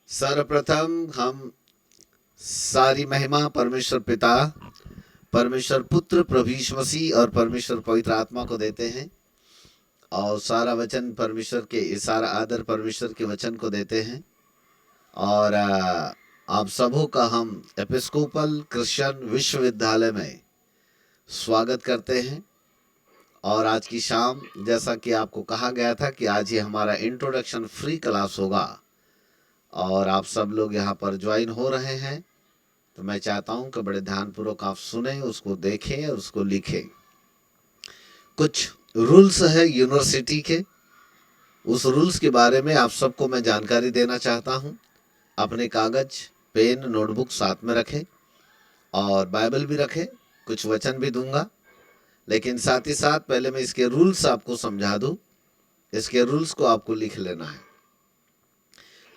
सर्वप्रथम हम सारी महिमा परमेश्वर पिता, परमेश्वर पुत्र प्रभु यीशु मसीह और परमेश्वर पवित्र आत्मा को देते हैं और सारा वचन परमेश्वर के, सारा आदर परमेश्वर के वचन को देते हैं। और आप सबों का हम एपिस्कोपल क्रिश्चियन विश्वविद्यालय में स्वागत करते हैं। और आज की शाम, जैसा कि आपको कहा गया था कि आज ही हमारा इंट्रोडक्शन फ्री क्लास होगा और आप सब लोग यहाँ पर ज्वाइन हो रहे हैं, तो मैं चाहता हूँ कि बड़े ध्यानपूर्वक आप सुने, उसको देखें और उसको लिखें। कुछ रूल्स है यूनिवर्सिटी के, उस रूल्स के बारे में आप सबको मैं जानकारी देना चाहता हूँ। अपने कागज, पेन, नोटबुक साथ में रखें और बाइबल भी रखें। कुछ वचन भी दूंगा, लेकिन साथ ही साथ पहले मैं इसके रूल्स आपको समझा दूं। इसके रूल्स को आपको लिख लेना है।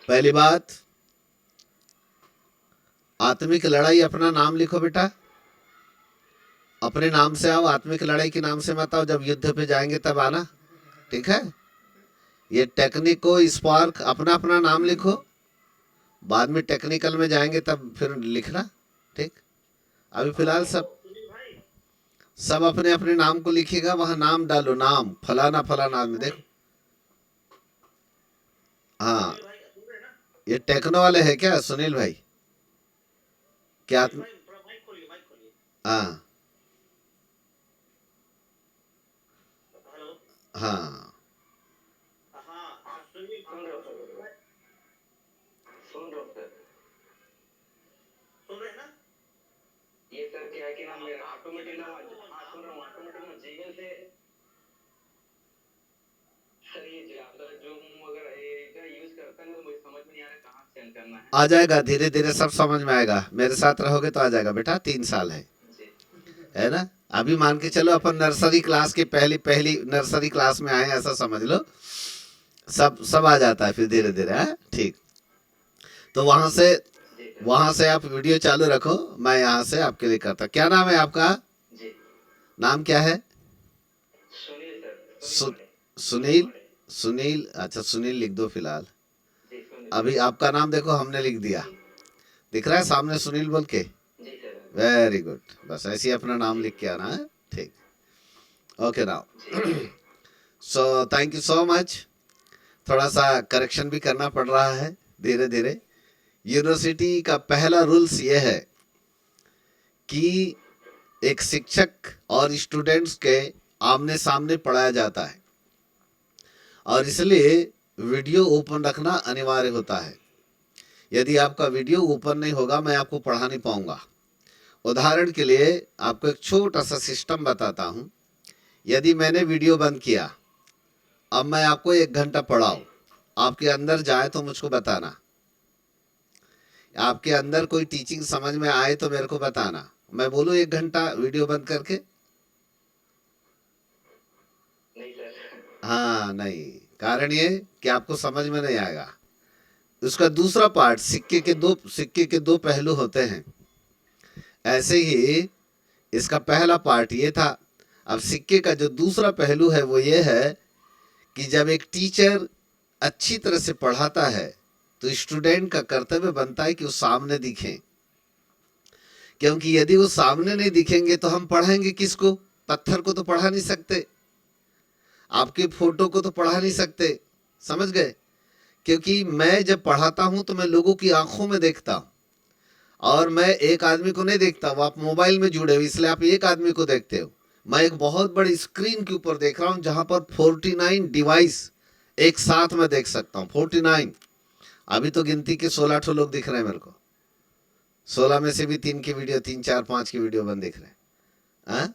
पहली बात, आत्मिक लड़ाई, अपना नाम लिखो बेटा, अपने नाम से आओ, आत्मिक लड़ाई के नाम से मत आओ। जब युद्ध पे जाएंगे तब आना, ठीक है। ये टेक्निको स्पार्क, अपना अपना नाम लिखो, बाद में टेक्निकल में जाएंगे तब फिर लिखना, ठीक। अभी फिलहाल सब अपने अपने नाम को लिखिएगा, वहां नाम डालो, नाम फलाना फलाना में देखो। हाँ, ये टेक्नो वाले है क्या सुनील भाई? क्या हाँ हाँ ये सर क्या है कि ना मेरा ऑटोमेटिक ना, हाँ सुन रहा हूँ, ऑटोमेटिक ना जीमेल से सर ये ज्यादा जूम वगैरह ये यूज करता है, मुझे समझ में नहीं आ रहा कहाँ सेंड करना है। आ जाएगा, धीरे धीरे सब समझ में आएगा। मेरे साथ रहोगे तो आ जाएगा बेटा। 3 साल है ना। अभी मान के चलो अपन नर्सरी क्लास की पहली पहली नर्सरी क्लास में आए, ऐसा समझ लो। सब आ जाता है फिर धीरे धीरे, है ठीक। तो वहां से आप वीडियो चालू रखो, मैं यहाँ से आपके लिए करता। क्या नाम है आपका? नाम क्या है? सुनील। सुनील, अच्छा सुनील लिख दो फिलहाल। अभी आपका नाम देखो, हमने लिख दिया, दिख रहा है सामने सुनील बोल के। वेरी गुड, बस ऐसे ही अपना नाम लिख के आना है, ठीक। Okay now, so thank you so much. थोड़ा सा करेक्शन भी करना पड़ रहा है धीरे धीरे। यूनिवर्सिटी का पहला रूल्स ये है कि एक शिक्षक और स्टूडेंट्स के आमने सामने पढ़ाया जाता है और इसलिए वीडियो ओपन रखना अनिवार्य होता है। यदि आपका वीडियो ओपन नहीं होगा, मैं आपको पढ़ा नहीं पाऊंगा। उदाहरण के लिए आपको एक छोटा सा सिस्टम बताता हूं। यदि मैंने वीडियो बंद किया, अब मैं आपको 1 घंटा पढ़ाऊं, आपके अंदर जाए तो मुझको बताना। आपके अंदर कोई टीचिंग समझ में आए तो मेरे को बताना। मैं बोलूं 1 घंटा वीडियो बंद करके? नहीं सर। हाँ नहीं, कारण ये कि आपको समझ में नहीं आएगा। उसका दूसरा पार्ट, सिक्के के दो पहलू होते हैं। ऐसे ही इसका पहला पार्ट ये था। अब सिक्के का जो दूसरा पहलू है वो ये है कि जब एक टीचर अच्छी तरह से पढ़ाता है तो स्टूडेंट का कर्तव्य बनता है कि वो सामने दिखें, क्योंकि यदि वो सामने नहीं दिखेंगे तो हम पढ़ाएंगे किसको? पत्थर को तो पढ़ा नहीं सकते, आपके फोटो को तो पढ़ा नहीं सकते, समझ गए? क्योंकि मैं जब पढ़ाता हूं तो मैं लोगों की आंखों में देखता हूं और मैं एक आदमी को नहीं देखता। वो आप मोबाइल में जुड़े हो इसलिए आप एक आदमी को देखते हो। मैं एक बहुत बड़ी स्क्रीन के ऊपर देख रहा हूं जहां पर 49 डिवाइस एक साथ में देख सकता हूं। 49, अभी तो गिनती के 16 ठो लोग दिख रहे हैं मेरे को। 16 में से भी 3 की वीडियो, 3 4 5 की वीडियो बंद दिख रहे हैं।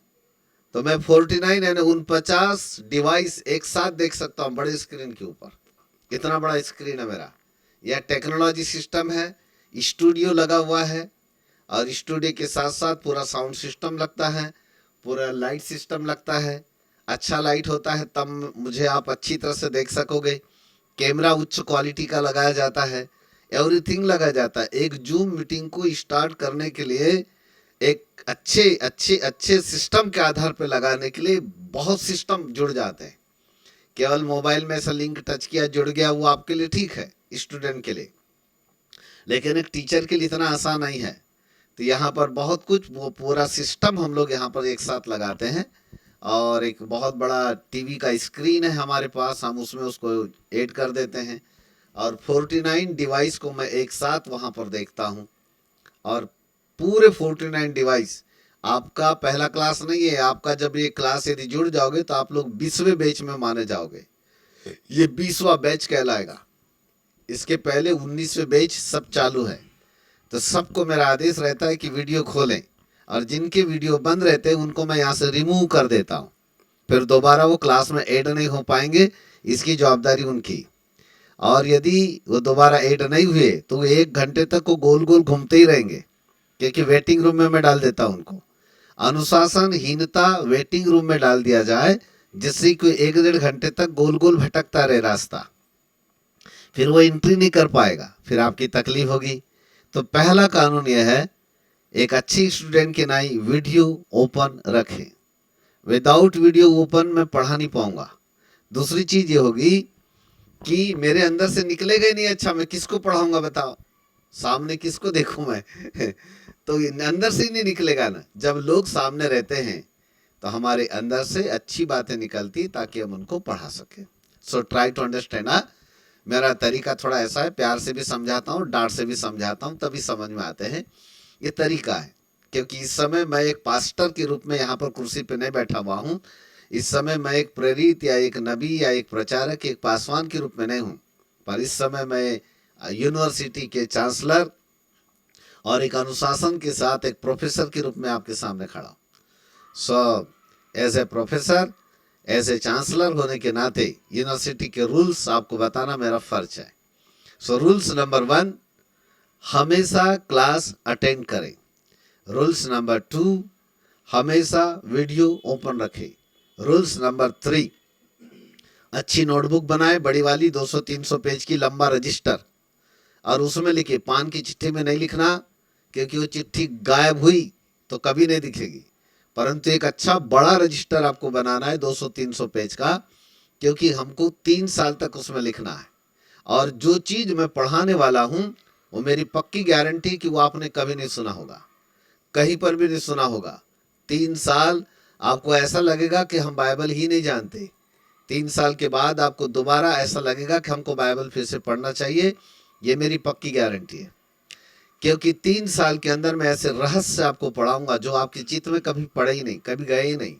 तो मैं 49 यानी 49 डिवाइस एक साथ देख सकता हूं बड़े स्क्रीन के ऊपर। इतना बड़ा स्क्रीन है मेरा। यह टेक्नोलॉजी सिस्टम है, स्टूडियो लगा हुआ है और स्टूडियो के साथ साथ पूरा साउंड सिस्टम लगता है, पूरा लाइट सिस्टम लगता है। अच्छा लाइट होता है तब मुझे आप अच्छी तरह से देख सकोगे। कैमरा उच्च क्वालिटी का लगाया जाता है, एवरीथिंग लगाया जाता है। एक जूम मीटिंग को स्टार्ट करने के लिए, एक अच्छे अच्छे अच्छे सिस्टम के आधार पर लगाने के लिए बहुत सिस्टम जुड़ जाते हैं। केवल मोबाइल में ऐसा लिंक टच किया जुड़ गया, वो आपके लिए ठीक है, स्टूडेंट के लिए। लेकिन एक टीचर के लिए इतना आसान नहीं है। तो यहाँ पर बहुत कुछ, वो पूरा सिस्टम हम लोग यहाँ पर एक साथ लगाते हैं, और एक बहुत बड़ा टीवी का स्क्रीन है हमारे पास, हम उसमें उसको ऐड कर देते हैं, और 49 डिवाइस को मैं एक साथ वहाँ पर देखता हूँ। और पूरे 49 डिवाइस, आपका पहला क्लास नहीं है, आपका जब ये क्लास यदि जुड़ जाओगे तो आप लोग 20वें बैच में माने जाओगे, ये 20वां बैच कहलाएगा। इसके पहले 19वें बैच सब चालू है। तो सबको मेरा आदेश रहता है कि वीडियो खोलें, और जिनके वीडियो बंद रहते हैं उनको मैं यहाँ से रिमूव कर देता हूँ, फिर दोबारा वो क्लास में ऐड नहीं हो पाएंगे, इसकी जवाबदारी उनकी। और यदि वो दोबारा ऐड नहीं हुए तो 1 घंटे तक वो गोल गोल घूमते ही रहेंगे, क्योंकि वेटिंग रूम में मैं डाल देता हूँ उनको। अनुशासनहीनता वेटिंग रूम में डाल दिया जाए, जिससे कोई 1-1.5 घंटे तक गोल गोल भटकता रहे रास्ता, फिर वो एंट्री नहीं कर पाएगा, फिर आपकी तकलीफ होगी। तो पहला कानून यह है, एक अच्छी स्टूडेंट के नाई वीडियो ओपन रखें। विदाउट वीडियो ओपन मैं पढ़ा नहीं पाऊंगा। दूसरी चीज ये होगी कि मेरे अंदर से निकलेगा ही नहीं, अच्छा मैं किसको पढ़ाऊंगा बताओ, सामने किसको देखूं मैं तो अंदर से ही नहीं निकलेगा ना। जब लोग सामने रहते हैं तो हमारे अंदर से अच्छी बातें निकलती, ताकि हम उनको पढ़ा सके। So try to understand. मेरा तरीका थोड़ा ऐसा है, प्यार से भी समझाता हूँ, डांट से भी समझाता हूँ, तभी समझ में आते हैं। ये तरीका है, क्योंकि इस समय मैं एक पास्टर के रूप में यहाँ पर कुर्सी पे नहीं बैठा हुआ हूँ। इस समय मैं एक प्रेरित या एक नबी या एक प्रचारक, एक पासवान के रूप में नहीं हूँ, पर इस समय मैं यूनिवर्सिटी के चांसलर और एक अनुशासन के साथ एक प्रोफेसर के रूप में आपके सामने खड़ा हूँ। So as a professor, as a chancellor होने के नाते यूनिवर्सिटी के रूल्स आपको बताना मेरा फर्ज है। सो रूल्स नंबर 1, हमेशा क्लास अटेंड करें। रूल्स नंबर 2, हमेशा वीडियो ओपन रखें। रूल्स नंबर 3, अच्छी नोटबुक बनाए, बड़ी वाली 200-300 पेज की, लंबा रजिस्टर, और उसमें लिखे। पान की चिट्ठी में नहीं लिखना, क्योंकि वो चिट्ठी गायब हुई तो कभी नहीं दिखेगी, परंतु एक अच्छा बड़ा रजिस्टर आपको बनाना है 200-300 पेज का, क्योंकि हमको 3 साल तक उसमें लिखना है। और जो चीज मैं पढ़ाने वाला हूं, वो मेरी पक्की गारंटी कि वो आपने कभी नहीं सुना होगा, कहीं पर भी नहीं सुना होगा। 3 साल आपको ऐसा लगेगा कि हम बाइबल ही नहीं जानते। 3 साल के बाद आपको दोबारा ऐसा लगेगा कि हमको बाइबल फिर से पढ़ना चाहिए। ये मेरी पक्की गारंटी है, क्योंकि 3 साल के अंदर मैं ऐसे रहस्य आपको पढ़ाऊंगा जो आपके चित्त में कभी पढ़े ही नहीं, कभी गए ही नहीं।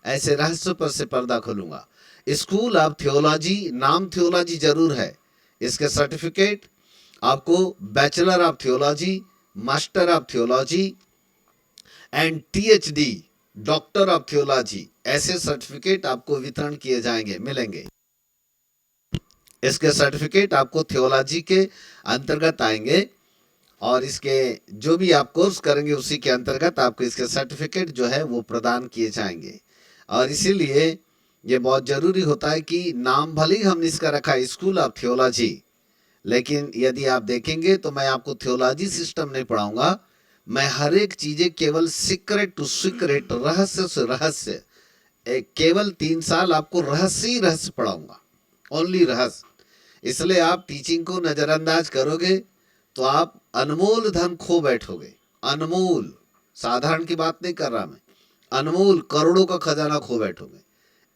ऐसे रहस्य पर से पर्दा खोलूंगा। स्कूल ऑफ थियोलॉजी, नाम थियोलॉजी जरूर है, इसके सर्टिफिकेट आपको bachelor of theology, master of theology and THD, doctor of theology, ऐसे सर्टिफिकेट आपको वितरण किए जाएंगे, मिलेंगे। इसके सर्टिफिकेट आपको थियोलॉजी के अंतर्गत आएंगे, और इसके जो भी आप कोर्स करेंगे उसी के अंतर्गत आपको इसके सर्टिफिकेट जो है वो प्रदान किए जाएंगे। और इसीलिए ये बहुत जरूरी होता है कि नाम भले ही हमने इसका रखा है स्कूल ऑफ थियोलॉजी, लेकिन यदि आप देखेंगे तो मैं आपको थियोलॉजी सिस्टम नहीं पढ़ाऊंगा। मैं हर एक चीजें केवल सीक्रेट टू सीक्रेट, रहस्य से रहस्य, केवल 3 साल आपको रहस्य ही रहस्य पढ़ाऊंगा, ओनली रहस्य। इसलिए आप टीचिंग को नजरअंदाज करोगे तो आप अनमोल धन खो बैठोगे। अनमोल, साधारण की बात नहीं कर रहा मैं, अनमोल करोड़ों का खजाना खो बैठोगे।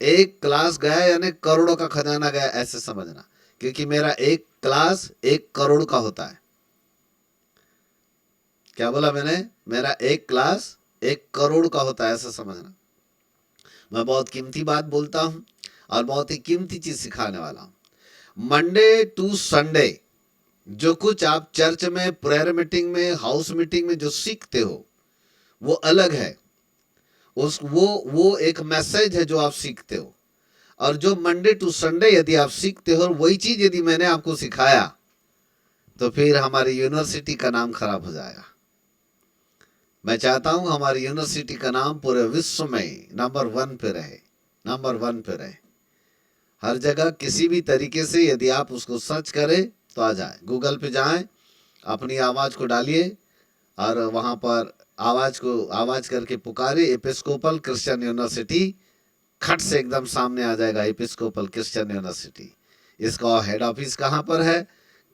एक क्लास गया यानी करोड़ों का खजाना गया, ऐसे समझना, क्योंकि मेरा एक क्लास 1 करोड़ का होता है। क्या बोला मैंने? मेरा एक क्लास 1 करोड़ का होता है, ऐसा समझना। मैं बहुत कीमती बात बोलता हूं और बहुत ही कीमती चीज सिखाने वाला हूं। मंडे टू संडे जो कुछ आप चर्च में, प्रेयर मीटिंग में, हाउस मीटिंग में जो सीखते हो वो अलग है। वो एक मैसेज है जो आप सीखते हो। और जो मंडे टू संडे यदि आप सीखते हो, वही चीज यदि मैंने आपको सिखाया, तो फिर हमारी यूनिवर्सिटी का नाम खराब हो जाएगा। मैं चाहता हूं हमारी यूनिवर्सिटी का नाम पूरे विश्व में नंबर 1 पे रहे, नंबर 1 पे रहे। हर जगह किसी भी तरीके से यदि आप उसको सर्च करें तो आ जाए। गूगल पे जाएं, अपनी आवाज को डालिए और वहां पर आवाज करके पुकारे एपिस्कोपल क्रिश्चियन यूनिवर्सिटी, खट से एकदम सामने आ जाएगा एपिस्कोपल क्रिश्चियन यूनिवर्सिटी। इसका हेड ऑफिस कहाँ पर है?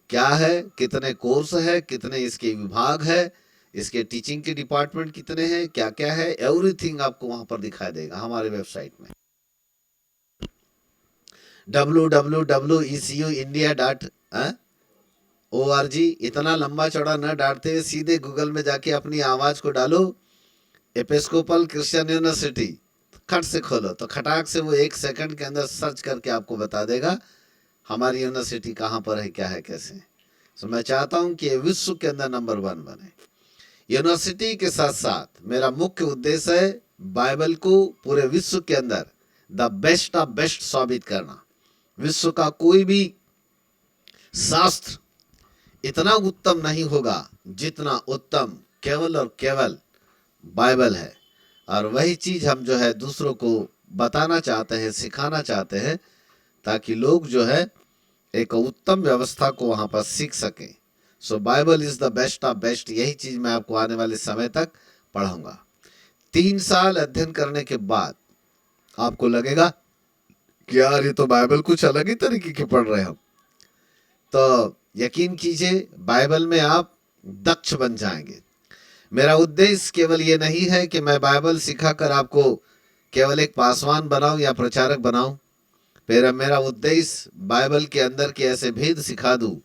क्या है, कितने कोर्स है, कितने इसके विभाग है, इसके टीचिंग के डिपार्टमेंट कितने हैं, क्या क्या है, एवरीथिंग आपको वहां पर दिखाई देगा हमारे वेबसाइट में www.ecuindia.org। इतना लंबा चौड़ा न डालते हुए सीधे गूगल में जाके अपनी आवाज को डालो एपिस्कोपल क्रिश्चियन यूनिवर्सिटी, खट से खोलो तो खटाक से वो 1 सेकंड के अंदर सर्च करके आपको बता देगा हमारी यूनिवर्सिटी कहाँ पर है, क्या है, कैसे। तो मैं चाहता हूं कि ये विश्व के अंदर नंबर 1 बने। यूनिवर्सिटी के साथ साथ मेरा मुख्य उद्देश्य है बाइबल को पूरे विश्व के अंदर द बेस्ट ऑफ बेस्ट साबित करना। विश्व का कोई भी शास्त्र इतना उत्तम नहीं होगा जितना उत्तम केवल और केवल बाइबल है। और वही चीज हम जो है दूसरों को बताना चाहते हैं, सिखाना चाहते हैं, ताकि लोग जो है एक उत्तम व्यवस्था को वहां पर सीख सके। So Bible is the best of best. यही चीज मैं आपको आने वाले समय तक पढ़ाऊंगा। 3 साल अध्ययन करने के बाद आपको लगेगा कि यार ये तो बाइबल कुछ अलग ही तरीके की पढ़ रहे हम, तो यकीन कीजिए बाइबल में आप दक्ष बन जाएंगे। मेरा उद्देश्य केवल ये नहीं है कि मैं बाइबल सिखाकर आपको केवल एक पासवान बनाऊं या प्रचारक बनाऊं। मेरा उद्देश्य बाइबल के अंदर के ऐसे भेद सिखा दूं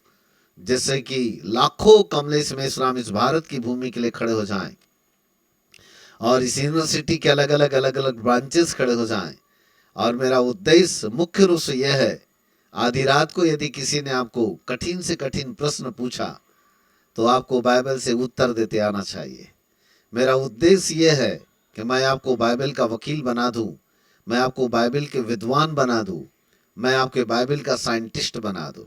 जिससे कि लाखों कमलेश मेश्राम इस भारत की भूमि के लिए खड़े हो जाएं और इस यूनिवर्सिटी के अलग अलग ब्रांचेस खड़े हो जाएं। और मेरा उद्देश्य मुख्य रूप से यह है, आधी रात को यदि किसी ने आपको कठिन से कठिन प्रश्न पूछा तो आपको बाइबल से उत्तर देते आना चाहिए। मेरा उद्देश्य यह है कि मैं आपको बाइबल का वकील बना दूं, मैं आपको बाइबल के विद्वान बना दूं, मैं आपके बाइबल का साइंटिस्ट बना दूं।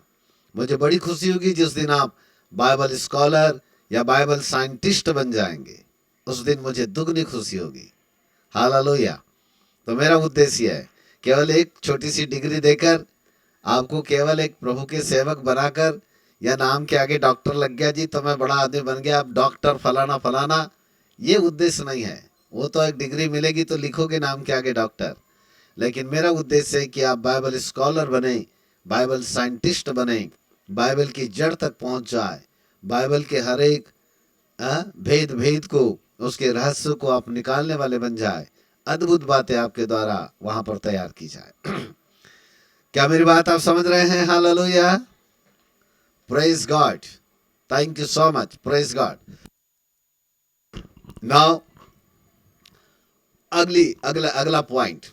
मुझे बड़ी खुशी होगी जिस दिन आप बाइबल स्कॉलर या बाइबल साइंटिस्ट बन जाएंगे, उस दिन मुझे दुगनी खुशी होगी। हालेलुया। तो मेरा उद्देश्य है केवल एक छोटी सी डिग्री देकर आपको केवल एक प्रभु के सेवक बनाकर, या नाम के आगे डॉक्टर लग गया जी तो मैं बड़ा आदमी बन गया, अब डॉक्टर फलाना फलाना, ये उद्देश्य नहीं है। वो तो एक डिग्री मिलेगी तो लिखोगे नाम के आगे डॉक्टर, लेकिन मेरा उद्देश्य है कि आप बाइबल स्कॉलर बने, बाइबल साइंटिस्ट बने, बाइबल की जड़ तक पहुंच जाए, बाइबल के हर एक भेद भेद को, उसके रहस्य को आप निकालने वाले बन जाए, अद्भुत बातें आपके द्वारा वहां पर तैयार की जाए। क्या मेरी बात आप समझ रहे हैं? Hallelujah, praise God, thank you so much, praise God. Now अगला पॉइंट,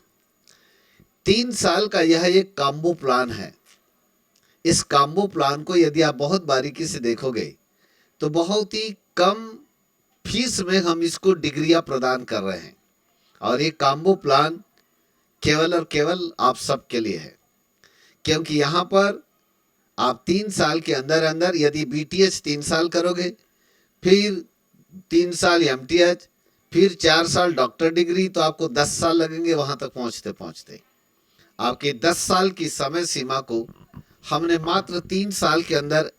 3 साल का यह एक कॉम्बो प्लान है। इस कॉम्बो प्लान को यदि आप बहुत बारीकी से देखोगे तो बहुत ही कम फीस में हम इसको डिग्रियां प्रदान कर रहे हैं। और ये कॉम्बो प्लान केवल और केवल आप सबके लिए है, क्योंकि यहां पर आप 3 साल के अंदर अंदर यदि बीटीएच 3 साल करोगे, फिर 3 साल एमटीएच, फिर 4 साल डॉक्टर डिग्री, तो आपको 10 साल लगेंगे वहां तक पहुंचते पहुंचते। आपके 10 साल की समय सीमा को हमने मात्र 3 साल के अंदर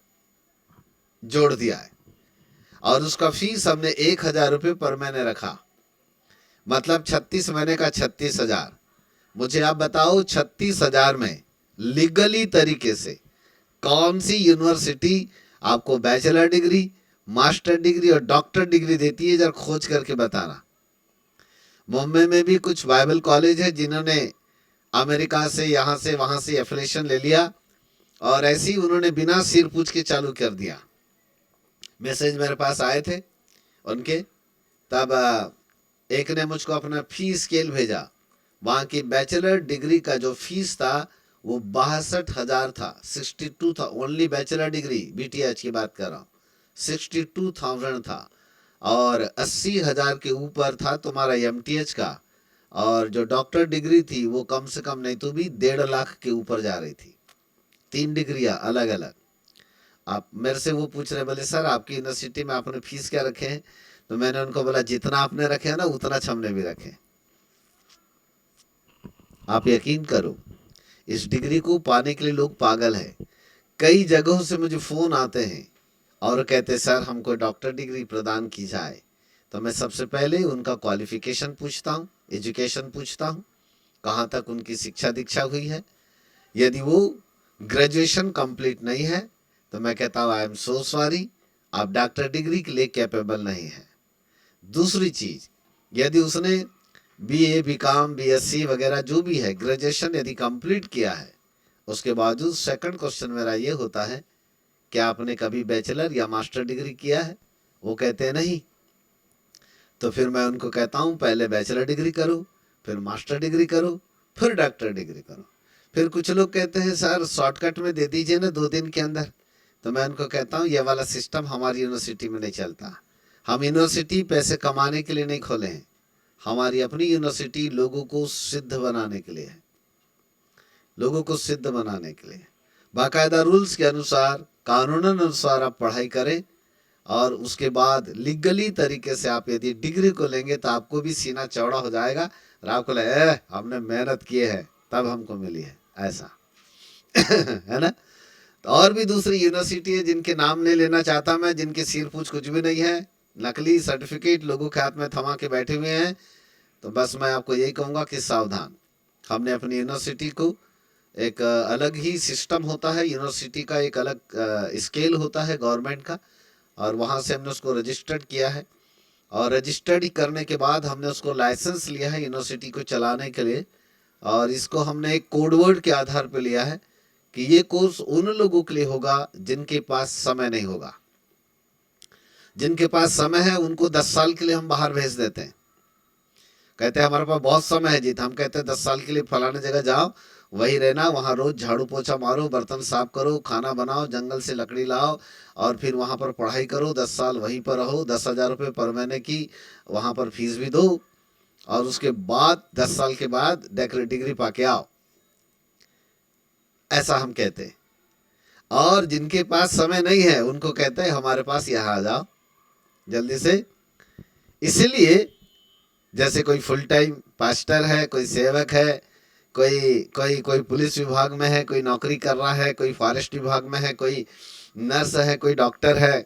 जोड़ दिया है। और उसका फीस हमने 1000 रुपये पर महीने रखा, मतलब 36 महीने का 36,000। मुझे आप बताओ 36,000 में लीगली तरीके से कौन सी यूनिवर्सिटी आपको बैचलर डिग्री, मास्टर डिग्री और डॉक्टर डिग्री देती है? जरा खोज करके बताना। मुंबई में भी कुछ बाइबल कॉलेज है जिन्होंने अमेरिका से, यहाँ से, वहां से एफिलिएशन ले लिया और ऐसे ही उन्होंने बिना सिर पूछ के चालू कर दिया। मैसेज मेरे पास आए थे उनके, तब एक ने मुझको अपना फी स्केल भेजा। वहां की बैचलर डिग्री का जो फीस था वो 62,000 था, 62 था। ओनली बैचलर डिग्री, बीटीएच की बात कर रहा हूँ, 62,000 था। और 80,000 के ऊपर था तुम्हारा एमटीएच का। और जो डॉक्टर डिग्री थी वो कम से कम नहीं तो भी 1.5 लाख के ऊपर जा रही थी। 3 डिग्रियां अलग अलग। आप मेरे से वो पूछ रहे, बोले सर आपकी यूनिवर्सिटी में आपने फीस क्या रखे हैं? तो मैंने उनको बोला जितना आपने रखे हैं ना उतना हमने भी रखे। आप यकीन करो इस डिग्री को पाने के लिए लोग पागल हैं। कई जगहों से मुझे फोन आते हैं और कहते सर हमको डॉक्टर डिग्री प्रदान की जाए। तो मैं सबसे पहले उनका क्वालिफिकेशन पूछता हूँ, एजुकेशन पूछता हूँ, कहाँ तक उनकी शिक्षा दीक्षा हुई है। यदि वो ग्रेजुएशन कंप्लीट नहीं है तो मैं कहता हूँ आई एम सो सॉरी, आप डॉक्टर डिग्री के लिए कैपेबल नहीं है। दूसरी चीज़, यदि उसने बीए, बीकॉम, बीएससी वगैरह जो भी है ग्रेजुएशन यदि कंप्लीट किया है, उसके बावजूद सेकंड क्वेश्चन मेरा ये होता है क्या आपने कभी बैचलर या मास्टर डिग्री किया है? वो कहते हैं नहीं। तो फिर मैं उनको कहता हूँ पहले बैचलर डिग्री करो, फिर मास्टर डिग्री करो, फिर डॉक्टर डिग्री करो। फिर कुछ लोग कहते हैं सर शॉर्टकट में दे दीजिए ना 2 दिन के अंदर। तो मैं उनको कहता हूँ ये वाला सिस्टम हमारी यूनिवर्सिटी में नहीं चलता। हम यूनिवर्सिटी पैसे कमाने के लिए नहीं खोले हैं, हमारी अपनी यूनिवर्सिटी लोगों को सिद्ध बनाने के लिए है, लोगों को सिद्ध बनाने के लिए। बाकायदा रूल्स के अनुसार, कानूनन अनुसार आप पढ़ाई करें और उसके बाद लीगली तरीके से आप यदि डिग्री को लेंगे तो आपको भी सीना चौड़ा हो जाएगा और आपको लगे हमने मेहनत किए है तब हमको मिली है, ऐसा है ना। तो और भी दूसरी यूनिवर्सिटी है जिनके नाम नहीं लेना चाहता मैं, जिनके सिर पूछ कुछ भी नहीं है, नकली सर्टिफिकेट लोगों के हाथ में थमा के बैठे हुए हैं। तो बस मैं आपको यही कहूँगा कि सावधान। हमने अपनी यूनिवर्सिटी को एक अलग ही सिस्टम होता है, यूनिवर्सिटी का एक अलग स्केल होता है गवर्नमेंट का, और वहाँ से हमने उसको रजिस्टर्ड किया है और रजिस्टर्ड करने के बाद हमने उसको लाइसेंस लिया है यूनिवर्सिटी को चलाने के लिए। और इसको हमने एक कोडवर्ड के आधार पर लिया है कि ये कोर्स उन लोगों के लिए होगा जिनके पास समय नहीं होगा। जिनके पास समय है उनको 10 साल के लिए हम बाहर भेज देते हैं, कहते हैं हमारे पास बहुत समय है जी, तो हम कहते हैं 10 साल के लिए फलाने जगह जाओ, वही रहना, वहाँ रोज झाड़ू पोछा मारो, बर्तन साफ करो, खाना बनाओ, जंगल से लकड़ी लाओ और फिर वहाँ पर पढ़ाई करो, 10 साल वहीं पर रहो, 10,000 रुपये पर महीने की वहाँ पर फीस भी दो और उसके बाद 10 साल के बाद डिग्री पाके आओ, ऐसा हम कहते हैं। और जिनके पास समय नहीं है उनको कहते हैं हमारे पास यहाँ आ जाओ जल्दी से। इसलिए जैसे कोई फुल टाइम पास्टर है, कोई सेवक है, कोई कोई कोई पुलिस विभाग में है, कोई नौकरी कर रहा है, कोई फॉरेस्ट विभाग में है, कोई नर्स है, कोई डॉक्टर है,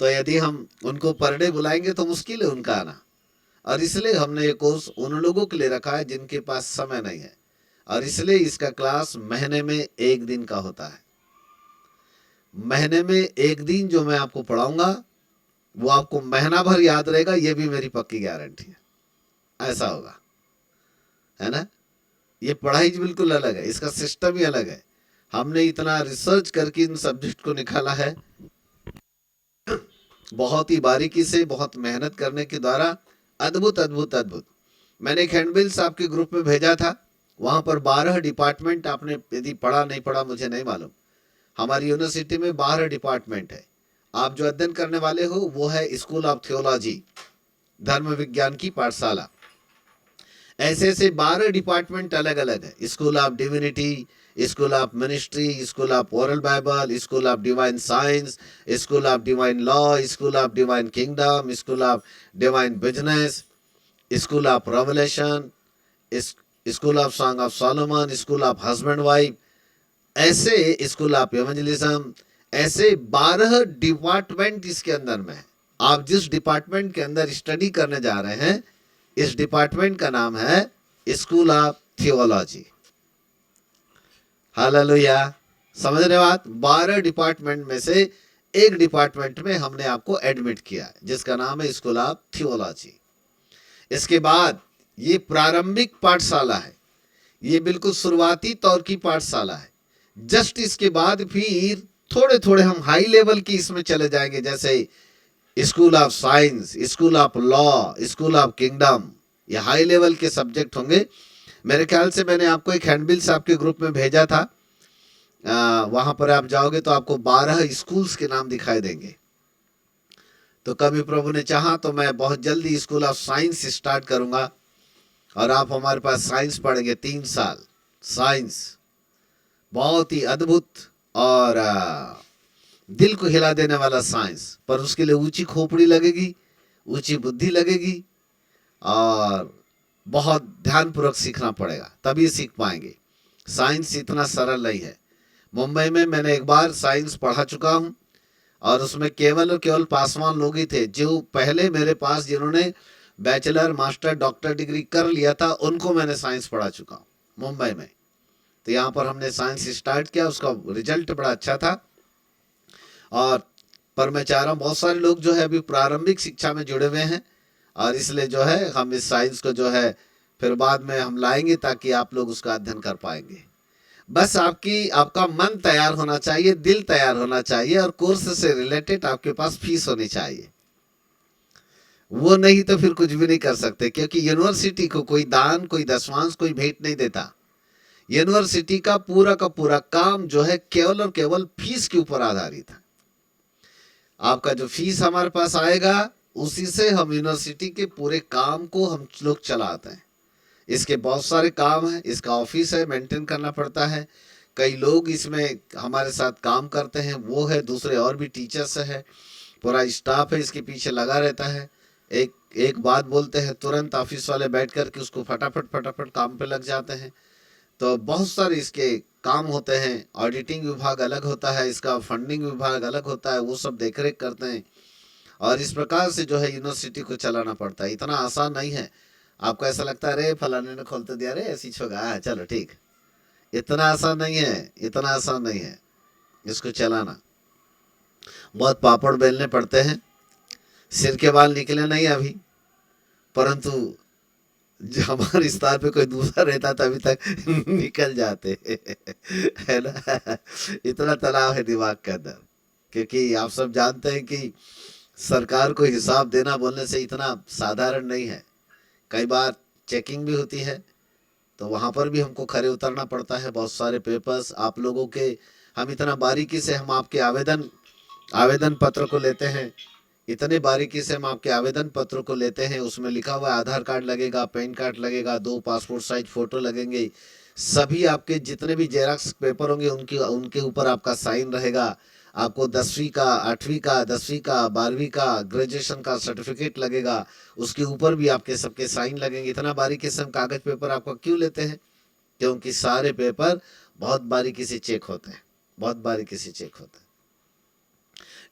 तो यदि हम उनको पर डे बुलाएंगे तो मुश्किल है उनका आना। और इसलिए हमने ये कोर्स उन लोगों के लिए रखा है जिनके पास समय नहीं है, और इसलिए इसका क्लास महीने में 1 दिन का होता है। महीने में 1 दिन जो मैं आपको पढ़ाऊंगा वो आपको महीना भर याद रहेगा, ये भी मेरी पक्की गारंटी है, ऐसा होगा, है ना। ये पढ़ाई बिल्कुल अलग है, इसका सिस्टम ही अलग है। हमने इतना रिसर्च करके इन सब्जेक्ट को निकाला है, बहुत ही बारीकी से, बहुत मेहनत करने के द्वारा, अद्भुत अद्भुत अद्भुत। मैंने एक हैंडबिल साहब के ग्रुप में भेजा था, वहाँ पर 12 डिपार्टमेंट, आपने यदि पढ़ा नहीं पढ़ा मुझे नहीं मालूम, हमारी यूनिवर्सिटी में 12 डिपार्टमेंट है। आप जो अध्ययन करने वाले हो वो है स्कूल ऑफ थियोलॉजी, धर्म विज्ञान की पाठशाला। ऐसे ऐसे 12 डिपार्टमेंट अलग अलग है, school of divinity, school of ministry, school of oral Bible, school of divine science, school of divine law, school of divine kingdom, school of divine business, school of revelation, school of song of Solomon, school of husband wife, ऐसे school of evangelism, ऐसे 12 department इसके अंदर में है। आप जिस department के अंदर स्टडी करने जा रहे हैं, इस डिपार्टमेंट का नाम है स्कूल ऑफ थियोलॉजी। हालेलुया, समझ रहे बात। 12 डिपार्टमेंट में से एक डिपार्टमेंट में हमने आपको एडमिट किया है जिसका नाम है स्कूल ऑफ थियोलॉजी। इसके बाद ये प्रारंभिक पाठशाला है, ये बिल्कुल शुरुआती तौर की पाठशाला है। जस्ट इसके बाद फिर थोड़े थोड़े हम हाई लेवल की इसमें चले जाएंगे, जैसे school of science, school of law, school of kingdom, ये हाई लेवल के सब्जेक्ट होंगे। मेरे ख्याल से मैंने आपको एक हैंडबिल साहब के ग्रुप में भेजा था, वहां पर आप जाओगे तो आपको 12 स्कूल्स के नाम दिखाई देंगे। तो कभी प्रभु ने चाहा तो मैं बहुत जल्दी स्कूल ऑफ साइंस स्टार्ट करूंगा और आप हमारे पास साइंस पढ़ेंगे 3 साल। साइंस बहुत ही अद्भुत और दिल को हिला देने वाला साइंस, पर उसके लिए ऊंची खोपड़ी लगेगी, ऊंची बुद्धि लगेगी और बहुत ध्यानपूर्वक सीखना पड़ेगा, तभी सीख पाएंगे। साइंस इतना सरल नहीं है। मुंबई में मैंने एक बार साइंस पढ़ा चुका हूँ और उसमें केवल और केवल पासवान लोग ही थे। जो पहले मेरे पास जिन्होंने बैचलर, मास्टर, डॉक्टर डिग्री कर लिया था, उनको मैंने साइंस पढ़ा चुका हूँ मुंबई में। तो यहाँ पर हमने साइंस स्टार्ट किया, उसका रिजल्ट बड़ा अच्छा था और पर मैं चाह रहा हूँ बहुत सारे लोग जो है अभी प्रारंभिक शिक्षा में जुड़े हुए हैं, और इसलिए जो है हम इस साइंस को जो है फिर बाद में हम लाएंगे ताकि आप लोग उसका अध्ययन कर पाएंगे। बस आपका मन तैयार होना चाहिए, दिल तैयार होना चाहिए, और कोर्स से रिलेटेड आपके पास फीस होनी चाहिए। वो नहीं तो फिर कुछ भी नहीं कर सकते, क्योंकि यूनिवर्सिटी को कोई दान, कोई दशमांश, कोई भेंट नहीं देता। यूनिवर्सिटी का पूरा काम जो है केवल और केवल फीस के ऊपर आधारित है। आपका जो फीस हमारे पास आएगा उसी से हम यूनिवर्सिटी के पूरे काम को हम लोग चलाते हैं। इसके बहुत सारे काम हैं, इसका ऑफिस है, मेंटेन करना पड़ता है, कई लोग इसमें हमारे साथ काम करते हैं, वो है, दूसरे और भी टीचर्स है, पूरा स्टाफ है इसके पीछे लगा रहता है। एक एक बात बोलते हैं तुरंत ऑफिस वाले बैठ कर के उसको फटाफट काम पे लग जाते हैं। तो बहुत सारे इसके काम होते हैं। ऑडिटिंग विभाग अलग होता है, इसका फंडिंग विभाग अलग होता है, वो सब देखरेख करते हैं। और इस प्रकार से जो है यूनिवर्सिटी को चलाना पड़ता है। इतना आसान नहीं है। आपको ऐसा लगता है अरे फलाने ने खोल तो दिया, अरे ऐसी छोगा, चलो ठीक। इतना आसान नहीं है, इतना आसान नहीं है इसको चलाना। बहुत पापड़ बेलने पड़ते हैं। सिर के बाल निकले नहीं अभी, परंतु जो हमारे स्तर पे कोई दूसरा रहता था अभी तक निकल जाते है ना। इतना तनाव है दिमाग के अंदर, क्योंकि आप सब जानते हैं कि सरकार को हिसाब देना बोलने से इतना साधारण नहीं है। कई बार चेकिंग भी होती है, तो वहाँ पर भी हमको खरे उतरना पड़ता है। बहुत सारे पेपर्स आप लोगों के, हम इतना बारीकी से हम आपके आवेदन पत्र को लेते हैं, इतने बारीकी से हम आपके आवेदन पत्र को लेते हैं। उसमें लिखा हुआ आधार कार्ड लगेगा, पैन कार्ड लगेगा, 2 पासपोर्ट साइज फ़ोटो लगेंगे, सभी आपके जितने भी जेरॉक्स पेपर होंगे उनके ऊपर आपका साइन रहेगा। आपको 10वीं का, 8वीं का, 10वीं का, 12वीं का, ग्रेजुएशन का सर्टिफिकेट लगेगा, उसके ऊपर भी आपके सबके साइन लगेंगे। इतना बारीकी से हम कागज पेपर आपका क्यों लेते हैं? क्योंकि सारे पेपर बहुत बारीकी से चेक होते हैं, बहुत बारीकी से चेक होते हैं।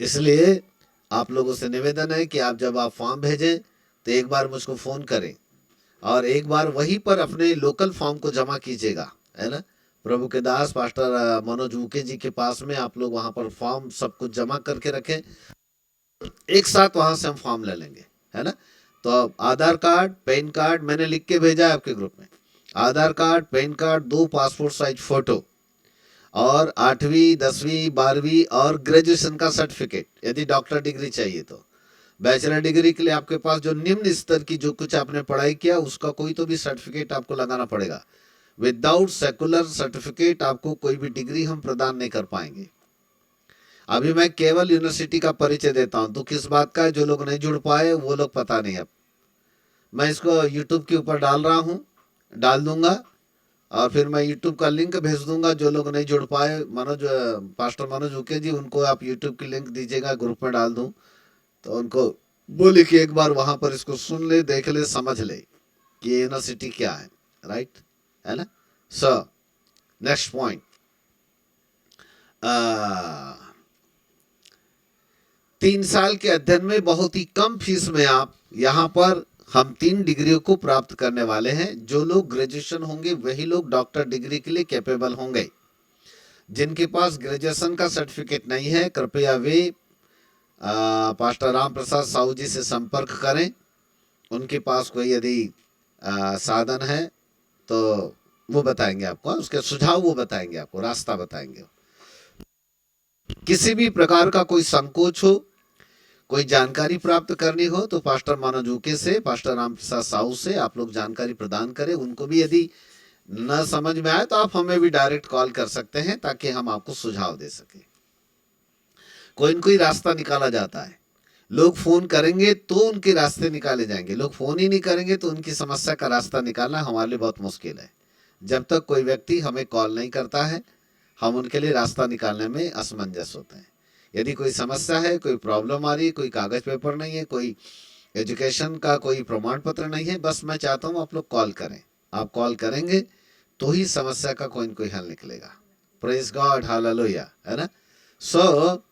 इसलिए आप लोगों से निवेदन है कि आप जब आप फॉर्म भेजें तो एक बार मुझको फ़ोन करें, और एक बार वहीं पर अपने लोकल फॉर्म को जमा कीजिएगा, है ना। प्रभु के दास पास्टर मनोज उके जी के पास में आप लोग वहाँ पर फॉर्म सब कुछ जमा करके रखें, एक साथ वहाँ से हम फॉर्म ले लेंगे, है ना। तो आधार कार्ड, पैन कार्ड मैंने लिख के भेजा है आपके ग्रुप में। Aadhaar card, PAN card, 2 passport size photo, और 8वीं, 10वीं, 12वीं और ग्रेजुएशन का सर्टिफिकेट। यदि डॉक्टर डिग्री चाहिए तो बैचलर डिग्री के लिए आपके पास जो निम्न स्तर की जो कुछ आपने पढ़ाई किया उसका कोई तो भी सर्टिफिकेट आपको लगाना पड़ेगा। विदाउट सेकुलर सर्टिफिकेट आपको कोई भी डिग्री हम प्रदान नहीं कर पाएंगे। अभी मैं केवल यूनिवर्सिटी का परिचय देता हूँ, तो किस बात का है, जो लोग नहीं जुड़ पाए वो लोग पता नहीं। अब मैं इसको यूट्यूब के ऊपर डाल रहा हूँ, डाल दूंगा, और फिर मैं यूट्यूब का लिंक भेज दूंगा। जो लोग नहीं जुड़ पाए, पास्टर मनोज उके जी, उनको आप यूट्यूब की लिंक दीजिएगा, ग्रुप में डाल दूं, तो उनको बोले कि एक बार वहां पर इसको सुन ले, देख ले, समझ ले कि ये यूनिवर्सिटी क्या है, राइट, है ना। सो नेक्स्ट पॉइंट, 3 साल के अध्ययन में बहुत ही कम फीस में आप यहाँ पर हम 3 डिग्रियों को प्राप्त करने वाले हैं। जो लोग ग्रेजुएशन होंगे वही लोग डॉक्टर डिग्री के लिए कैपेबल होंगे। जिनके पास ग्रेजुएशन का सर्टिफिकेट नहीं है, कृपया वे पास्टर राम प्रसाद साहू जी से संपर्क करें। उनके पास कोई यदि साधन है तो वो बताएंगे आपको, उसके सुझाव वो बताएंगे, आपको रास्ता बताएंगे। किसी भी प्रकार का कोई संकोच हो, कोई जानकारी प्राप्त करनी हो, तो पास्टर मनोज उके से, पास्टर राम प्रसाद साहू से आप लोग जानकारी प्रदान करें। उनको भी यदि न समझ में आए तो आप हमें भी डायरेक्ट कॉल कर सकते हैं, ताकि हम आपको सुझाव दे सके। कोई न कोई रास्ता निकाला जाता है। लोग फोन करेंगे तो उनके रास्ते निकाले जाएंगे, लोग फोन ही नहीं करेंगे तो उनकी समस्या का रास्ता निकालना हमारे लिए बहुत मुश्किल है। जब तक कोई व्यक्ति हमें कॉल नहीं करता है, हम उनके लिए रास्ता निकालने में असमंजस होते हैं। यदि कोई समस्या है, कोई प्रॉब्लम आ रही है, कोई कागज पेपर नहीं है, कोई एजुकेशन का कोई प्रमाण पत्र नहीं है, बस मैं चाहता हूँ आप लोग कॉल करें। आप कॉल करेंगे तो ही समस्या का कोई न कोई हल निकलेगा। प्रेज गॉड, हालेलुया, है ना। सो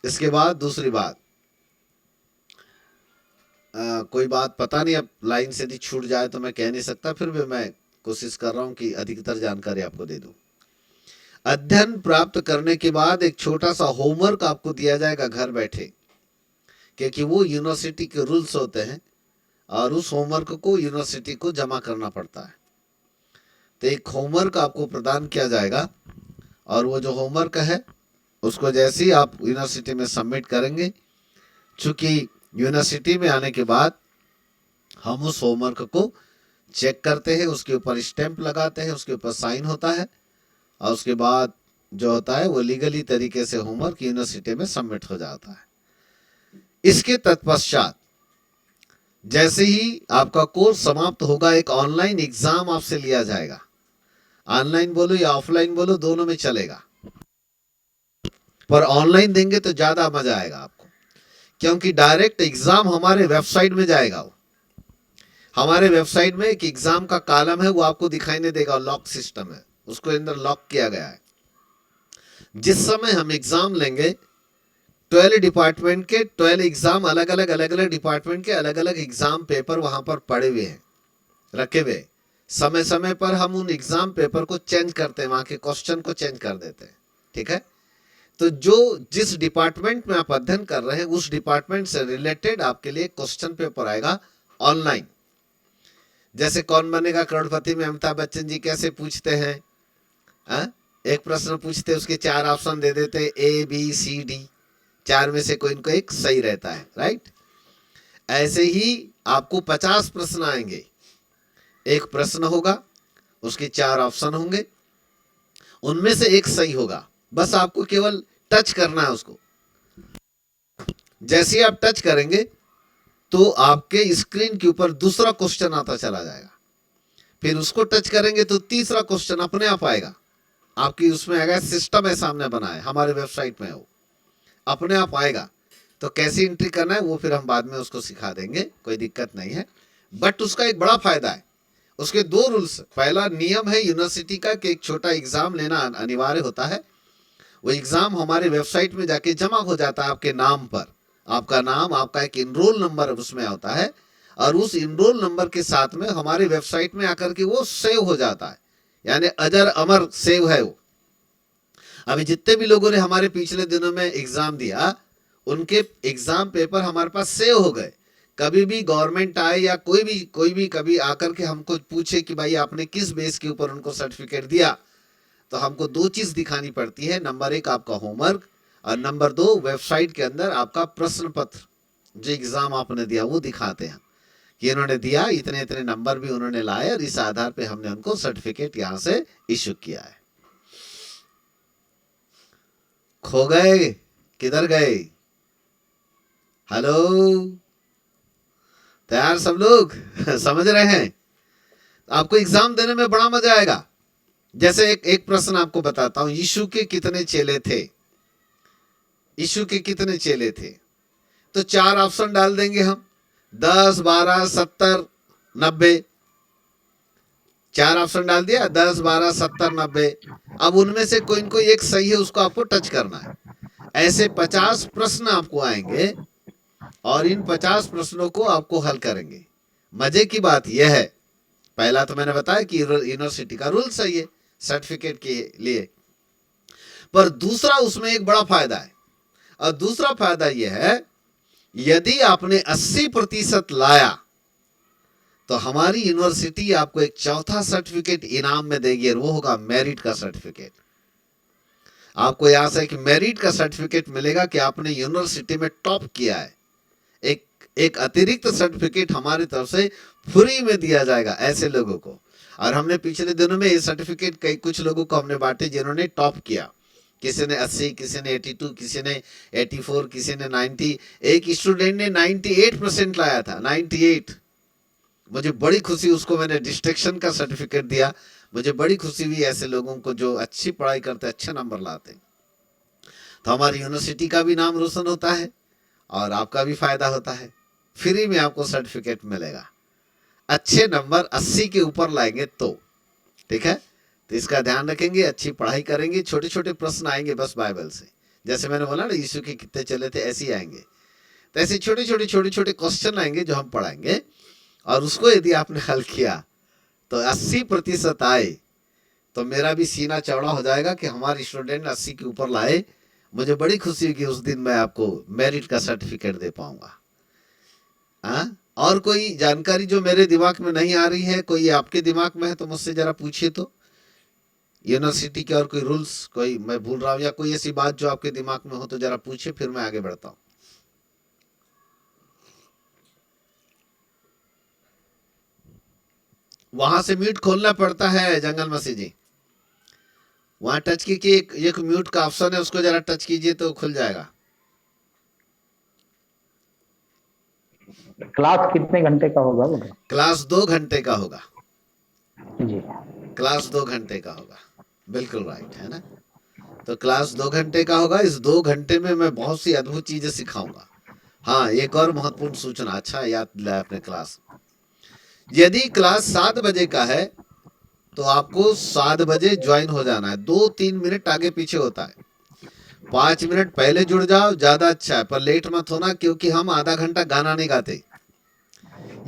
इसके बाद दूसरी बात, कोई बात पता नहीं, अब लाइन से यदि छूट जाए तो मैं कह नहीं सकता, फिर भी मैं कोशिश कर रहा हूँ कि अधिकतर जानकारी आपको दे दूँ। अध्ययन प्राप्त करने के बाद एक छोटा सा होमवर्क आपको दिया जाएगा घर बैठे, क्योंकि वो यूनिवर्सिटी के रूल्स होते हैं और उस होमवर्क को यूनिवर्सिटी को जमा करना पड़ता है। तो एक होमवर्क आपको प्रदान किया जाएगा और वो जो होमवर्क है उसको जैसे ही आप यूनिवर्सिटी में सबमिट करेंगे, चूंकि यूनिवर्सिटी में आने के बाद हम उस होमवर्क को चेक करते हैं, उसके ऊपर स्टैंप लगाते हैं, उसके ऊपर साइन होता है और उसके बाद जो होता है वो लीगली तरीके से होमवर्क यूनिवर्सिटी में सबमिट हो जाता है। इसके तत्पश्चात जैसे ही आपका कोर्स समाप्त होगा, एक ऑनलाइन एग्जाम आपसे लिया जाएगा। ऑनलाइन बोलो या ऑफलाइन बोलो, दोनों में चलेगा, पर ऑनलाइन देंगे तो ज्यादा मजा आएगा आपको, क्योंकि डायरेक्ट एग्जाम हमारे वेबसाइट में जाएगा। वो हमारे वेबसाइट में एक एग्जाम का कॉलम है, वो आपको दिखाई नहीं देगा, लॉक सिस्टम है, उसको अंदर लॉक किया गया है। जिस समय हम एग्जाम लेंगे, 12 डिपार्टमेंट के 12 एग्जाम, अलग अलग डिपार्टमेंट के अलग अलग एग्जाम पेपर वहां पर पड़े हुए हैं, रखे हुए। समय समय पर हम उन एग्जाम पेपर को चेंज करते हैं, वहां के क्वेश्चन को चेंज कर देते हैं, ठीक है। तो जो जिस डिपार्टमेंट में आप अध्ययन कर रहे हैं उस डिपार्टमेंट से रिलेटेड आपके लिए क्वेश्चन पेपर आएगा ऑनलाइन। जैसे कौन बनेगा करोड़पति में अमिताभ बच्चन जी कैसे पूछते हैं, एक प्रश्न पूछते उसके 4 ऑप्शन दे देते, ए बी सी डी, 4 में से कोई इनको एक सही रहता है, राइट। ऐसे ही आपको 50 प्रश्न आएंगे, एक प्रश्न होगा, उसके 4 ऑप्शन होंगे, उनमें से एक सही होगा, बस आपको केवल टच करना है उसको। जैसे ही आप टच करेंगे तो आपके स्क्रीन के ऊपर दूसरा क्वेश्चन आता चला जाएगा, फिर उसको टच करेंगे तो तीसरा क्वेश्चन अपने आप आएगा, आपकी उसमें आएगा, सिस्टम है सामने बना है, हमारे वेबसाइट में है, वो अपने आप आएगा। तो कैसे एंट्री करना है वो फिर हम बाद में उसको सिखा देंगे, कोई दिक्कत नहीं है। बट उसका एक बड़ा फायदा है, उसके 2 रूल्स। पहला नियम है यूनिवर्सिटी का कि एक छोटा एग्जाम लेना अनिवार्य होता है। वो एग्जाम हमारे वेबसाइट में जाके जमा हो जाता है आपके नाम पर, आपका नाम, आपका एक इनरोल नंबर उसमें होता है और उस इनरोल नंबर के साथ में हमारे वेबसाइट में आकर के वो सेव हो जाता है, यानी अजर अमर सेव है वो। अभी जितने भी लोगों ने हमारे पिछले दिनों में एग्जाम दिया, उनके एग्जाम पेपर हमारे पास सेव हो गए। कभी भी गवर्नमेंट आए या कोई भी कभी आकर के हमको पूछे कि भाई आपने किस बेस के ऊपर उनको सर्टिफिकेट दिया, तो हमको 2 चीज दिखानी पड़ती है। नंबर 1 आपका होमवर्क और नंबर 2 वेबसाइट के अंदर आपका प्रश्न पत्र, जो एग्जाम आपने दिया वो दिखाते हैं कि इन्होंने दिया, इतने इतने नंबर भी उन्होंने लाए और इस आधार पे हमने उनको सर्टिफिकेट यहां से इश्यू किया है। खो गए, किधर गए? हेलो, तैयार सब लोग? समझ रहे हैं? आपको एग्जाम देने में बड़ा मजा आएगा। जैसे एक प्रश्न आपको बताता हूं, यीशु के कितने चेले थे? यीशु के कितने चेले थे? तो 4 ऑप्शन डाल देंगे हम, 10, 12, 70, 90। 4 ऑप्शन डाल दिया, 10, 12, 70, 90। अब उनमें से कोई न कोई एक सही है, उसको आपको टच करना है। ऐसे 50 प्रश्न आपको आएंगे और इन 50 प्रश्नों को आपको हल करेंगे। मजे की बात यह है, पहला तो मैंने बताया कि यूनिवर्सिटी का रूल सही है सर्टिफिकेट के लिए, पर दूसरा उसमें एक बड़ा फायदा है। और दूसरा फायदा यह है, यदि आपने 80% लाया तो हमारी यूनिवर्सिटी आपको एक चौथा सर्टिफिकेट इनाम में देगी और वो होगा मेरिट का सर्टिफिकेट। आपको यहां से एक मेरिट का सर्टिफिकेट मिलेगा कि आपने यूनिवर्सिटी में टॉप किया है। एक अतिरिक्त सर्टिफिकेट हमारी तरफ से फ्री में दिया जाएगा ऐसे लोगों को। और हमने पिछले दिनों में ये सर्टिफिकेट कई कुछ लोगों को हमने बांटे जिन्होंने टॉप किया। किसी ने 80, किसी ने 82, किसी ने 84, किसी ने 90। एक स्टूडेंट ने 98% लाया था, 98। मुझे बड़ी खुशी, उसको मैंने डिस्टिंक्शन का सर्टिफिकेट दिया। मुझे बड़ी खुशी हुई ऐसे लोगों को जो अच्छी पढ़ाई करते, अच्छे नंबर लाते। तो हमारी यूनिवर्सिटी का भी नाम रोशन होता है और आपका भी फायदा होता है। फ्री में आपको सर्टिफिकेट मिलेगा, अच्छे नंबर 80 के ऊपर लाएंगे तो, ठीक है। तो इसका ध्यान रखेंगे, अच्छी पढ़ाई करेंगे। छोटे छोटे प्रश्न आएंगे बस बाइबल से, जैसे मैंने बोला ना यीशु के कितने चले थे, ऐसे ही आएंगे। तो ऐसे छोटे छोटे क्वेश्चन आएंगे जो हम पढ़ाएंगे, और उसको यदि आपने हल किया तो 80% आए तो मेरा भी सीना चौड़ा हो जाएगा कि हमारे स्टूडेंट 80 के ऊपर लाए। मुझे बड़ी खुशी होगी उस दिन मैं आपको मेरिट का सर्टिफिकेट दे पाऊंगा। हाँ, और कोई जानकारी जो मेरे दिमाग में नहीं आ रही है, कोई आपके दिमाग में है तो मुझसे जरा पूछिए। तो यूनिवर्सिटी के और कोई रूल्स कोई मैं भूल रहा हूँ, या कोई ऐसी बात जो आपके दिमाग में हो तो जरा पूछिए, फिर मैं आगे बढ़ता हूँ। वहां से म्यूट खोलना पड़ता है जंगल मसीह जी, वहां टच कीजिए, एक म्यूट का ऑप्शन है, उसको जरा टच कीजिए तो खुल जाएगा। क्लास कितने घंटे का होगा बेटा? क्लास 2 घंटे का होगा जी, क्लास 2 घंटे का होगा, बिल्कुल राइट है ना। तो क्लास 2 घंटे का होगा। इस 2 घंटे में मैं बहुत सी अद्भुत चीजें सिखाऊंगा। हाँ, एक और महत्वपूर्ण सूचना, अच्छा याद दिलाया आपने। क्लास यदि क्लास 7 बजे का है तो आपको 7 बजे ज्वाइन हो जाना है। 2-3 मिनट आगे पीछे होता है, 5 मिनट पहले जुड़ जाओ ज्यादा अच्छा है, पर लेट मत होना, क्योंकि हम आधा घंटा गाना नहीं गाते।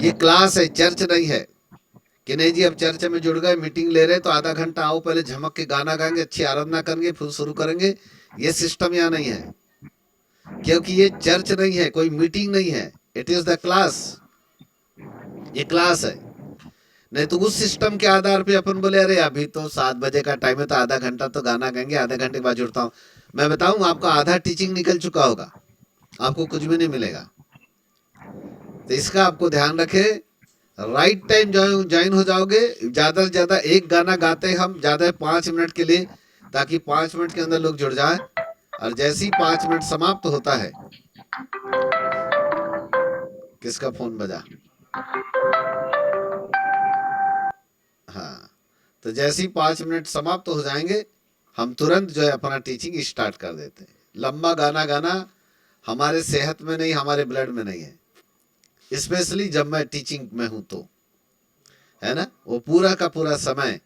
ये क्लास है, चर्च नहीं है कि नहीं जी अब चर्च में जुड़ गए, मीटिंग ले रहे तो आधा घंटा आओ, पहले झमक के गाना गाएंगे, अच्छी आराधना करेंगे, फिर शुरू करेंगे। ये सिस्टम यहाँ नहीं है, क्योंकि ये चर्च नहीं है, कोई मीटिंग नहीं है। इट इज द क्लास, ये क्लास है। नहीं तो उस सिस्टम के आधार पे अपन बोले अरे अभी तो 7 बजे का टाइम है तो आधा घंटा तो गाना गाएंगे, आधे घंटे के बाद जुड़ता हूँ। मैं बताऊं आपको, आधा टीचिंग निकल चुका होगा, आपको कुछ भी नहीं मिलेगा। तो इसका आपको ध्यान रखे, राइट टाइम ज्वाइन हो जाओगे। ज्यादा से ज्यादा एक गाना गाते हैं हम, ज्यादा 5 मिनट के लिए, ताकि 5 मिनट के अंदर लोग जुड़ जाए। और जैसे ही 5 मिनट समाप्त होता है, किसका फोन बजा? हाँ, तो जैसे ही 5 मिनट समाप्त हो जाएंगे, हम तुरंत जो है अपना टीचिंग स्टार्ट कर देते हैं। लंबा गाना गाना हमारे सेहत में नहीं, हमारे ब्लड में नहीं है, स्पेशली जब मैं टीचिंग में हूं तो, है ना। वो पूरा का पूरा समय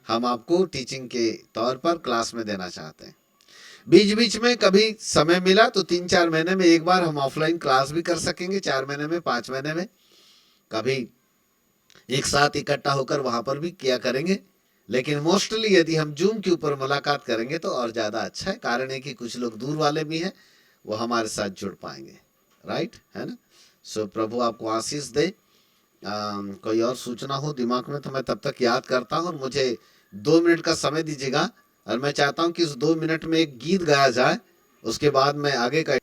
हम आपको टीचिंग के तौर पर क्लास में देना चाहते हैं। बीच बीच में कभी समय मिला तो 3-4 महीने में एक बार हम ऑफलाइन क्लास भी कर सकेंगे, 4 महीने में, 5 महीने में कभी एक साथ इकट्ठा होकर वहां पर भी किया करेंगे। लेकिन मोस्टली यदि हम जूम के ऊपर मुलाकात करेंगे तो और ज्यादा अच्छा है। कारण है कि कुछ लोग दूर वाले भी हैं, वो हमारे साथ जुड़ पाएंगे, राइट है ना। सो प्रभु आपको आशीष दे। कोई और सूचना हो दिमाग में तो मैं तब तक याद करता हूँ, और मुझे 2 मिनट का समय दीजिएगा। और मैं चाहता हूँ कि इस 2 मिनट में एक गीत गाया जाए, उसके बाद मैं आगे का।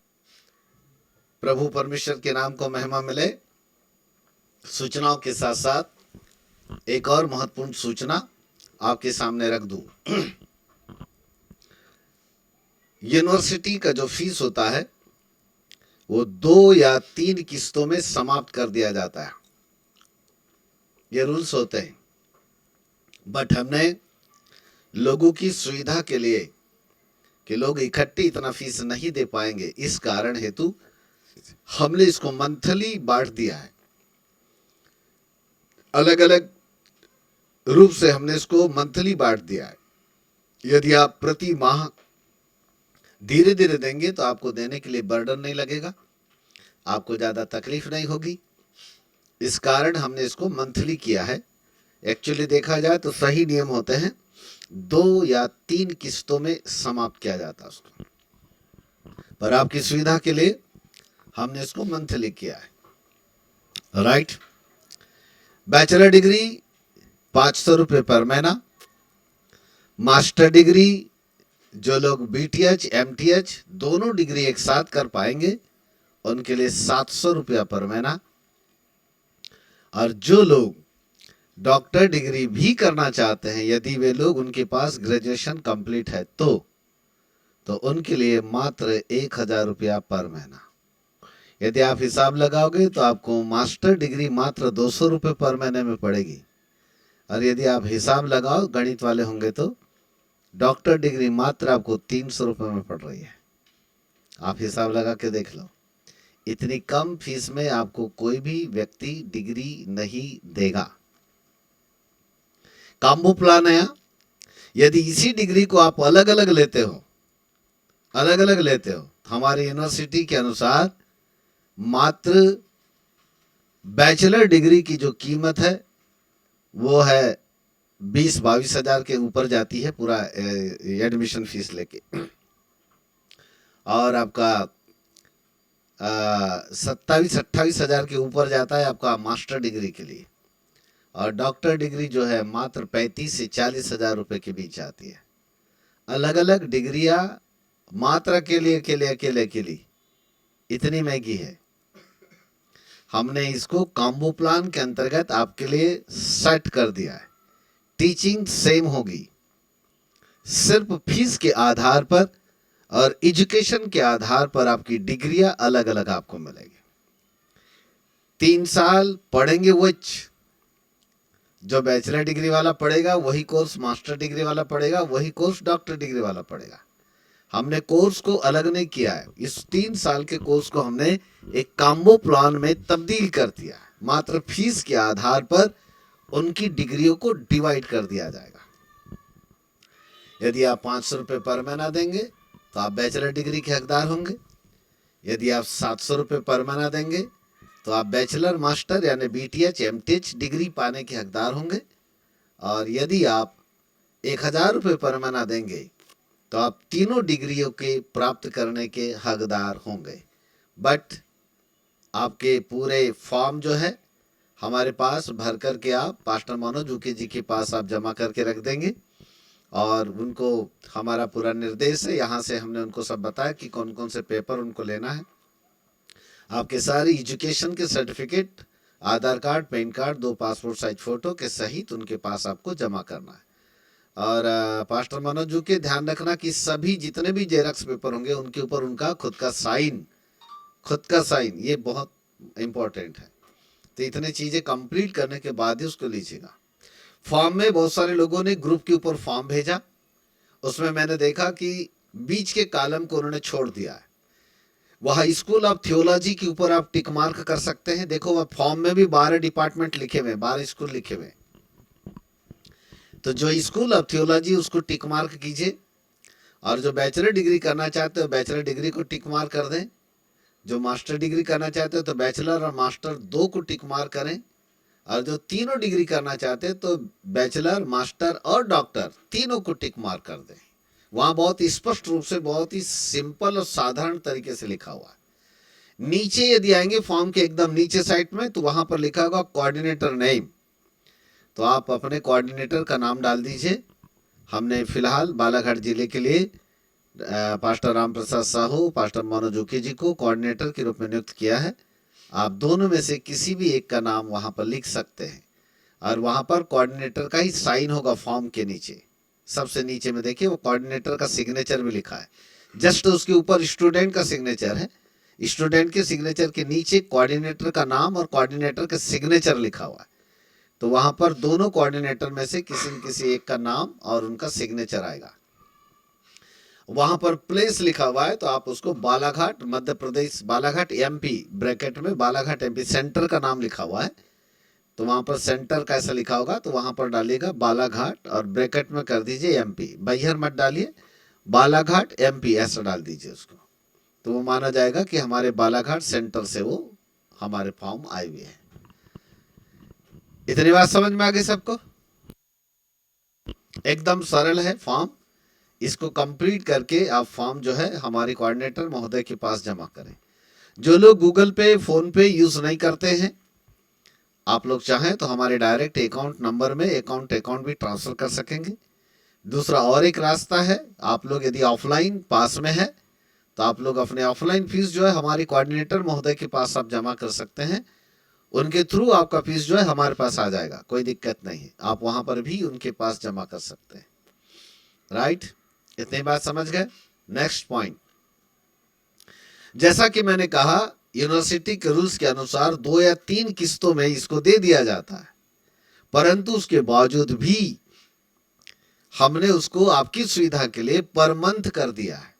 प्रभु परमेश्वर के नाम को महिमा मिले। सूचनाओं के साथ साथ एक और महत्वपूर्ण सूचना आपके सामने रख दूं। यूनिवर्सिटी का जो फीस होता है वो 2 या 3 किस्तों में समाप्त कर दिया जाता है। ये रूल्स होते हैं, बट हमने लोगों की सुविधा के लिए कि लोग इकट्ठे इतना फीस नहीं दे पाएंगे, इस कारण हेतु हमने इसको मंथली बांट दिया है। अलग अलग रूप से हमने इसको मंथली बांट दिया है। यदि आप प्रति माह धीरे धीरे देंगे तो आपको देने के लिए बर्डन नहीं लगेगा, आपको ज्यादा तकलीफ नहीं होगी। इस कारण हमने इसको मंथली किया है। एक्चुअली देखा जाए तो सही नियम होते हैं 2 या 3 किस्तों में समाप्त किया जाता है उसको, पर आपकी सुविधा के लिए हमने इसको मंथली किया है, राइट। बैचलर डिग्री 500 रुपये पर महीना। मास्टर डिग्री जो लोग BTH MTH दोनों डिग्री एक साथ कर पाएंगे उनके लिए 700 रुपया पर महीना। और जो लोग डॉक्टर डिग्री भी करना चाहते हैं, यदि वे लोग उनके पास ग्रेजुएशन कंप्लीट है तो उनके लिए मात्र 1000 रुपया पर महीना। यदि आप हिसाब लगाओगे तो आपको मास्टर डिग्री मात्र 200 रुपये पर महीने में पड़ेगी। और यदि आप हिसाब लगाओ, गणित वाले होंगे तो डॉक्टर डिग्री मात्र आपको 300 रुपये में पड़ रही है। आप हिसाब लगा के देख लो, इतनी कम फीस में आपको कोई भी व्यक्ति डिग्री नहीं देगा। कॉम्बो प्लान है। यदि इसी डिग्री को आप अलग अलग लेते हो हमारी यूनिवर्सिटी के अनुसार मात्र बैचलर डिग्री की जो कीमत है वो है 20-22 हजार के ऊपर जाती है पूरा एडमिशन फीस लेके। और आपका 27-28 हजार के ऊपर जाता है आपका मास्टर डिग्री के लिए। और डॉक्टर डिग्री जो है मात्र 35 से 40 हजार रुपये के बीच आती है। अलग अलग डिग्रियां मात्र अकेले इतनी महंगी है। हमने इसको कॉम्बो प्लान के अंतर्गत आपके लिए सेट कर दिया है। टीचिंग सेम होगी, सिर्फ फीस के आधार पर और एजुकेशन के आधार पर आपकी डिग्रियां अलग अलग आपको मिलेगी। 3 साल पढ़ेंगे जो बैचलर डिग्री वाला पढ़ेगा वही कोर्स मास्टर डिग्री वाला पढ़ेगा, वही कोर्स डॉक्टर डिग्री वाला पढ़ेगा। हमने कोर्स को अलग नहीं किया है। इस 3 साल के कोर्स को हमने एक कॉम्बो प्लान में तब्दील कर दिया है। मात्र फीस के आधार पर उनकी डिग्रियों को डिवाइड कर दिया जाएगा। यदि आप 500 रुपये पर महीना देंगे तो आप बैचलर डिग्री के हकदार होंगे। यदि आप 700 रुपये पर महीना देंगे तो आप बैचलर मास्टर यानी BTH MTH डिग्री पाने के हकदार होंगे। और यदि आप 1000 रुपये पर महीना देंगे तो आप तीनों डिग्रियों के प्राप्त करने के हकदार होंगे। बट आपके पूरे फॉर्म जो है हमारे पास भर करके आप पास्टर मनोज उके जी के पास आप जमा करके रख देंगे। और उनको हमारा पूरा निर्देश है, यहाँ से हमने उनको सब बताया कि कौन कौन से पेपर उनको लेना है। आपके सारी एजुकेशन के certificate, Aadhaar card, PAN card, 2 passport size photo के सहित उनके पास आपको जमा करना है। और पास्टर मनोज जी के ध्यान रखना कि सभी जितने भी जेरॉक्स पेपर होंगे उनके ऊपर उनका खुद का साइन ये बहुत इम्पोर्टेंट है। तो इतने चीज़ें कंप्लीट करने के बाद ही उसको लीजिएगा। फॉर्म में बहुत सारे लोगों ने ग्रुप के ऊपर फॉर्म भेजा, उसमें मैंने देखा कि बीच के कॉलम को उन्होंने छोड़ दिया है। वहाँ स्कूल ऑफ थियोलॉजी के ऊपर आप टिक मार्क कर सकते हैं। देखो वह फॉर्म में भी 12 डिपार्टमेंट लिखे हुए, 12 स्कूल लिखे हुए। तो जो स्कूल ऑफ थियोलॉजी उसको टिक मार्क कीजिए। और जो बैचलर डिग्री करना चाहते हो बैचलर डिग्री को टिक मार्क कर दें। जो मास्टर डिग्री करना चाहते हो तो बैचलर और मास्टर 2 को टिक मार्क करें। और जो तीनों डिग्री करना चाहते हैं तो बैचलर, मास्टर और डॉक्टर तीनों को टिक मार्क कर दें। वहाँ बहुत स्पष्ट रूप से, बहुत ही सिंपल और साधारण तरीके से लिखा हुआ है। नीचे यदि आएंगे फॉर्म के एकदम नीचे साइड में तो वहाँ पर लिखा होगा कोऑर्डिनेटर नेम। तो आप अपने कोऑर्डिनेटर का नाम डाल दीजिए। हमने फिलहाल बालाघाट जिले के लिए पास्टर राम प्रसाद साहू, पास्टर मनोज उके जी को कोऑर्डिनेटर के रूप में नियुक्त किया है। आप दोनों में से किसी भी एक का नाम वहाँ पर लिख सकते हैं। और वहाँ पर कोऑर्डिनेटर का ही साइन होगा फॉर्म के नीचे, सबसे नीचे में देखिए वो कोऑर्डिनेटर का सिग्नेचर भी लिखा है। जस्ट उसके ऊपर स्टूडेंट का सिग्नेचर है, स्टूडेंट के सिग्नेचर के नीचे कोऑर्डिनेटर का नाम और कोऑर्डिनेटर का सिग्नेचर लिखा हुआ है। तो वहाँ पर दोनों कोऑर्डिनेटर में से किसी न किसी एक का नाम और उनका सिग्नेचर आएगा। वहाँ पर प्लेस लिखा हुआ है तो आप उसको बालाघाट मध्य प्रदेश, बालाघाट MP ब्रैकेट में बालाघाट MP सेंटर का नाम लिखा हुआ है। तो वहाँ पर सेंटर कैसा लिखा होगा तो वहाँ पर डालिएगा बालाघाट और ब्रैकेट में कर दीजिए MP। बैहर मत डालिए, बालाघाट MP ऐसा डाल दीजिए उसको। तो वो माना जाएगा कि हमारे बालाघाट सेंटर से वो हमारे फॉर्म आए हुए हैं। इतनी बात समझ में आ गई सबको? एकदम सरल है फॉर्म। इसको कंप्लीट करके आप फॉर्म जो है हमारे कोऑर्डिनेटर महोदय के पास जमा करें। जो लोग गूगल पे, फोन पे यूज नहीं करते हैं, आप लोग चाहें तो हमारे डायरेक्ट अकाउंट नंबर में अकाउंट भी ट्रांसफर कर सकेंगे। दूसरा और एक रास्ता है, आप लोग यदि ऑफलाइन पास में है तो आप लोग अपने ऑफलाइन फीस जो है हमारे कोऑर्डिनेटर महोदय के पास आप जमा कर सकते हैं। उनके थ्रू आपका फीस जो है हमारे पास आ जाएगा, कोई दिक्कत नहीं है। आप वहां पर भी उनके पास जमा कर सकते हैं। राइट, इतनी बात समझ गए? नेक्स्ट पॉइंट, जैसा कि मैंने कहा यूनिवर्सिटी के रूल्स के अनुसार 2 या 3 किस्तों में इसको दे दिया जाता है, परंतु उसके बावजूद भी हमने उसको आपकी सुविधा के लिए पर मंथ कर दिया है,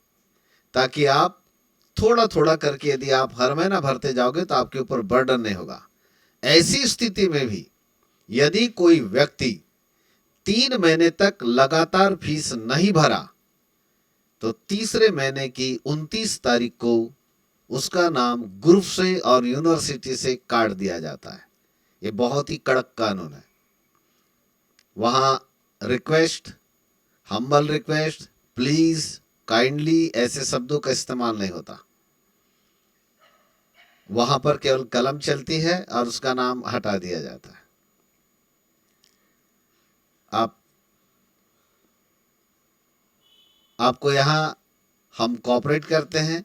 ताकि आप थोड़ा थोड़ा करके यदि आप हर महीना भरते जाओगे तो आपके ऊपर बर्डन नहीं होगा। ऐसी स्थिति में भी यदि कोई व्यक्ति 3 महीने तक लगातार फीस नहीं भरा तो तीसरे महीने की 29 तारीख को उसका नाम ग्रुप से और यूनिवर्सिटी से काट दिया जाता है। ये बहुत ही कड़क कानून है। वहाँ request, humble request, please, kindly ऐसे शब्दों का इस्तेमाल नहीं होता। वहां पर केवल कलम चलती है और उसका नाम हटा दिया जाता है। आपको यहाँ हम कोऑपरेट करते हैं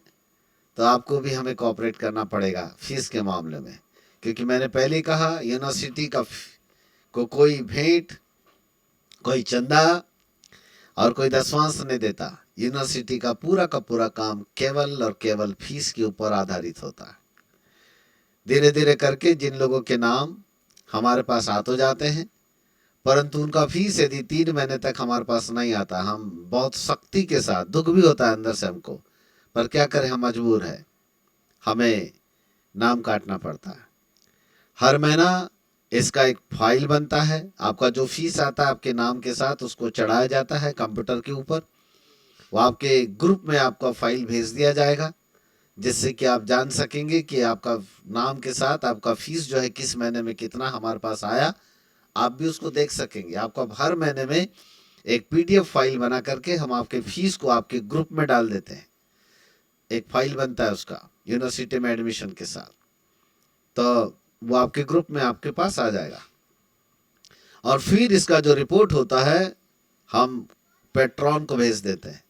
तो आपको भी हमें कोऑपरेट करना पड़ेगा फीस के मामले में, क्योंकि मैंने पहले ही कहा यूनिवर्सिटी को कोई भेंट, कोई चंदा और कोई दसवांश नहीं देता। यूनिवर्सिटी का पूरा काम केवल और केवल फीस के ऊपर आधारित होता है। धीरे धीरे करके जिन लोगों के नाम हमारे पास आ तो जाते हैं, परंतु उनका फीस यदि 3 महीने तक हमारे पास नहीं आता, हम बहुत सख्ती के साथ, दुख भी होता है अंदर से हमको, पर क्या करें, हम मजबूर है, हमें नाम काटना पड़ता है। हर महीना इसका एक फाइल बनता है, आपका जो फीस आता है आपके नाम के साथ उसको चढ़ाया जाता है कंप्यूटर के ऊपर। वो आपके ग्रुप में आपका फाइल भेज दिया जाएगा, जिससे कि आप जान सकेंगे कि आपका नाम के साथ आपका फीस जो है किस महीने में कितना हमारे पास आया, आप भी उसको देख सकेंगे। आपको हर महीने में एक पीडीएफ फाइल बना करके हम आपके फीस को आपके ग्रुप में डाल देते हैं। एक फाइल बनता है उसका यूनिवर्सिटी में एडमिशन के साथ, तो वो आपके ग्रुप में आपके पास आ जाएगा। और फिर इसका जो रिपोर्ट होता है हम पेट्रॉन को भेज देते हैं।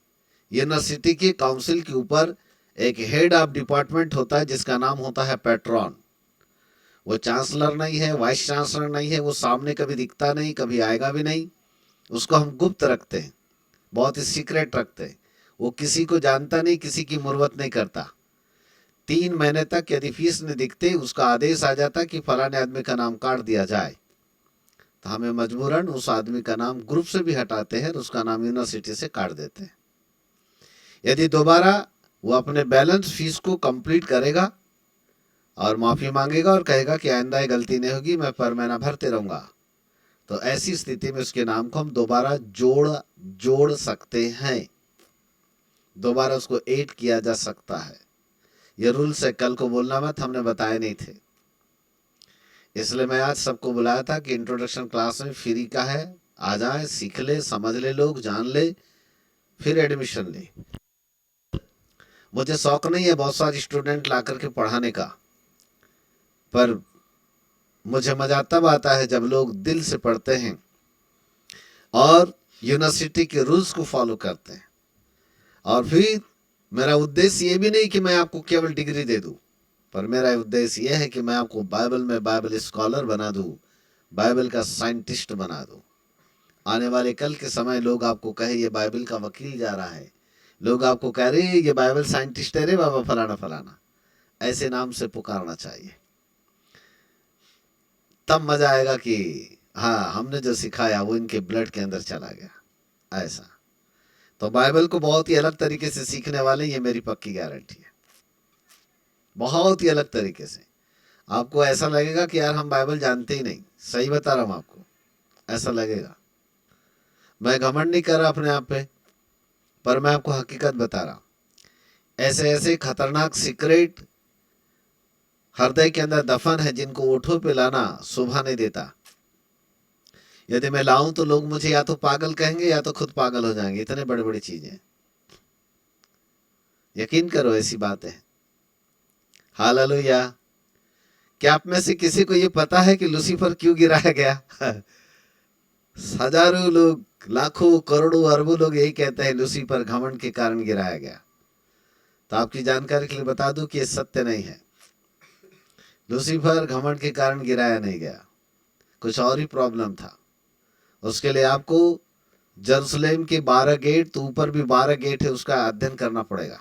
यूनिवर्सिटी की काउंसिल के ऊपर एक हेड ऑफ डिपार्टमेंट होता है जिसका नाम होता है पेट्रॉन। वो चांसलर नहीं है, वाइस चांसलर नहीं है, वो सामने कभी दिखता नहीं, कभी आएगा भी नहीं। उसको हम गुप्त रखते हैं, बहुत ही सीक्रेट रखते हैं। वो किसी को जानता नहीं, किसी की मुर्वत नहीं करता। 3 महीने तक यदि फीस नहीं दिखते, उसका आदेश आ जाता कि फलाने आदमी का नाम काट दिया जाए, तो हमें मजबूरन उस आदमी का नाम ग्रुप से भी हटाते हैं और उसका नाम यूनिवर्सिटी से काट देते हैं। यदि दोबारा वो अपने बैलेंस फीस को कंप्लीट करेगा और माफी मांगेगा और कहेगा कि आइंदा ये गलती नहीं होगी, मैं पर महीना भरते रहूंगा, तो ऐसी स्थिति में उसके नाम को हम दोबारा जोड़ सकते हैं, दोबारा उसको ऐड किया जा सकता है। ये रूल्स है, कल को बोलना मत हमने बताए नहीं थे। इसलिए मैं आज सबको बुलाया था कि इंट्रोडक्शन क्लास में फ्री का है, आ जाए, सीख ले, समझ ले, लोग जान ले, फिर एडमिशन ले। मुझे शौक नहीं है बहुत सारे स्टूडेंट ला करके पढ़ाने का, पर मुझे मजा तब आता है जब लोग दिल से पढ़ते हैं और यूनिवर्सिटी के रूल्स को फॉलो करते हैं। और फिर मेरा उद्देश्य ये भी नहीं कि मैं आपको केवल डिग्री दे दूं, पर मेरा उद्देश्य यह है कि मैं आपको बाइबल में बाइबल स्कॉलर बना दूं, बाइबल का साइंटिस्ट बना दूं। आने वाले कल के समय लोग आपको कहे ये बाइबल का वकील जा रहा है, लोग आपको कह रहे हैं ये बाइबल साइंटिस्ट है रे बाबा फलाना फलाना, ऐसे नाम से पुकारना चाहिए। तब मजा आएगा कि हाँ, हमने जो सिखाया वो इनके ब्लड के अंदर चला गया। ऐसा तो बाइबल को बहुत ही अलग तरीके से सीखने वाले, ये मेरी पक्की गारंटी है, बहुत ही अलग तरीके से। आपको ऐसा लगेगा कि यार हम बाइबल जानते ही नहीं, सही बता रहा हूं आपको, ऐसा लगेगा। मैं घमंड नहीं कर रहा अपने आप पे, पर मैं आपको हकीकत बता रहा हूं। ऐसे ऐसे खतरनाक सीक्रेट हृदय के अंदर दफन है जिनको ओठों पे लाना शोभा नहीं देता। यदि मैं लाऊं तो लोग मुझे या तो पागल कहेंगे या तो खुद पागल हो जाएंगे, इतने बड़ी बड़ी चीजें। यकीन करो ऐसी बात है। हालेलुया। क्या आप में से किसी को ये पता है कि लूसीफर क्यों गिराया गया? हजारों लोग, लाखों, करोड़ों, अरबों लोग यही कहते हैं लूसीफर घमंड के कारण गिराया गया। तो आपकी जानकारी के लिए बता दूं कि ये सत्य नहीं है। लूसीफर घमंड के कारण गिराया नहीं गया, कुछ और ही प्रॉब्लम था। उसके लिए आपको यरूशलेम के 12 गेट, तो ऊपर भी 12 गेट है, उसका अध्ययन करना पड़ेगा।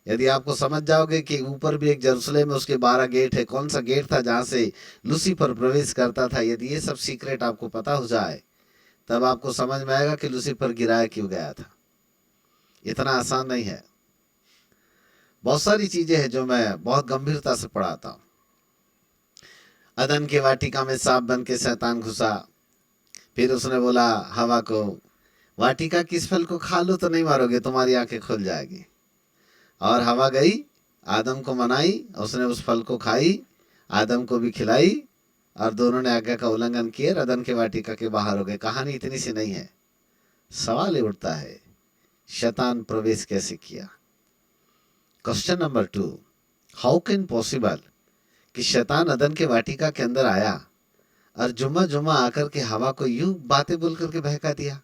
यदि आपको समझ जाओगे कि ऊपर भी एक यरूशलेम है, उसके 12 गेट है, कौन सा गेट था जहां से लूसीफर प्रवेश करता था, यदि ये सब सीक्रेट आपको पता हो जाए, तब आपको समझ में आएगा कि लूसीफर गिराया क्यों गया था। इतना आसान नहीं है। बहुत सारी चीजें हैं जो मैं बहुत गंभीरता से पढ़ाता हूं। अदन की वाटिका में सांप बन के शैतान घुसा, फिर उसने बोला हवा को, वाटिका किस फल को खा लो तो नहीं मारोगे, तुम्हारी आंखें खुल जाएगी। और हवा गई, आदम को मनाई, उसने उस फल को खाई, आदम को भी खिलाई, और दोनों ने आज्ञा का उल्लंघन किए, रदन के वाटिका के बाहर हो गए। कहानी इतनी सी नहीं है। सवाल ये उठता है, शैतान प्रवेश कैसे किया? Question number 2, how can possible कि शैतान अदन के वाटिका के अंदर आया और जुम्मा जुम्मा आकर के हवा को यूं बातें बोल करके बहका दिया?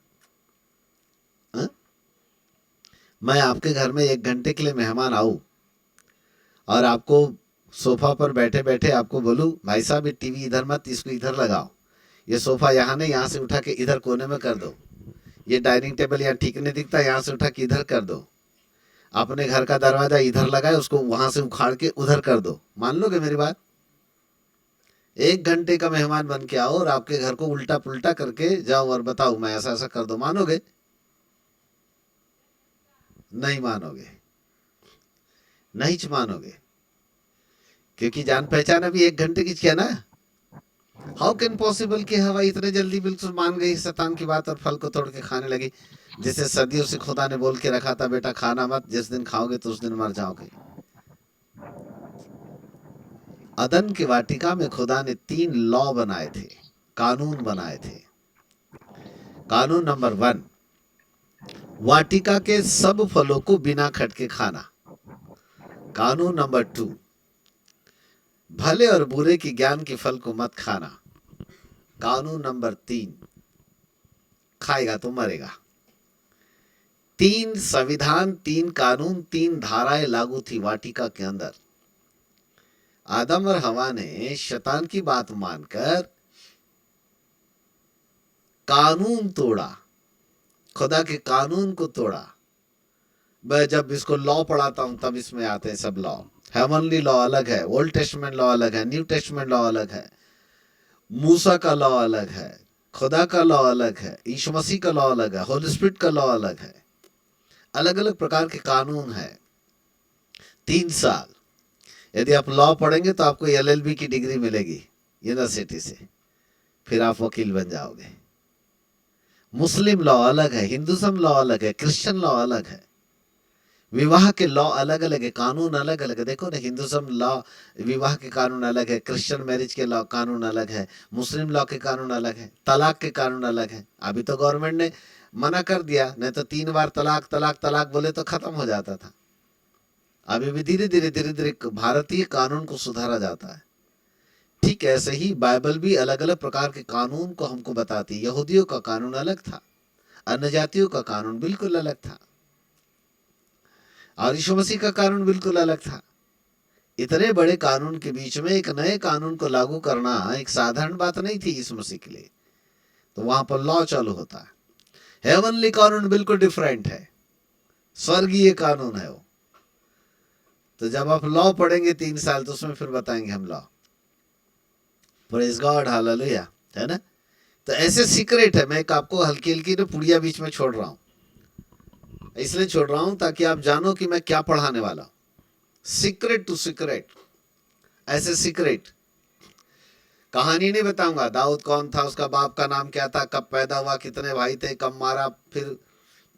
हा? मैं आपके घर में 1 घंटे के लिए मेहमान आऊं और आपको सोफा पर बैठे बैठे आपको बोलूं, भाई साहब ये टीवी इधर मत, इसको इधर लगाओ, ये सोफा यहाँ नहीं, यहाँ से उठा के इधर कोने में कर दो, ये डाइनिंग टेबल यहाँ ठीक नहीं दिखता, यहाँ से उठा के इधर कर दो, अपने घर का दरवाजा इधर लगाए, उसको वहां से उखाड़ के उधर कर दो, मान लोगे मेरी बात? 1 घंटे का मेहमान बन के आओ और आपके घर को उल्टा पुल्टा करके जाओ और बताओ मैं ऐसा ऐसा कर दो, मानोगे? नहीं मानोगे, नहीं मानोगे, क्योंकि जान पहचान अभी 1 घंटे की किया ना। हाउ कैन पॉसिबल कि हवा इतने जल्दी बिल्कुल मान गई शैतान की बात और फल को तोड़ के खाने लगी, जिसे सदियों से खुदा ने बोल के रखा था, बेटा खाना मत, जिस दिन खाओगे तो उस दिन मर जाओगे। अदन की वाटिका में खुदा ने 3 लॉ बनाए थे, कानून बनाए थे। कानून नंबर 1, वाटिका के सब फलों को बिना खटके खाना। कानून नंबर 2, भले और बुरे की ज्ञान के फल को मत खाना। कानून नंबर 3, खाएगा तो मरेगा। 3 संविधान, 3 कानून, 3 धाराएं लागू थी वाटिका के अंदर। आदम और हवा ने शैतान की बात मानकर कानून तोड़ा, खुदा के कानून को तोड़ा। मैं जब इसको लॉ पढ़ाता हूं तब इसमें आते हैं सब लॉ। हेवनली लॉ अलग है, ओल्ड टेस्टमेंट लॉ अलग है, न्यू टेस्टमेंट लॉ अलग है, मूसा का लॉ अलग है, खुदा का लॉ अलग है, यीशु मसीह का लॉ अलग है, होली स्पिरिट का लॉ अलग है। अलग अलग प्रकार के कानून है। 3 साल यदि आप लॉ पढ़ेंगे तो आपको LLB की डिग्री मिलेगी यूनिवर्सिटी से, फिर आप वकील बन जाओगे। मुस्लिम लॉ अलग है, हिंदुज्म लॉ अलग है, क्रिश्चियन लॉ अलग है, विवाह के लॉ अलग अलग है, कानून अलग अलग है। देखो ना, हिंदुज्म लॉ विवाह के कानून अलग है, क्रिश्चियन मैरिज के लॉ कानून अलग है, मुस्लिम लॉ के कानून अलग है, तलाक के कानून अलग है। अभी तो गवर्नमेंट ने मना कर दिया, नहीं तो 3 बार तलाक तलाक तलाक बोले तो खत्म हो जाता था। अभी भी धीरे धीरे भारतीय कानून को सुधारा जाता है। ठीक ऐसे ही बाइबल भी अलग अलग प्रकार के कानून को हमको बताती है। यहूदियों का कानून अलग था, अन्य जातियों का कानून बिल्कुल अलग था, और यीशु मसीह का कानून बिल्कुल अलग था। इतने बड़े कानून के बीच में एक नए कानून को लागू करना एक साधारण बात नहीं थी यीशु मसीह के लिए। तो वहां पर लॉ चालू होता है। हेवनली कानून बिल्कुल डिफरेंट है, स्वर्गीय कानून है वो। तो जब आप लॉ पढ़ेंगे 3 साल तो उसमें फिर बताएंगे हम लॉ। प्रेज गॉड, हालेलुया, है ना। तो ऐसे सीक्रेट है, मैं आपको हल्की हल्की ना पुड़िया बीच में छोड़ रहा हूं, इसलिए छोड़ रहा हूं ताकि आप जानो कि मैं क्या पढ़ाने वाला हूं। सीक्रेट टू सीक्रेट, ऐसे सीक्रेट। कहानी नहीं बताऊंगा, दाऊद कौन था, उसका बाप का नाम क्या था, कब पैदा हुआ, कितने भाई थे, कब मारा, फिर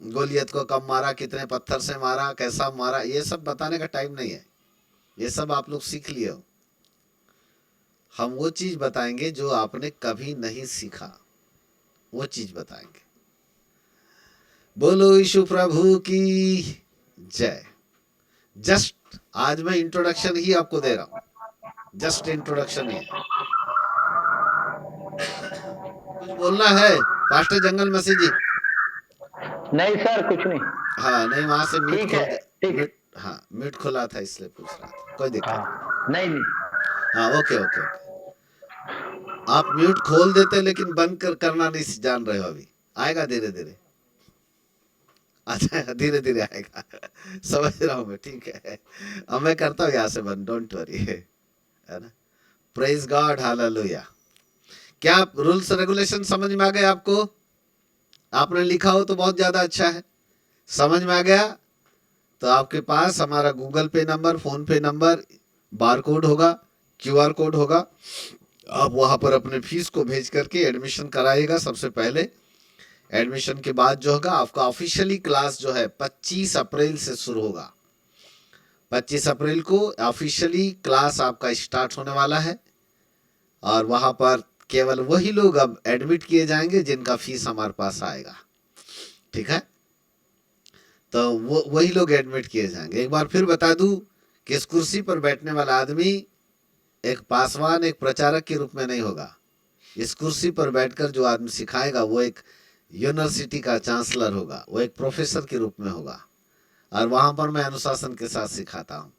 गोलियत को कब मारा, कितने पत्थर से मारा, कैसा मारा, ये सब बताने का टाइम नहीं है। ये सब आप लोग सीख लिए हो। हम वो चीज बताएंगे जो आपने कभी नहीं सीखा, वो चीज बताएंगे। बोलो यीशु प्रभु की जय। जस्ट आज मैं इंट्रोडक्शन ही आपको दे रहा हूं, जस्ट इंट्रोडक्शन ही। कुछ बोलना है पास्टर जंगल मसीह जी? नहीं सर, कुछ नहीं। हाँ नहीं, वहां से म्यूट ठीक खोल है, के, ठीक। म्यूट, हाँ म्यूट खुला था इसलिए पूछ रहा था, कोई दिक्कत हाँ, नहीं नहीं। नहीं। हाँ ओके ओके ओके, आप म्यूट खोल देते लेकिन बंद करना नहीं जान रहे हो। अभी आएगा धीरे धीरे, अच्छा धीरे धीरे आएगा। समझ रहा हूँ मैं, ठीक है। अब मैं करता हूँ यहाँ से बंद, डोंट वरी, है ना। Praise God, hallelujah. क्या रूल्स रेगुलेशन समझ में आ गए आपको? आपने लिखा हो तो बहुत ज्यादा अच्छा है। समझ में आ गया तो आपके पास हमारा गूगल पे नंबर, फोन पे नंबर, बार कोड होगा, QR कोड होगा। आप वहां पर अपने फीस को भेज करके एडमिशन कराइएगा। सबसे पहले एडमिशन के बाद जो होगा आपका ऑफिशियली क्लास जो है 25 अप्रैल से शुरू होगा। 25 अप्रैल को ऑफिशियली क्लास आपका स्टार्ट होने वाला है। और वहां पर केवल वही लोग अब एडमिट किए जाएंगे जिनका फीस हमारे पास आएगा, ठीक है। तो वो वही लोग एडमिट किए जाएंगे। एक बार फिर बता दूं कि इस कुर्सी पर बैठने वाला आदमी एक पासवान, एक प्रचारक के रूप में नहीं होगा। इस कुर्सी पर बैठकर जो आदमी सिखाएगा वो एक यूनिवर्सिटी का चांसलर होगा, वो एक प्रोफेसर के रूप में होगा, और वहां पर मैं अनुशासन के साथ सिखाता हूँ।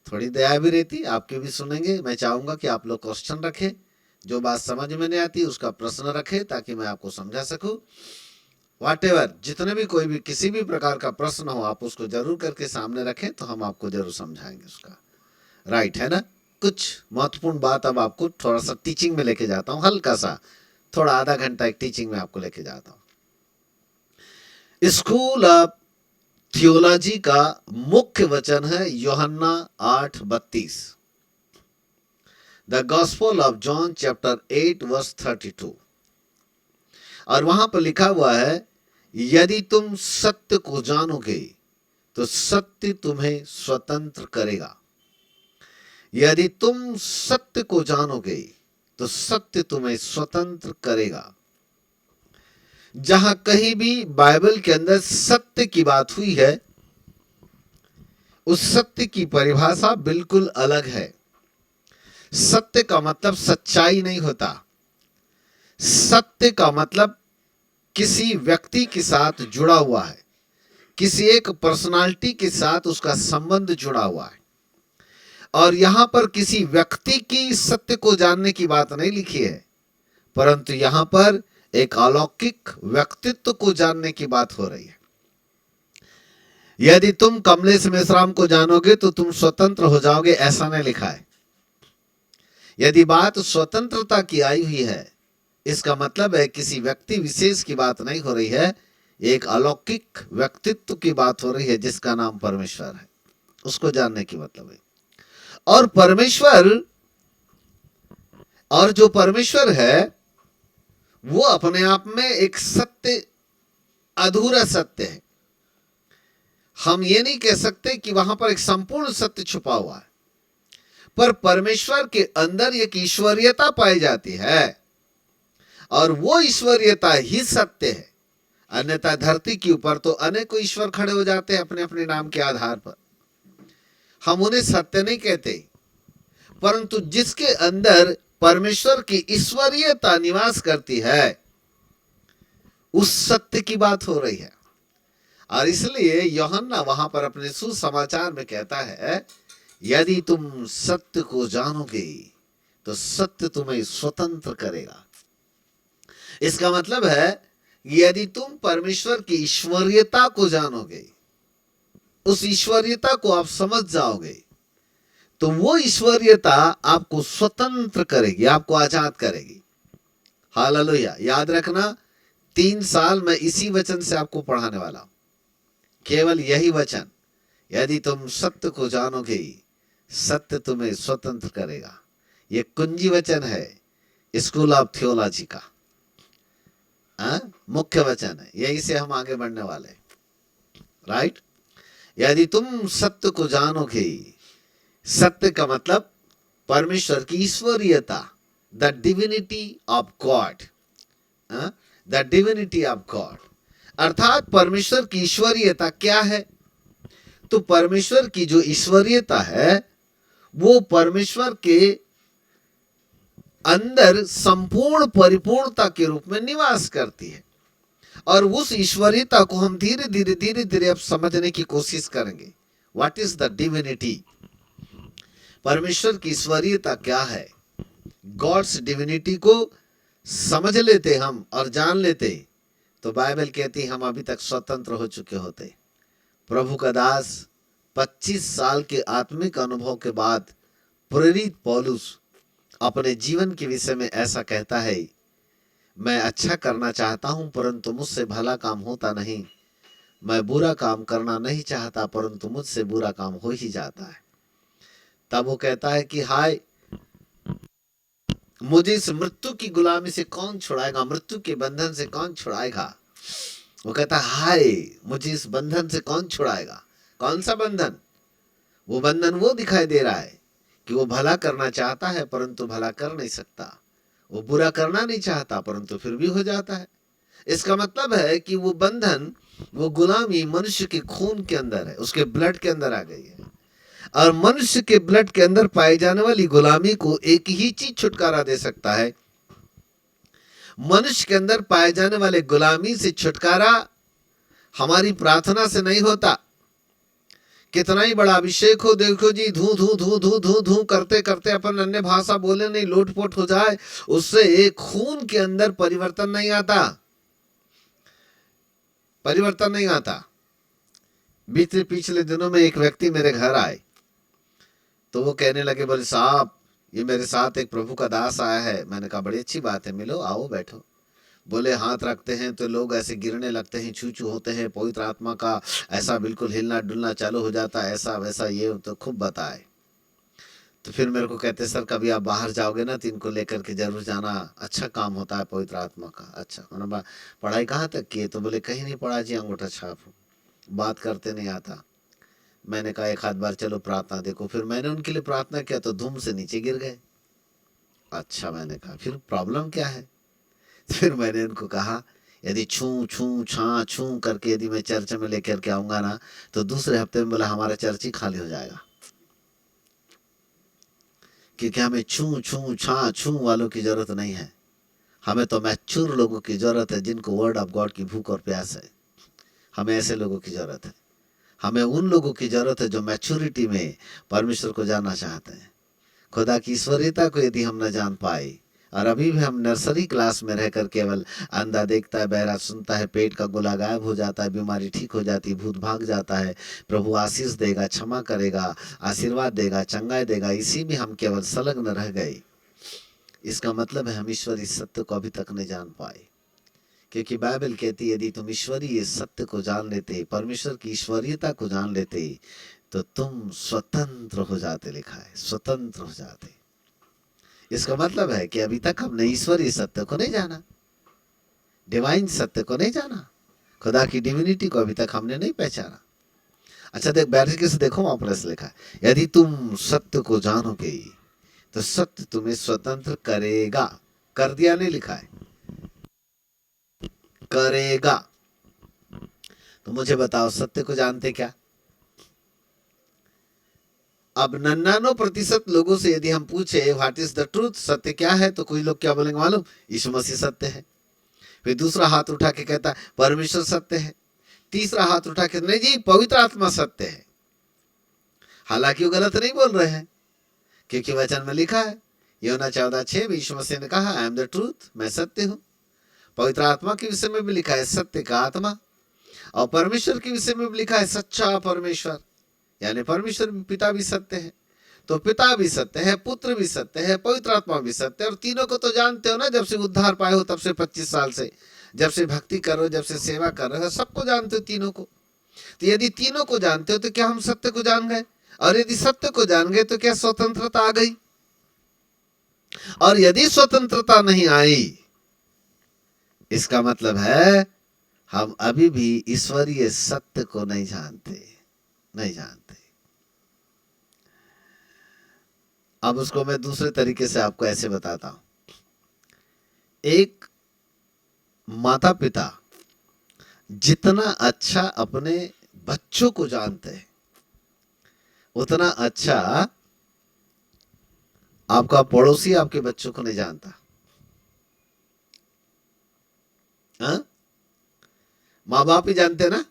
थोड़ी दया भी रहती, आपके भी सुनेंगे। मैं चाहूंगा कि आप लोग क्वेश्चन रखें, जो बात समझ में नहीं आती उसका प्रश्न रखें ताकि मैं आपको समझा सकूं। व्हाटएवर, जितने भी कोई भी किसी भी प्रकार का प्रश्न हो आप उसको जरूर करके सामने रखें, तो हम आपको जरूर समझाएंगे उसका। राइट है ना। कुछ महत्वपूर्ण बात अब आपको थोड़ा सा टीचिंग में लेके जाता हूँ, हल्का सा, थोड़ा आधा घंटा एक टीचिंग में आपको लेके जाता हूँ। स्कूल ऑफ थियोलॉजी का मुख्य वचन है यूहन्ना 8:32, the gospel of John chapter 8 verse 32। और वहां पर लिखा हुआ है, यदि तुम सत्य को जानोगे तो सत्य तुम्हें स्वतंत्र करेगा। यदि तुम सत्य को जानोगे तो सत्य तुम्हें स्वतंत्र करेगा। जहां कहीं भी बाइबल के अंदर सत्य की बात हुई है, उस सत्य की परिभाषा बिल्कुल अलग है। सत्य का मतलब सच्चाई नहीं होता। सत्य का मतलब किसी व्यक्ति के साथ जुड़ा हुआ है, किसी एक पर्सनालिटी के साथ उसका संबंध जुड़ा हुआ है। और यहां पर किसी व्यक्ति की सत्य को जानने की बात नहीं लिखी है, परंतु यहां पर एक अलौकिक व्यक्तित्व को जानने की बात हो रही है। यदि तुम कमलेश मेश्राम को जानोगे तो तुम स्वतंत्र हो जाओगे, ऐसा नहीं लिखा है। यदि बात स्वतंत्रता की आई हुई है, इसका मतलब है किसी व्यक्ति विशेष की बात नहीं हो रही है, एक अलौकिक व्यक्तित्व की बात हो रही है जिसका नाम परमेश्वर है। उसको जानने की मतलब है। और परमेश्वर, और जो परमेश्वर है वो अपने आप में एक सत्य, अधूरा सत्य है। हम ये नहीं कह सकते कि वहां पर एक संपूर्ण सत्य छुपा हुआ है, पर परमेश्वर के अंदर एक ईश्वरीयता पाई जाती है और वो ईश्वरीयता ही सत्य है। अन्यथा धरती के ऊपर तो अनेकों ईश्वर खड़े हो जाते हैं अपने अपने नाम के आधार पर, हम उन्हें सत्य नहीं कहते। परंतु जिसके अंदर परमेश्वर की ईश्वरीयता निवास करती है, उस सत्य की बात हो रही है। और इसलिए यूहन्ना वहां पर अपने सुसमाचार में कहता है, यदि तुम सत्य को जानोगे तो सत्य तुम्हें स्वतंत्र करेगा। इसका मतलब है यदि तुम परमेश्वर की ईश्वरीयता को जानोगे, उस ईश्वरीयता को आप समझ जाओगे, तो वो ईश्वरीयता आपको स्वतंत्र करेगी, आपको आजाद करेगी। हालेलुया। याद रखना, 3 साल मैं इसी वचन से आपको पढ़ाने वाला हूं, केवल यही वचन, यदि तुम सत्य को जानोगे सत्य तुम्हें स्वतंत्र करेगा। ये कुंजी वचन है स्कूल ऑफ थियोलॉजी का, मुख्य वचन है, यही से हम आगे बढ़ने वाले हैं। राइट। यदि तुम सत्य को जानोगे, सत्य का मतलब परमेश्वर की ईश्वरीयता, the divinity of God, the divinity of God, अर्थात परमेश्वर की ईश्वरीयता क्या है। तो परमेश्वर की जो ईश्वरीयता है वो परमेश्वर के अंदर संपूर्ण परिपूर्णता के रूप में निवास करती है। और उस ईश्वरीयता को हम धीरे धीरे अब समझने की कोशिश करेंगे। व्हाट इज द डिविनिटी, परमेश्वर की ईश्वरीयता क्या है। गॉड्स डिविनिटी को समझ लेते हम और जान लेते तो बाइबल कहती हम अभी तक स्वतंत्र हो चुके होते। प्रभु का दास 25 साल के आत्मिक अनुभव के बाद प्रेरित पौलुस अपने जीवन के विषय में ऐसा कहता है, मैं अच्छा करना चाहता हूं परंतु मुझसे भला काम होता नहीं, मैं बुरा काम करना नहीं चाहता परंतु मुझसे बुरा काम हो ही जाता है। तब वो कहता है कि हाय, मुझे इस मृत्यु की गुलामी से कौन छुड़ाएगा, मृत्यु के बंधन से कौन छुड़ाएगा। वो कहता है हाय, मुझे इस बंधन से कौन छुड़ाएगा। कौन सा बंधन? वो बंधन वो दिखाई दे रहा है कि वो भला करना चाहता है परंतु भला कर नहीं सकता, वो बुरा करना नहीं चाहता परंतु फिर भी हो जाता है। इसका मतलब है कि वो बंधन, वो गुलामी मनुष्य के खून के अंदर है, उसके ब्लड के अंदर आ गई है। और मनुष्य के ब्लड के अंदर पाई जाने वाली गुलामी को एक ही चीज छुटकारा दे सकता है। मनुष्य के अंदर पाए जाने वाले गुलामी से छुटकारा हमारी प्रार्थना से नहीं होता। कितना ही बड़ा अभिषेक हो, देखो जी, धू धू धू धू धू धू करते करते अपन अन्य भाषा बोले नहीं, लोटपोट हो जाए, उससे एक खून के अंदर परिवर्तन नहीं आता, परिवर्तन नहीं आता। बीते पिछले दिनों में एक व्यक्ति मेरे घर आए, तो वो कहने लगे, बोले साहब ये मेरे साथ एक प्रभु का दास आया है। मैंने कहा बड़ी अच्छी बात है, मिलो, आओ बैठो। बोले हाथ रखते हैं तो लोग ऐसे गिरने लगते हैं, छू छू होते हैं, पवित्र आत्मा का ऐसा बिल्कुल हिलना डुलना चालू हो जाता है, ऐसा वैसा, ये तो खूब बताए। तो फिर मेरे को कहते, सर कभी आप बाहर जाओगे ना तो इनको लेकर के जरूर जाना, अच्छा काम होता है पवित्र आत्मा का। अच्छा, मैंने पढ़ाई कहाँ तक की है? तो बोले कहीं नहीं पढ़ा जी, अंगूठा छाप, बात करते नहीं आता। मैंने कहा एक आध बार चलो प्रार्थना देखो। फिर मैंने उनके लिए प्रार्थना किया तो धूम से नीचे गिर गए। अच्छा, मैंने कहा फिर प्रॉब्लम क्या है? फिर मैंने उनको कहा यदि छू छू छा छू करके यदि मैं चर्च में लेकर के आऊंगा ना तो दूसरे हफ्ते में बोला हमारा चर्च ही खाली हो जाएगा, क्योंकि हमें छू छू छा छू वालों की जरूरत नहीं है। हमें तो मैच्योर लोगों की जरूरत है, जिनको वर्ड ऑफ गॉड की भूख और प्यास है। हमें ऐसे लोगों की जरूरत है। हमें उन लोगों की जरूरत है जो मैच्योरिटी में परमेश्वर को जानना चाहते हैं। खुदा की ईश्वरीयता को यदि हम न जान पाए और अभी भी हम नर्सरी क्लास में रहकर केवल अंधा देखता है, बहरा सुनता है, पेट का गोला गायब हो जाता है, बीमारी ठीक हो जाती, भूत भाग जाता है, प्रभु आशीष देगा, क्षमा करेगा, आशीर्वाद देगा, चंगाई देगा, इसी में हम केवल संलग्न रह गए, इसका मतलब है हम ईश्वरीय सत्य को अभी तक नहीं जान पाए। क्योंकि बाइबल कहती है यदि तुम ईश्वरीय सत्य को जान लेते, परमेश्वर की ईश्वरीयता को जान लेते, तो तुम स्वतंत्र हो जाते, लिखा है स्वतंत्र हो जाते। इसका मतलब है कि अभी तक हमने ईश्वरीय सत्य को नहीं जाना, डिवाइन सत्य को नहीं जाना, खुदा की डिविनिटी को अभी तक हमने नहीं पहचाना। अच्छा देख, बैठ से देखो, वहां पर लिखा है यदि तुम सत्य को जानोगे तो सत्य तुम्हें स्वतंत्र करेगा। कर दिया नहीं लिखा है, करेगा। तो मुझे बताओ सत्य को जानते क्या? अब 99% लोगों से यदि हम पूछे व्हाट इज द ट्रूथ, सत्य क्या है, तो कोई लोग क्या बोलेंगे मालूम? यीशु मसीह सत्य है। फिर दूसरा हाथ उठा के कहता है परमेश्वर सत्य है। तीसरा हाथ उठा के नहीं जी पवित्र आत्मा सत्य है। हालांकि वो गलत नहीं बोल रहे हैं, क्योंकि वचन में लिखा है यूहन्ना 14:6 में यीशु मसीह ने कहा आई एम द ट्रूथ, मैं सत्य हूं। पवित्र आत्मा के विषय में भी लिखा है सत्य का आत्मा, और परमेश्वर के विषय में भी लिखा है सच्चा परमेश्वर, यानी परमेश्वर पिता भी सत्य है। तो पिता भी सत्य है, पुत्र भी सत्य है, पवित्र आत्मा भी सत्य है। और तीनों को तो जानते हो ना, जब से उद्धार पाए हो तब से 25 साल से, जब से भक्ति कर रहे हो, जब से सेवा कर रहे हो, सबको जानते हो तीनों को। तो यदि तीनों को जानते हो तो क्या हम सत्य को जान गए? और यदि सत्य को जान गए तो क्या स्वतंत्रता आ गई? और यदि स्वतंत्रता नहीं आई, इसका मतलब है हम अभी भी ईश्वरीय सत्य को नहीं जानते, नहीं जानते। अब उसको मैं दूसरे तरीके से आपको ऐसे बताता हूं। एक माता पिता जितना अच्छा अपने बच्चों को जानते हैं, उतना अच्छा आपका पड़ोसी आपके बच्चों को नहीं जानता। हाँ? माँ बाप ही जानते ना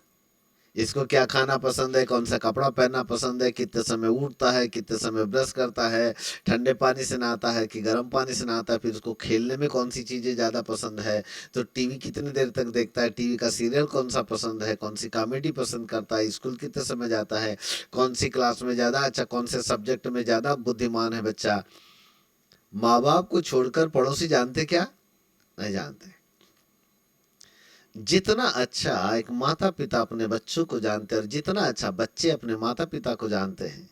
इसको क्या खाना पसंद है, कौन सा कपड़ा पहनना पसंद है, कितने समय उठता है, कितने समय ब्रश करता है, ठंडे पानी से नहाता है कि गर्म पानी से नहाता है, फिर उसको खेलने में कौन सी चीज़ें ज़्यादा पसंद है, तो टीवी कितनी देर तक देखता है, टीवी का सीरियल कौन सा पसंद है, कौन सी कॉमेडी पसंद करता है, स्कूल कितने समय जाता है, कौन सी क्लास में ज़्यादा अच्छा, कौन से सब्जेक्ट में ज़्यादा बुद्धिमान है बच्चा। माँ बाप को छोड़कर पड़ोसी जानते क्या? नहीं जानते। जितना अच्छा एक माता पिता अपने बच्चों को जानते हैं और जितना अच्छा बच्चे अपने माता पिता को जानते हैं,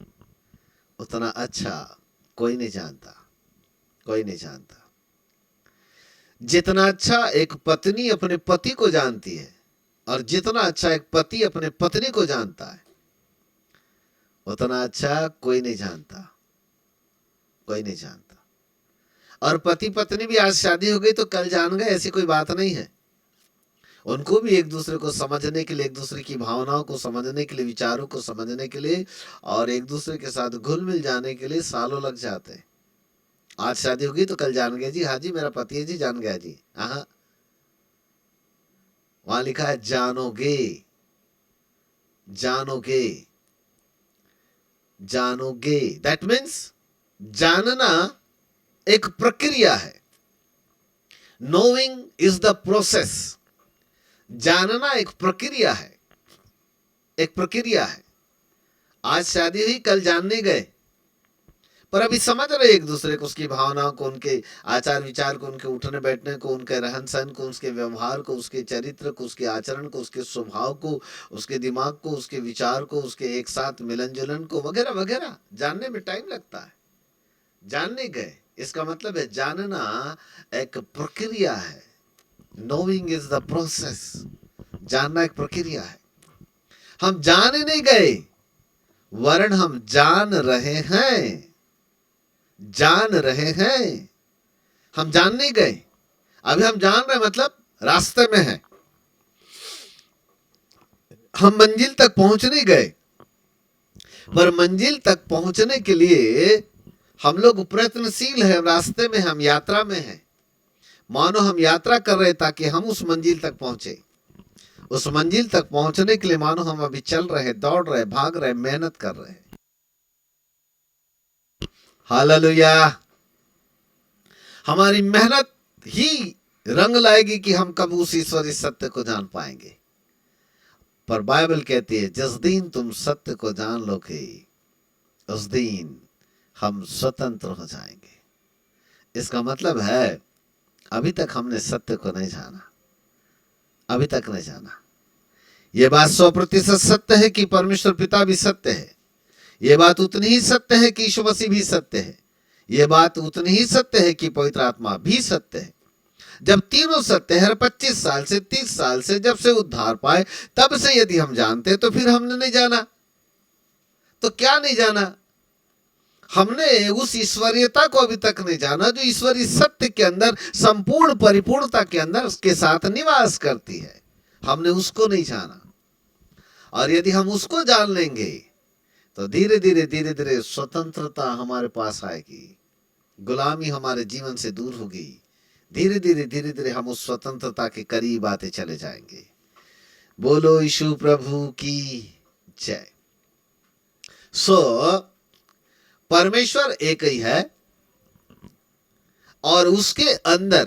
उतना अच्छा कोई नहीं जानता, कोई नहीं जानता। जितना अच्छा एक पत्नी अपने पति को जानती है और जितना अच्छा एक पति अपने पत्नी को जानता है, उतना अच्छा कोई नहीं जानता, कोई नहीं जानता। और पति पत्नी भी आज शादी हो गई तो कल जान गए, ऐसी कोई बात नहीं है। उनको भी एक दूसरे को समझने के लिए, एक दूसरे की भावनाओं को समझने के लिए, विचारों को समझने के लिए और एक दूसरे के साथ घुल मिल जाने के लिए सालों लग जाते हैं। आज शादी होगी तो कल जान गया जी, हाँ जी मेरा पति है जी, जान गया जी। हाँ, वहां लिखा है जानोगे, जानोगे, जानोगे। दैट मीन्स जानना एक प्रक्रिया है। Knowing is the process. जानना एक प्रक्रिया है, एक प्रक्रिया है। आज शादी हुई, कल जानने गए, पर अभी समझ रहे एक दूसरे को, उसकी भावनाओं को, उनके आचार विचार को, उनके उठने बैठने को, उनके रहन सहन को, उसके व्यवहार को, उसके चरित्र को, उसके आचरण को, उसके स्वभाव को, उसके दिमाग को, उसके विचार को, उसके एक साथ मिलन जुलन को, वगैरह वगैरह। जानने में टाइम लगता है। जानने गए, इसका मतलब है जानना एक प्रक्रिया है। Knowing is the process. जानना एक प्रक्रिया है। हम जाने नहीं गए, वरन हम जान रहे हैं। जान रहे हैं, हम जानने गए। अभी हम जान रहे, मतलब रास्ते में हैं। हम मंजिल तक पहुंच नहीं गए, पर मंजिल तक पहुंचने के लिए हम लोग प्रयत्नशील हैं। रास्ते में, हम यात्रा में हैं। मानो हम यात्रा कर रहे ताकि हम उस मंजिल तक पहुंचे। उस मंजिल तक पहुंचने के लिए मानो हम अभी चल रहे, दौड़ रहे, भाग रहे, मेहनत कर रहे हैं। हालेलुया। हमारी मेहनत ही रंग लाएगी कि हम कब उस ईश्वरीय सत्य को जान पाएंगे। पर बाइबल कहती है जिस दिन तुम सत्य को जान लोगे, उस दिन हम स्वतंत्र हो जाएंगे। इसका मतलब है अभी तक हमने सत्य को नहीं जाना, अभी तक नहीं जाना। यह बात 100% सत्य है कि परमेश्वर पिता भी सत्य है। यह बात उतनी ही सत्य है कि यीशु मसीह भी सत्य है। यह बात उतनी ही सत्य है कि पवित्र आत्मा भी सत्य है। जब तीनों सत्य है, 25 साल से 30 साल से जब से उद्धार पाए तब से यदि हम जानते तो फिर हमने नहीं जाना तो क्या नहीं जाना? हमने उस ईश्वरीयता को अभी तक नहीं जाना जो ईश्वरीय सत्य के अंदर संपूर्ण परिपूर्णता के अंदर उसके साथ निवास करती है। हमने उसको नहीं जाना। और यदि हम उसको जान लेंगे तो धीरे धीरे स्वतंत्रता हमारे पास आएगी, गुलामी हमारे जीवन से दूर होगी। धीरे धीरे हम उस स्वतंत्रता के करीब आते चले जाएंगे। बोलो यीशु प्रभु की जय। परमेश्वर एक ही है और उसके अंदर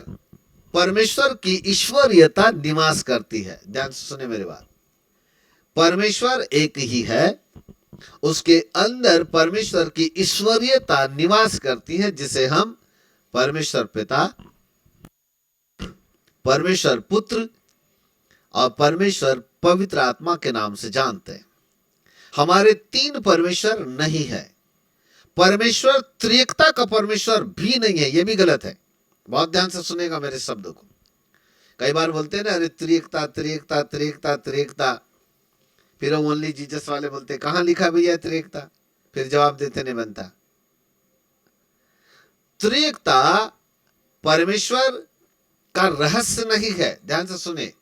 परमेश्वर की ईश्वरीयता निवास करती है। ध्यान से सुने मेरी बात। परमेश्वर एक ही है, उसके अंदर परमेश्वर की ईश्वरीयता निवास करती है, जिसे हम परमेश्वर पिता, परमेश्वर पुत्र और परमेश्वर पवित्र आत्मा के नाम से जानते हैं। हमारे 3 परमेश्वर नहीं है। परमेश्वर त्रिएकता का परमेश्वर भी नहीं है, यह भी गलत है। बहुत ध्यान से सुनेगा मेरे शब्द को। कई बार बोलते हैं ना, अरे त्रिएकता त्रिएकता त्रिएकता त्रिएकता, फिर ओनली जीसस वाले बोलते कहां लिखा भैया त्रिएकता, फिर जवाब देते नहीं बनता। त्रिएकता परमेश्वर का रहस्य नहीं है। ध्यान से सुने,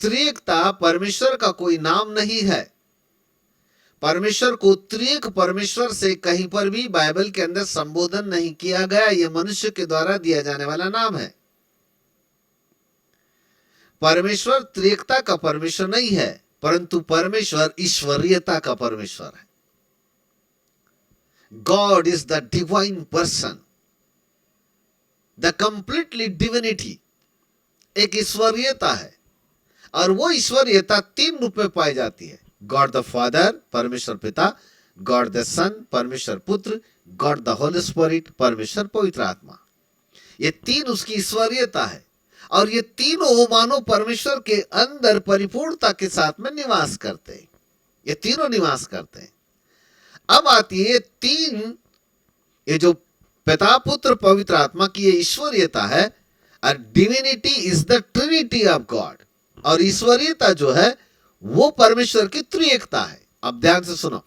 त्रिएकता परमेश्वर का कोई नाम नहीं है। परमेश्वर को त्रिएक परमेश्वर से कहीं पर भी बाइबल के अंदर संबोधन नहीं किया गया। यह मनुष्य के द्वारा दिया जाने वाला नाम है। परमेश्वर त्रिएकता का परमेश्वर नहीं है, परंतु परमेश्वर ईश्वरीयता का परमेश्वर है। God is the divine person, the completely divinity. एक ईश्वरीयता है और वो ईश्वरीयता 3 रूप में पाई जाती है। गॉड द फादर, परमेश्वर पिता, गॉड द सन, परमेश्वर पुत्र, गॉड द होली स्पिरिट, परमेश्वर पवित्र आत्मा। ये 3 उसकी ईश्वरीयता है और ये तीनों मानो परमेश्वर के अंदर परिपूर्णता के साथ में निवास करते हैं। ये तीनों निवास करते हैं। अब आती है 3, ये जो पिता पुत्र पवित्र आत्मा की ये ईश्वरीयता है। और divinity is the trinity of God, और ईश्वरीयता जो है वो परमेश्वर की त्रिएकता है। अब ध्यान से सुनो,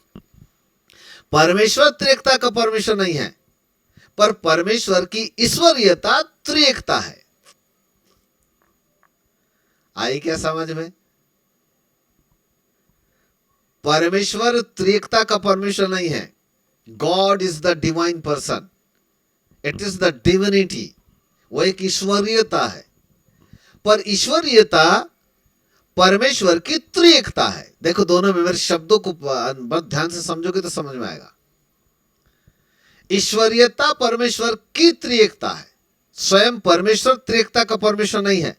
परमेश्वर त्रिएकता का परमेश्वर नहीं है, पर परमेश्वर की ईश्वरीयता त्रिएकता है। आई क्या समझ में? परमेश्वर त्रिएकता का परमेश्वर नहीं है। God is the divine person, it is the divinity, वो एक ईश्वरीयता है। पर ईश्वरीयता परमेश्वर की त्रिएकता है। देखो दोनों में, मेरे शब्दों को बहुत ध्यान से समझोगे तो समझ में आएगा। ईश्वरीयता परमेश्वर की त्रिएकता है। स्वयं परमेश्वर त्रिएकता का परमेश्वर नहीं है,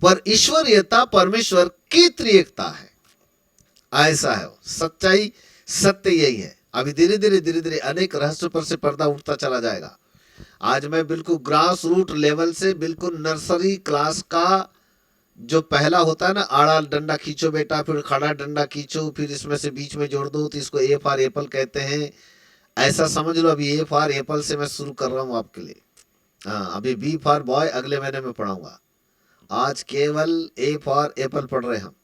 पर ईश्वरीयता परमेश्वर की त्रिएकता है। ऐसा है सच्चाई, सत्य यही है। अभी धीरे धीरे अनेक रहस्यों पर से पर्दा उठता चला जाएगा। आज मैं बिल्कुल ग्रास रूट लेवल से, बिल्कुल नर्सरी क्लास का जो पहला होता है ना, आड़ा डंडा खींचो बेटा, फिर खड़ा डंडा खींचो, फिर इसमें से बीच में जोड़ दो, तो इसको ए फॉर एप्पल कहते हैं। ऐसा समझ लो। अभी ए फॉर एप्पल से मैं शुरू कर रहा हूँ आपके लिए। हाँ, अभी बी फॉर बॉय अगले महीने में पढ़ाऊंगा। आज केवल ए फॉर एप्पल पढ़ रहे हम।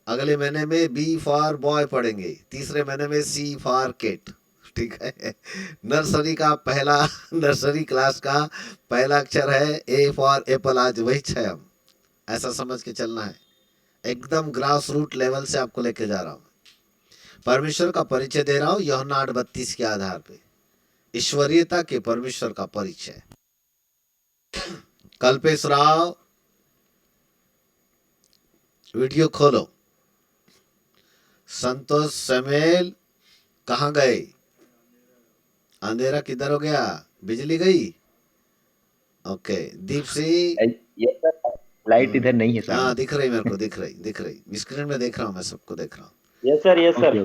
अगले महीने में बी फॉर बॉय पढ़ेंगे। तीसरे महीने में सी फॉर किट। ठीक है। नर्सरी का पहला, नर्सरी क्लास का पहला अक्षर है ए फॉर एप्पल। आज वही 6 हम, ऐसा समझ के चलना है। एकदम ग्रास रूट लेवल से आपको लेके जा रहा हूं। परमेश्वर का परिचय दे रहा हूं यूहन्ना 8:32 के आधार पे। ईश्वरीयता के परमेश्वर का परिचय। कल्पेश राव, वीडियो खोलो। संतोष समेल कहाँ गए? अंधेरा किधर हो गया? बिजली गई? Okay. Deep Singh, yes sir, light इधर नहीं है हाँ सामने। दिख रही, मेरे को दिख रही स्क्रीन में देख रहा हूँ, मैं सबको देख रहा हूँ। Yes sir, yes sir.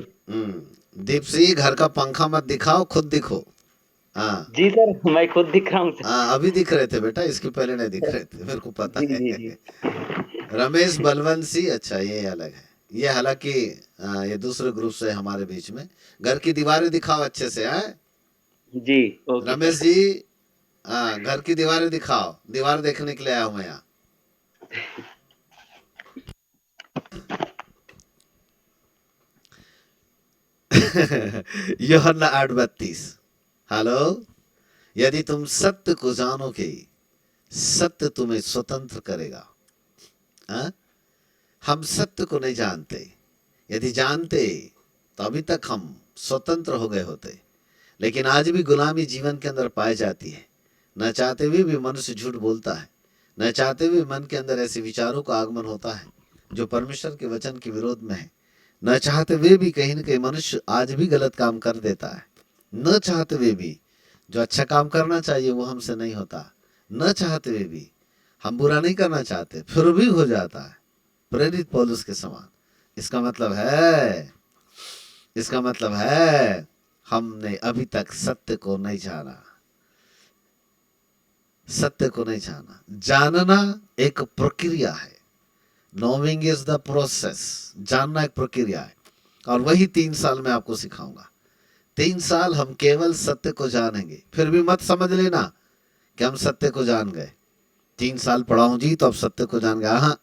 Deep Singh, घर का पंखा मत दिखाओ, खुद दिखो। हाँ जी सर, मैं खुद दिख रहा हूँ सर। हाँ, अभी दिख रहे थे बेटा, इसके पहले नहीं दिख रहे थे, मेरे को पता जी जी है। जी। रमेश बलवंत सिंह, अच्छा ये अलग है। ये हालांकि ये दूसरे ग्रुप से हमारे बीच में। घर की दीवारें दिखाओ अच्छे से है। जी ओके रमेश सर। जी, हाँ घर की दीवारें दिखाओ। दीवार देखने के लिए आया हूं मैं यहाँ। यूहन्ना 8:32। हेलो, यदि तुम सत्य को जानोगे, सत्य तुम्हें स्वतंत्र करेगा। हाँ? हम सत्य को नहीं जानते। यदि जानते तो अभी तक हम स्वतंत्र हो गए होते। लेकिन आज भी गुलामी जीवन के अंदर पाई जाती है। न चाहते हुए भी मनुष्य झूठ बोलता है। न चाहते हुए मन के अंदर ऐसे विचारों का आगमन होता है जो परमेश्वर के वचन के विरोध में है। न चाहते हुए भी कहीं न कहीं मनुष्य आज भी गलत काम कर देता है। न चाहते हुए भी जो अच्छा काम करना चाहिए वो हमसे नहीं होता। न चाहते हुए भी हम बुरा नहीं करना चाहते, फिर भी हो जाता है, प्रेरित पौलुस के समान। इसका मतलब है हमने अभी तक सत्य को नहीं जाना। सत्य को नहीं जाना। जानना एक प्रक्रिया है। Knowing is the process. जानना एक प्रक्रिया है, और वही 3 साल में आपको सिखाऊंगा। 3 साल हम केवल सत्य को जानेंगे। फिर भी मत समझ लेना कि हम सत्य को जान गए। 3 साल पढ़ाऊं जी तो अब सत्य को जान गए। हाँ,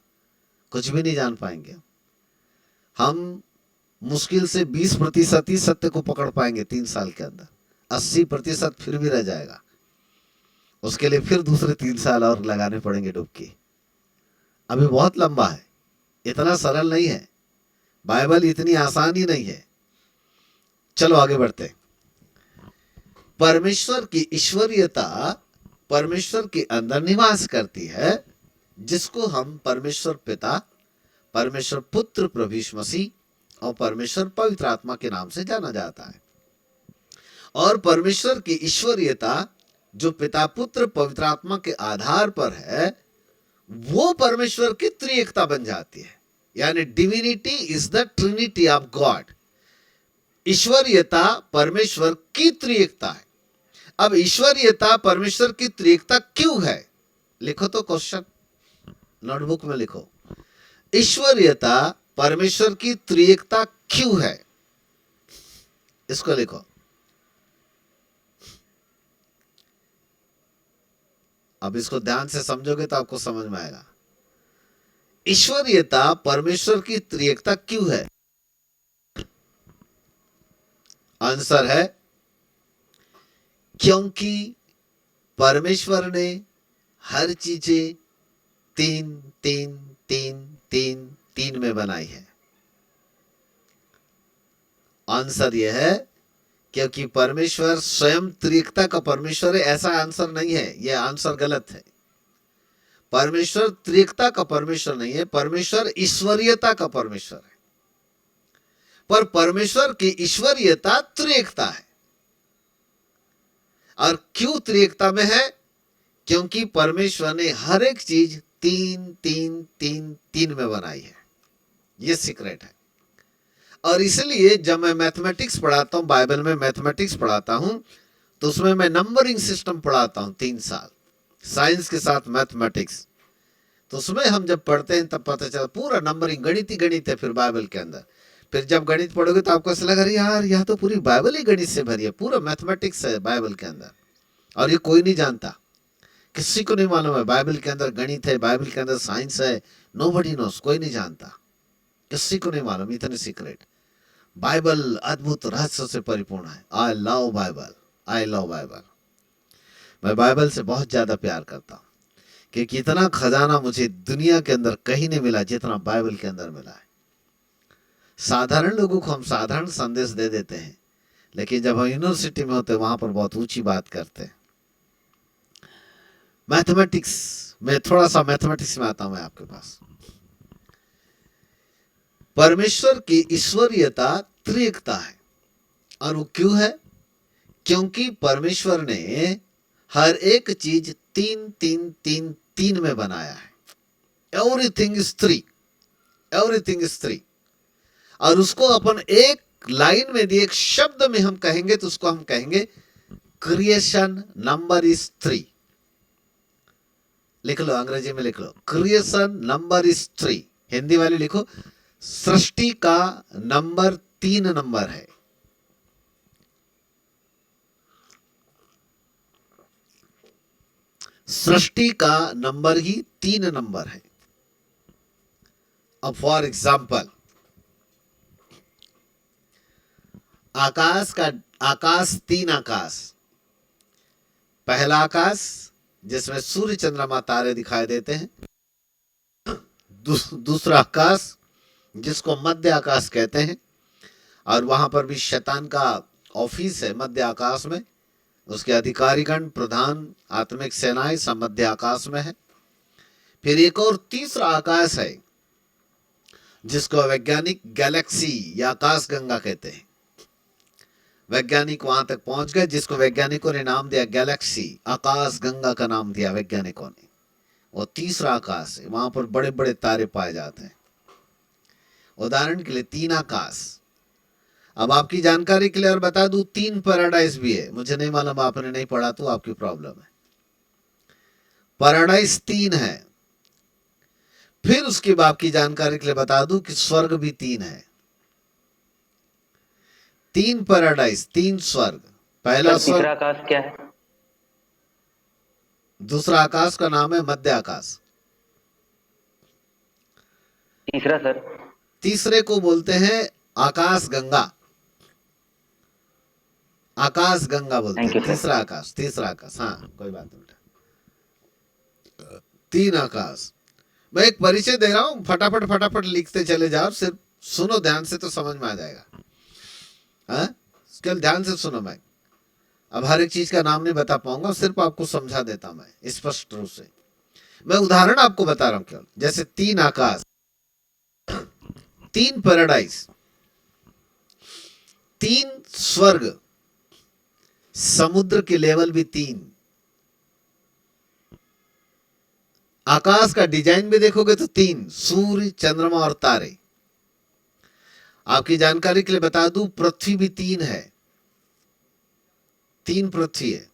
कुछ भी नहीं जान पाएंगे। हम मुश्किल से 20% ही सत्य को पकड़ पाएंगे 3 साल के अंदर। 80% फिर भी रह जाएगा। उसके लिए फिर दूसरे 3 साल और लगाने पड़ेंगे डुबकी। अभी बहुत लंबा है, इतना सरल नहीं है। बाइबल इतनी आसान ही नहीं है। चलो आगे बढ़ते। परमेश्वर की ईश्वरीयता परमेश्वर के अंदर निवास करती है, जिसको हम परमेश्वर पिता, परमेश्वर पुत्र प्रभु यीशु मसीह और परमेश्वर पवित्र आत्मा के नाम से जाना जाता है। और परमेश्वर की ईश्वरीयता जो पिता पुत्र पवित्र आत्मा के आधार पर है, वो परमेश्वर की त्रिएकता बन जाती है। यानी divinity is the trinity of God. ईश्वरीयता परमेश्वर की त्रिएकता है। अब ईश्वरीयता परमेश्वर की त्रिएकता क्यों है? लिखो तो क्वेश्चन, नोटबुक में लिखो। ईश्वरीयता परमेश्वर की त्रिएकता क्यों है? इसको लिखो। अब इसको ध्यान से समझोगे तो आपको समझ में आएगा। ईश्वरीयता परमेश्वर की त्रिएकता क्यों है? आंसर है क्योंकि परमेश्वर ने हर चीजें तीन तीन तीन तीन तीन में बनाई है। आंसर यह है क्योंकि परमेश्वर स्वयं त्रिएकता का परमेश्वर है। ऐसा आंसर नहीं है, यह आंसर गलत है। परमेश्वर त्रिएकता का परमेश्वर नहीं है, परमेश्वर ईश्वरीयता का परमेश्वर है। पर परमेश्वर की ईश्वरीयता त्रिएकता है। और क्यों त्रिएकता में है? क्योंकि परमेश्वर ने हर एक चीज तीन तीन तीन तीन में बनाई है। यह सीक्रेट है। और इसलिए जब मैं मैथमेटिक्स पढ़ाता हूं, बाइबल में मैथमेटिक्स पढ़ाता हूं, तो उसमें मैं नंबरिंग सिस्टम पढ़ाता हूं 3 साल, साइंस के साथ मैथमेटिक्स। तो उसमें हम जब पढ़ते हैं तब पता चला पूरा नंबरिंग गणित ही गणित है। फिर बाइबल के अंदर फिर जब गणित पढ़ोगे तो आपको ऐसा लगा अरे यार यह तो पूरी बाइबल ही गणित से भरी है, पूरा मैथमेटिक्स है बाइबल के अंदर। और ये कोई नहीं जानता, किसी को नहीं मालूम है बाइबल के अंदर गणित है, बाइबल के अंदर साइंस है। नोबडी नोस, कोई नहीं जानता, किसी को नहीं मालूम इतने सीक्रेट। बाइबल अद्भुत रहस्य से परिपूर्ण है। I love Bible, I love Bible. मैं बाइबल से बहुत ज्यादा प्यार करता हूं क्योंकि इतना खजाना मुझे दुनिया के अंदर कहीं नहीं मिला जितना बाइबल के अंदर मिला है। साधारण लोगों को हम साधारण संदेश दे देते हैं, लेकिन जब हम यूनिवर्सिटी में होते हैं वहां पर बहुत ऊंची बात करते हैं। मैथमेटिक्स में थोड़ा सा मैथमेटिक्स में आता हूं मैं आपके पास। परमेश्वर की ईश्वरीयता त्रिएकता है। और वो क्यों है? क्योंकि परमेश्वर ने हर एक चीज तीन तीन तीन तीन में बनाया है। Everything is three, everything is three. और उसको अपन एक लाइन में दिए, एक शब्द में हम कहेंगे तो उसको हम कहेंगे क्रिएशन नंबर इज 3। लिख लो, अंग्रेजी में लिख लो, क्रिएशन नंबर इज 3। हिंदी वाली लिखो, सृष्टि का नंबर 3 नंबर है। सृष्टि का नंबर ही 3 नंबर है। अब फॉर एग्जाम्पल, आकाश 3 आकाश। पहला आकाश जिसमें सूर्य चंद्रमा तारे दिखाई देते हैं। दूसरा आकाश जिसको मध्य आकाश कहते हैं, और वहां पर भी शैतान का ऑफिस है मध्य आकाश में। उसके अधिकारीगण, प्रधान, आत्मिक सेनाएं सब मध्य आकाश में है। फिर एक और तीसरा आकाश है जिसको वैज्ञानिक गैलेक्सी या आकाश गंगा कहते हैं। वैज्ञानिक वहां तक पहुंच गए जिसको वैज्ञानिकों ने नाम दिया गैलेक्सी, आकाश गंगा का नाम दिया वैज्ञानिकों ने। वो तीसरा आकाश है, वहां पर बड़े बड़े तारे पाए जाते हैं। उदाहरण के लिए 3 आकाश। अब आपकी जानकारी के लिए और बता दूं, 3 पैराडाइज भी है। मुझे नहीं मालूम, आपने नहीं पढ़ा तो आपकी प्रॉब्लम है। पैराडाइज 3 है। फिर उसके बाद की जानकारी के लिए बता दूं कि स्वर्ग भी 3 है। 3 पैराडाइज, 3 स्वर्ग। पहला सर, तीसरा स्वर्ग, आकाश क्या है? दूसरा आकाश का नाम है मध्य आकाश। तीसरा सर? तीसरे को बोलते हैं आकाश गंगा। आकाश गंगा बोलते थैंक हैं। You sir. तीसरा आकाश, तीसरा आकाश। हाँ, कोई बात नहीं बेटा। 3 आकाश। मैं एक परिचय दे रहा हूं, फटाफट फटाफट लिखते चले जाओ, सिर्फ सुनो ध्यान से तो समझ में आ जाएगा। हाँ, केवल ध्यान से सुनो। मैं अब हर एक चीज का नाम नहीं बता पाऊंगा, सिर्फ आपको समझा देता मैं स्पष्ट रूप से। मैं उदाहरण आपको बता रहा हूं केवल। जैसे 3 आकाश, 3 पैराडाइज, 3 स्वर्ग, समुद्र के लेवल भी 3। आकाश का डिजाइन भी देखोगे तो 3, सूर्य, चंद्रमा और तारे। आपकी जानकारी के लिए बता दूं, पृथ्वी भी 3 है। 3 पृथ्वी है।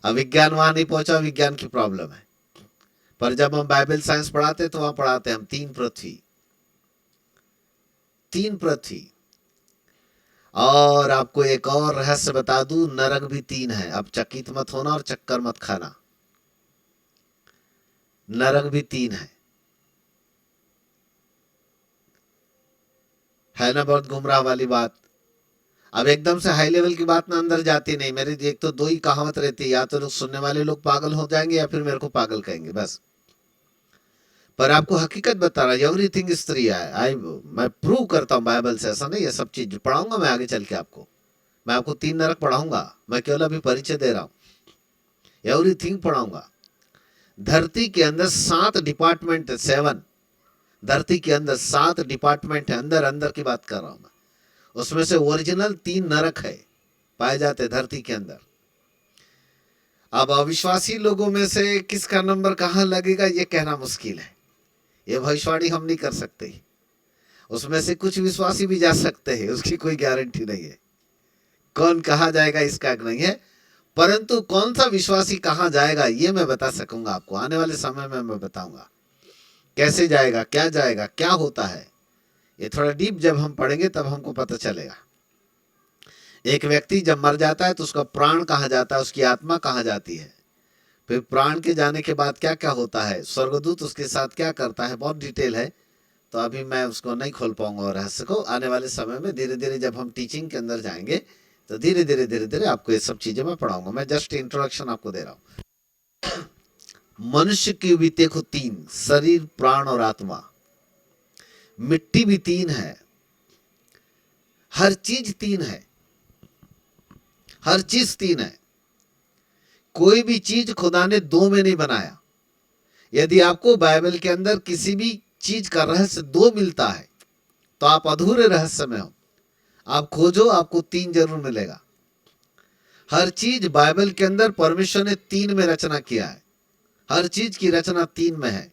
अब विज्ञान वहां नहीं पहुंचा, विज्ञान की प्रॉब्लम है। पर जब हम बाइबल साइंस पढ़ाते तो वहां पढ़ाते हम 3 पृथ्वी, 3 पृथ्वी। और आपको एक और रहस्य बता दूं, नरक भी 3 है। अब चकित मत होना और चक्कर मत खाना। नरक भी 3 है ना? बहुत गुमराह वाली बात। अब एकदम से हाई लेवल की बात ना अंदर जाती नहीं। मेरी एक तो दो ही कहावत रहती है, या तो लोग सुनने वाले लोग पागल हो जाएंगे या फिर मेरे को पागल कहेंगे, बस। पर आपको हकीकत बता रहा, एवरीथिंग इज थ्री है। आई मैं प्रूव करता हूँ बाइबल से, ऐसा नहीं है। सब चीज पढ़ाऊंगा मैं आगे चल के आपको। मैं आपको 3 नरक पढ़ाऊंगा, मैं केवल अभी परिचय दे रहा हूँ। एवरीथिंग पढ़ाऊंगा। धरती के अंदर 7 डिपार्टमेंट है, 7। धरती के अंदर 7 डिपार्टमेंट है, अंदर अंदर की बात कर रहा हूं मैं। उसमें से ओरिजिनल 3 नरक है, पाए जाते धरती के अंदर। अब अविश्वासी लोगों में से किसका नंबर कहां लगेगा ये कहना मुश्किल है, ये भविष्यवाणी हम नहीं कर सकते। उसमें से कुछ विश्वासी भी जा सकते हैं, उसकी कोई गारंटी नहीं है। कौन कहा जाएगा इसका नहीं है, परंतु कौन सा विश्वासी कहां जाएगा ये मैं बता सकूंगा आपको। आने वाले समय में मैं बताऊंगा कैसे जाएगा, क्या होता है। ये थोड़ा डीप जब हम पढ़ेंगे तब हमको पता चलेगा। एक व्यक्ति जब मर जाता है तो उसका प्राण कहाँ जाता है, उसकी आत्मा कहाँ जाती है, फिर प्राण के जाने के बाद क्या क्या होता है, स्वर्गदूत उसके साथ क्या करता है, बहुत डिटेल है। तो अभी मैं उसको नहीं खोल पाऊंगा रहस्य को। आने वाले समय में धीरे धीरे जब हम टीचिंग के अंदर जाएंगे तो धीरे धीरे आपको ये सब चीजें मैं पढ़ाऊंगा। मैं जस्ट इंट्रोडक्शन आपको दे रहा हूँ। मनुष्य की भी देखो 3, शरीर, प्राण और आत्मा। मिट्टी भी 3 है, हर चीज 3 है, हर चीज 3 है। कोई भी चीज खुदा ने 2 में नहीं बनाया। यदि आपको बाइबल के अंदर किसी भी चीज का रहस्य 2 मिलता है तो आप अधूरे रहस्य में हो। आप खोजो, आपको 3 जरूर मिलेगा। हर चीज बाइबल के अंदर परमेश्वर ने 3 में रचना किया है। हर चीज की रचना 3 में है।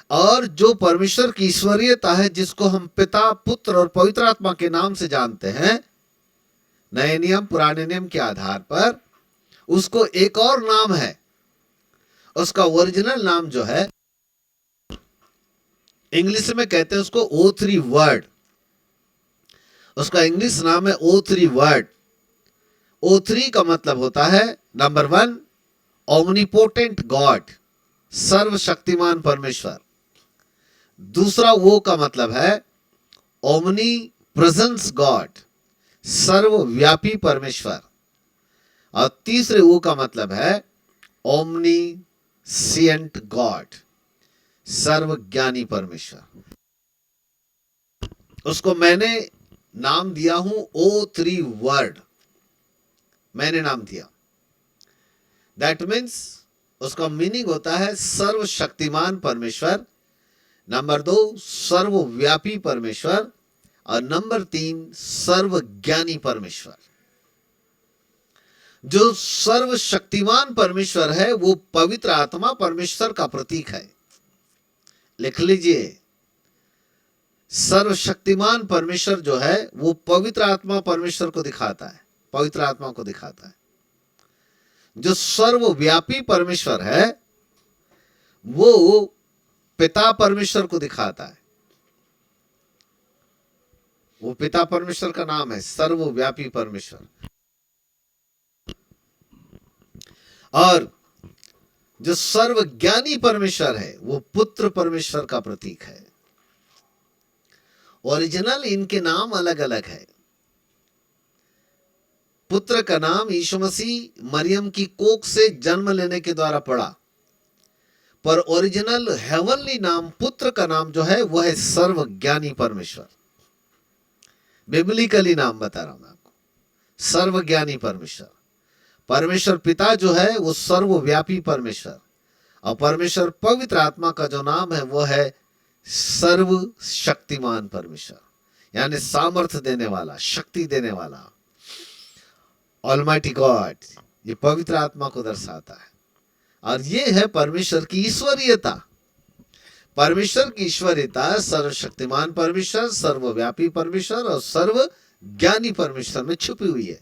और जो परमेश्वर की ईश्वरीयता है, जिसको हम पिता, पुत्र और पवित्र आत्मा के नाम से जानते हैं, नए नियम पुराने नियम के आधार पर, उसको एक और नाम है। उसका ओरिजिनल नाम जो है, इंग्लिश में कहते हैं उसको O3 वर्ड। उसका इंग्लिश नाम है O3 वर्ड। O3 का मतलब होता है, नंबर 1 ओमनीपोटेंट गॉड, सर्वशक्तिमान परमेश्वर। दूसरा वो का मतलब है ओमनी प्रेजेंस गॉड, सर्वव्यापी परमेश्वर। और तीसरे वो का मतलब है ओमनी सियंट गॉड, सर्वज्ञानी परमेश्वर। उसको मैंने नाम दिया हूं O3 वर्ड, मैंने नाम दिया। दैट मीन्स उसका मीनिंग होता है सर्वशक्तिमान परमेश्वर, नंबर 2 सर्वव्यापी परमेश्वर, और नंबर 3 सर्वज्ञानी परमेश्वर। जो सर्वशक्तिमान परमेश्वर है वो पवित्र आत्मा परमेश्वर का प्रतीक है। लिख लीजिए, सर्वशक्तिमान परमेश्वर जो है वो पवित्र आत्मा परमेश्वर को दिखाता है, पवित्र आत्मा को दिखाता है। जो सर्वव्यापी परमेश्वर है वो पिता परमेश्वर को दिखाता है। वो पिता परमेश्वर का नाम है सर्वव्यापी परमेश्वर। और जो सर्वज्ञानी परमेश्वर है वो पुत्र परमेश्वर का प्रतीक है। ओरिजिनल इनके नाम अलग अलग है। पुत्र का नाम यीशु मसीह मरियम की कोख से जन्म लेने के द्वारा पड़ा, पर ओरिजिनल हेवनली नाम, पुत्र का नाम जो है वो है सर्वज्ञानी परमेश्वर। बिबलिकली नाम बता रहा हूं मैं आपको, सर्वज्ञानी परमेश्वर। परमेश्वर पिता जो है वो सर्वव्यापी परमेश्वर, और परमेश्वर पवित्र आत्मा का जो नाम है वो है सर्वशक्तिमान परमेश्वर, यानी सामर्थ्य देने वाला, शक्ति देने वाला, ऑलमाइटी गॉड। ये पवित्र आत्मा को दर्शाता है। और ये है परमेश्वर की ईश्वरीयता। परमेश्वर की ईश्वरीयता सर्वशक्तिमान परमेश्वर, सर्वव्यापी परमेश्वर और सर्वज्ञानी परमेश्वर में छुपी हुई है।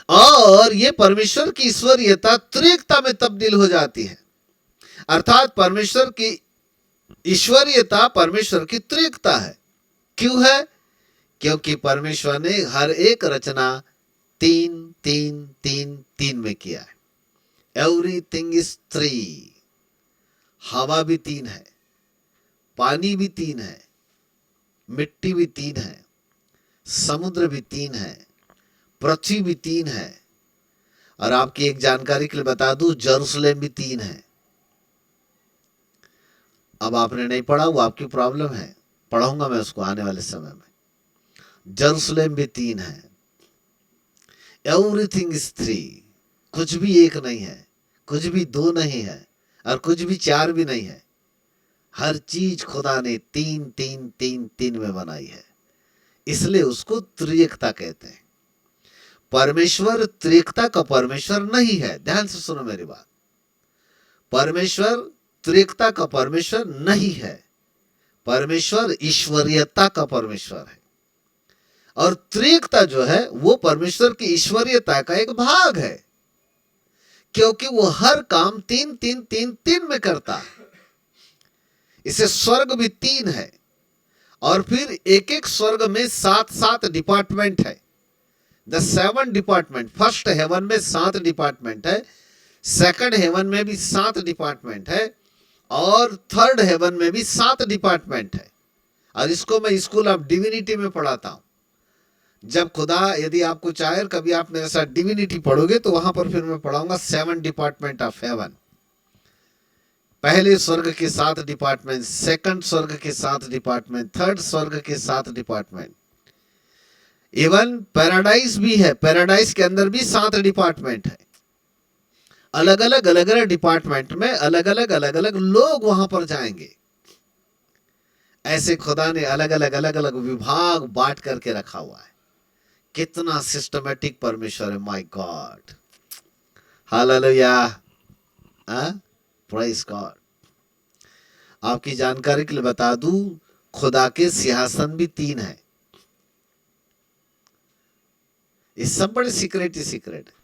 और ये परमेश्वर की ईश्वरीयता त्रिएकता में तब्दील हो जाती है। अर्थात परमेश्वर की ईश्वरीयता परमेश्वर की त्रिएकता है। क्यों है? क्योंकि परमेश्वर ने हर एक रचना 3 में किया है। Everything is 3। हवा भी 3 है, पानी भी 3 है, मिट्टी भी 3 है, समुद्र भी 3 है, पृथ्वी भी 3 है, और आपकी एक जानकारी के लिए बता दूं, जेरूसलेम भी 3 है। अब आपने नहीं पढ़ा, वो आपकी प्रॉब्लम है, पढ़ाऊंगा मैं उसको आने वाले समय में। जेरूसलेम भी 3 है। एवरीथिंग इज 3, कुछ भी एक नहीं है, कुछ भी 2 नहीं है, और कुछ भी 4 भी नहीं है। हर चीज खुदा ने 3 3 3 3 में बनाई है, इसलिए उसको त्रिएकता कहते हैं। परमेश्वर त्रिएकता का परमेश्वर नहीं है, ध्यान से सुनो मेरी बात। परमेश्वर त्रिएकता का परमेश्वर नहीं है, परमेश्वर ईश्वरीयता का परमेश्वर है। और त्रिएकता जो है वो परमेश्वर की ईश्वरीयता का एक भाग है, क्योंकि वो हर काम 3 3 3 3 में करता है। इसे स्वर्ग भी 3 है, और फिर एक एक स्वर्ग में 7 7 डिपार्टमेंट है। द 7 डिपार्टमेंट, फर्स्ट हेवन में 7 डिपार्टमेंट है, सेकंड हेवन में भी 7 डिपार्टमेंट है, और थर्ड हेवन में भी 7 डिपार्टमेंट है। और इसको मैं स्कूल ऑफ डिविनिटी में पढ़ाता हूं। जब खुदा, यदि आपको चाहे कभी आप मेरे साथ डिविनिटी पढ़ोगे तो वहां पर फिर मैं पढ़ाऊंगा 7 डिपार्टमेंट ऑफ हेवन। पहले स्वर्ग के 7 डिपार्टमेंट, सेकंड स्वर्ग के 7 डिपार्टमेंट, थर्ड स्वर्ग के 7 डिपार्टमेंट। इवन पैराडाइज भी है, पैराडाइज के अंदर भी 7 डिपार्टमेंट है। अलग अलग डिपार्टमेंट में अलग अलग लोग वहां पर जाएंगे। ऐसे खुदा ने अलग अलग विभाग बांट करके रखा हुआ है। कितना सिस्टमेटिक परमेश्वर है, my God, hallelujah, praise God. आपकी जानकारी के लिए बता दूं, खुदा के सिंहासन भी 3 है। ये सब बड़े सीक्रेट ही सीक्रेट है।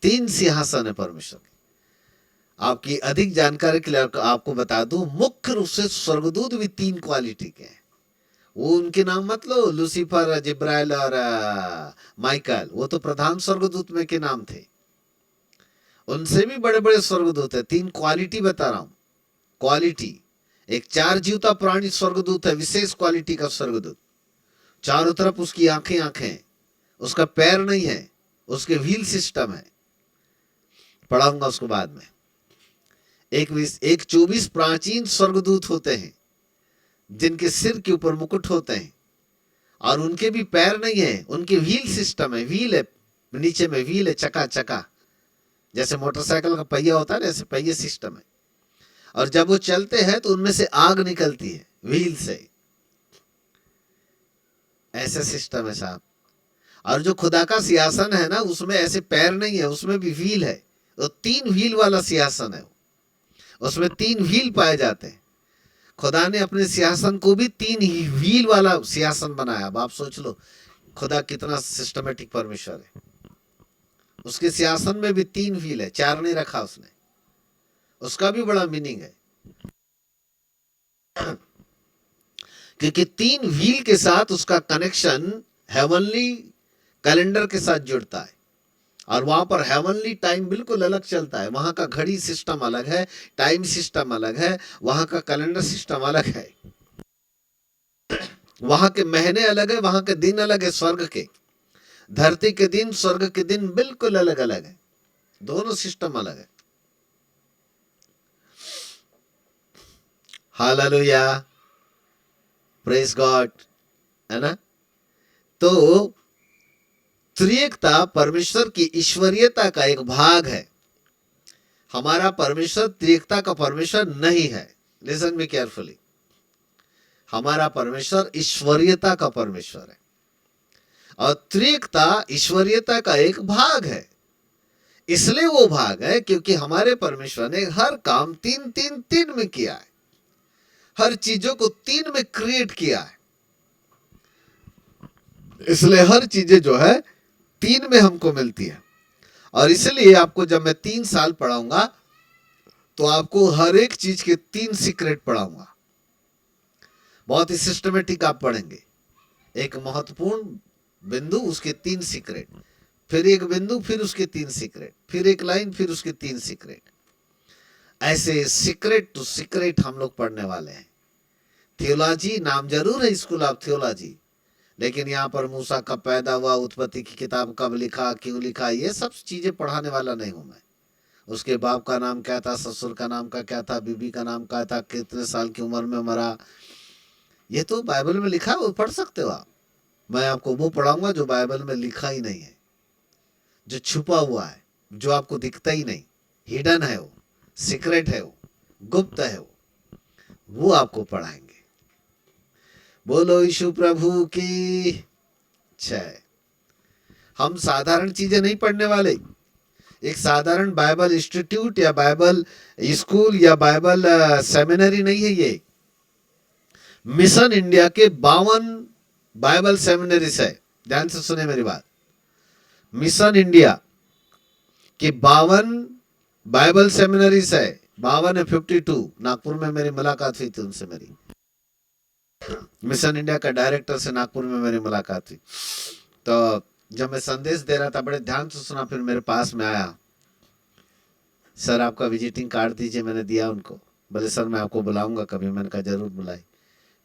3 सिंहासन है परमेश्वर के। आपकी अधिक जानकारी के लिए आपको बता दूं, मुख्य रूप से स्वर्गदूत भी 3 क्वालिटी के हैं। वो उनके नाम मत लो, लूसीफर, जिब्राइल और माइकल, वो तो प्रधान स्वर्गदूत में के नाम थे। उनसे भी बड़े बड़े स्वर्गदूत है। 3 क्वालिटी बता रहा हूं, क्वालिटी। एक 4 जीवता प्राणी स्वर्गदूत है, विशेष क्वालिटी का स्वर्गदूत। चारों तरफ उसकी आंखें आंखें, उसका पैर नहीं है, उसके व्हील सिस्टम है, पढ़ाऊंगा उसको बाद में। एक 24 प्राचीन स्वर्गदूत होते हैं, जिनके सिर के ऊपर मुकुट होते हैं, और उनके भी पैर नहीं है, उनके व्हील सिस्टम है। व्हील है, नीचे में व्हील है, चका चका, जैसे मोटरसाइकिल का पहिया होता है ना, ऐसे पहिए सिस्टम है। और जब वो चलते हैं तो उनमें से आग निकलती है व्हील से, ऐसे सिस्टम है साहब। और जो खुदा का सिंहासन है ना, उसमें ऐसे पैर नहीं है, उसमें भी व्हील है। तो 3 व्हील वाला सिंहासन है, उसमें 3 व्हील पाए जाते हैं। खुदा ने अपने सिंहासन को भी 3 ही व्हील वाला सिंहासन बनाया। अब आप सोच लो खुदा कितना सिस्टमेटिक परमेश्वर है। उसके सिंहासन में भी 3 व्हील है, 4 नहीं रखा उसने। उसका भी बड़ा मीनिंग है, क्योंकि 3 व्हील के साथ उसका कनेक्शन हेवनली कैलेंडर के साथ जुड़ता है, और वहां पर हेवनली टाइम बिल्कुल अलग चलता है। वहां का घड़ी सिस्टम अलग है, टाइम सिस्टम अलग है, वहां का कैलेंडर सिस्टम अलग है, वहां के महीने अलग है, वहां के दिन अलग है। स्वर्ग के, धरती के दिन, स्वर्ग के दिन बिल्कुल अलग अलग है, दोनों सिस्टम अलग है। हालेलुया, प्रेज गॉड, है ना। तो त्रिएकता परमेश्वर की ईश्वरीयता का एक भाग है। हमारा परमेश्वर त्रिएकता का परमेश्वर नहीं है। लिसन मी केयरफुली, हमारा परमेश्वर ईश्वरीयता का परमेश्वर है, और त्रिएकता ईश्वरीयता का एक भाग है। इसलिए वो भाग है क्योंकि हमारे परमेश्वर ने हर काम 3 3 3 में किया है, हर चीजों को 3 में क्रिएट किया है। इसलिए हर चीजें जो है 3 में हमको मिलती है। और इसलिए आपको जब मैं 3 साल पढ़ाऊंगा तो आपको हर एक चीज के 3 सीक्रेट पढ़ाऊंगा। बहुत ही सिस्टमेटिक आप पढ़ेंगे। एक महत्वपूर्ण बिंदु, उसके 3 सीक्रेट, फिर एक बिंदु, फिर उसके 3 सीक्रेट, फिर एक लाइन, फिर उसके 3 सीक्रेट। ऐसे सीक्रेट टू सीक्रेट हम लोग पढ़ने वाले हैं। थियोलॉजी नाम जरूर है स्कूल ऑफ थियोलॉजी, लेकिन यहाँ पर मूसा कब पैदा हुआ, उत्पत्ति की किताब कब लिखा, क्यों लिखा, ये सब चीजें पढ़ाने वाला नहीं हूं मैं। उसके बाप का नाम क्या था, ससुर का नाम का क्या था, बीबी का नाम क्या था, कितने साल की उम्र में मरा, ये तो बाइबल में लिखा है, वो पढ़ सकते हो आप। मैं आपको वो पढ़ाऊंगा जो बाइबल में लिखा ही नहीं है, जो छुपा हुआ है, जो आपको दिखता ही नहीं, हिडन है, वो सीक्रेट है, वो गुप्त है, वो आपको पढ़ाएंगे। बोलो यीशु प्रभु की जय। हम साधारण चीजें नहीं पढ़ने वाले। एक साधारण बाइबल इंस्टीट्यूट या बाइबल स्कूल या बाइबल सेमिनरी नहीं है ये। मिशन इंडिया के 52 बाइबल सेमिनरीज है। ध्यान से सुने मेरी बात। मिशन इंडिया के 52 बाइबल सेमिनरीज है। 52 है 52। नागपुर में मेरी मुलाकात हुई थी उनसे, मेरी मिशन इंडिया का डायरेक्टर से नागपुर में मेरी मुलाकात हुई। तो जब मैं संदेश दे रहा था, बड़े ध्यान से सुना, फिर मेरे पास में आया, सर आपका विजिटिंग कार्ड दीजिए। मैंने दिया उनको। बोले सर मैं आपको बुलाऊंगा कभी। मैंने कहा जरूर बुलाई।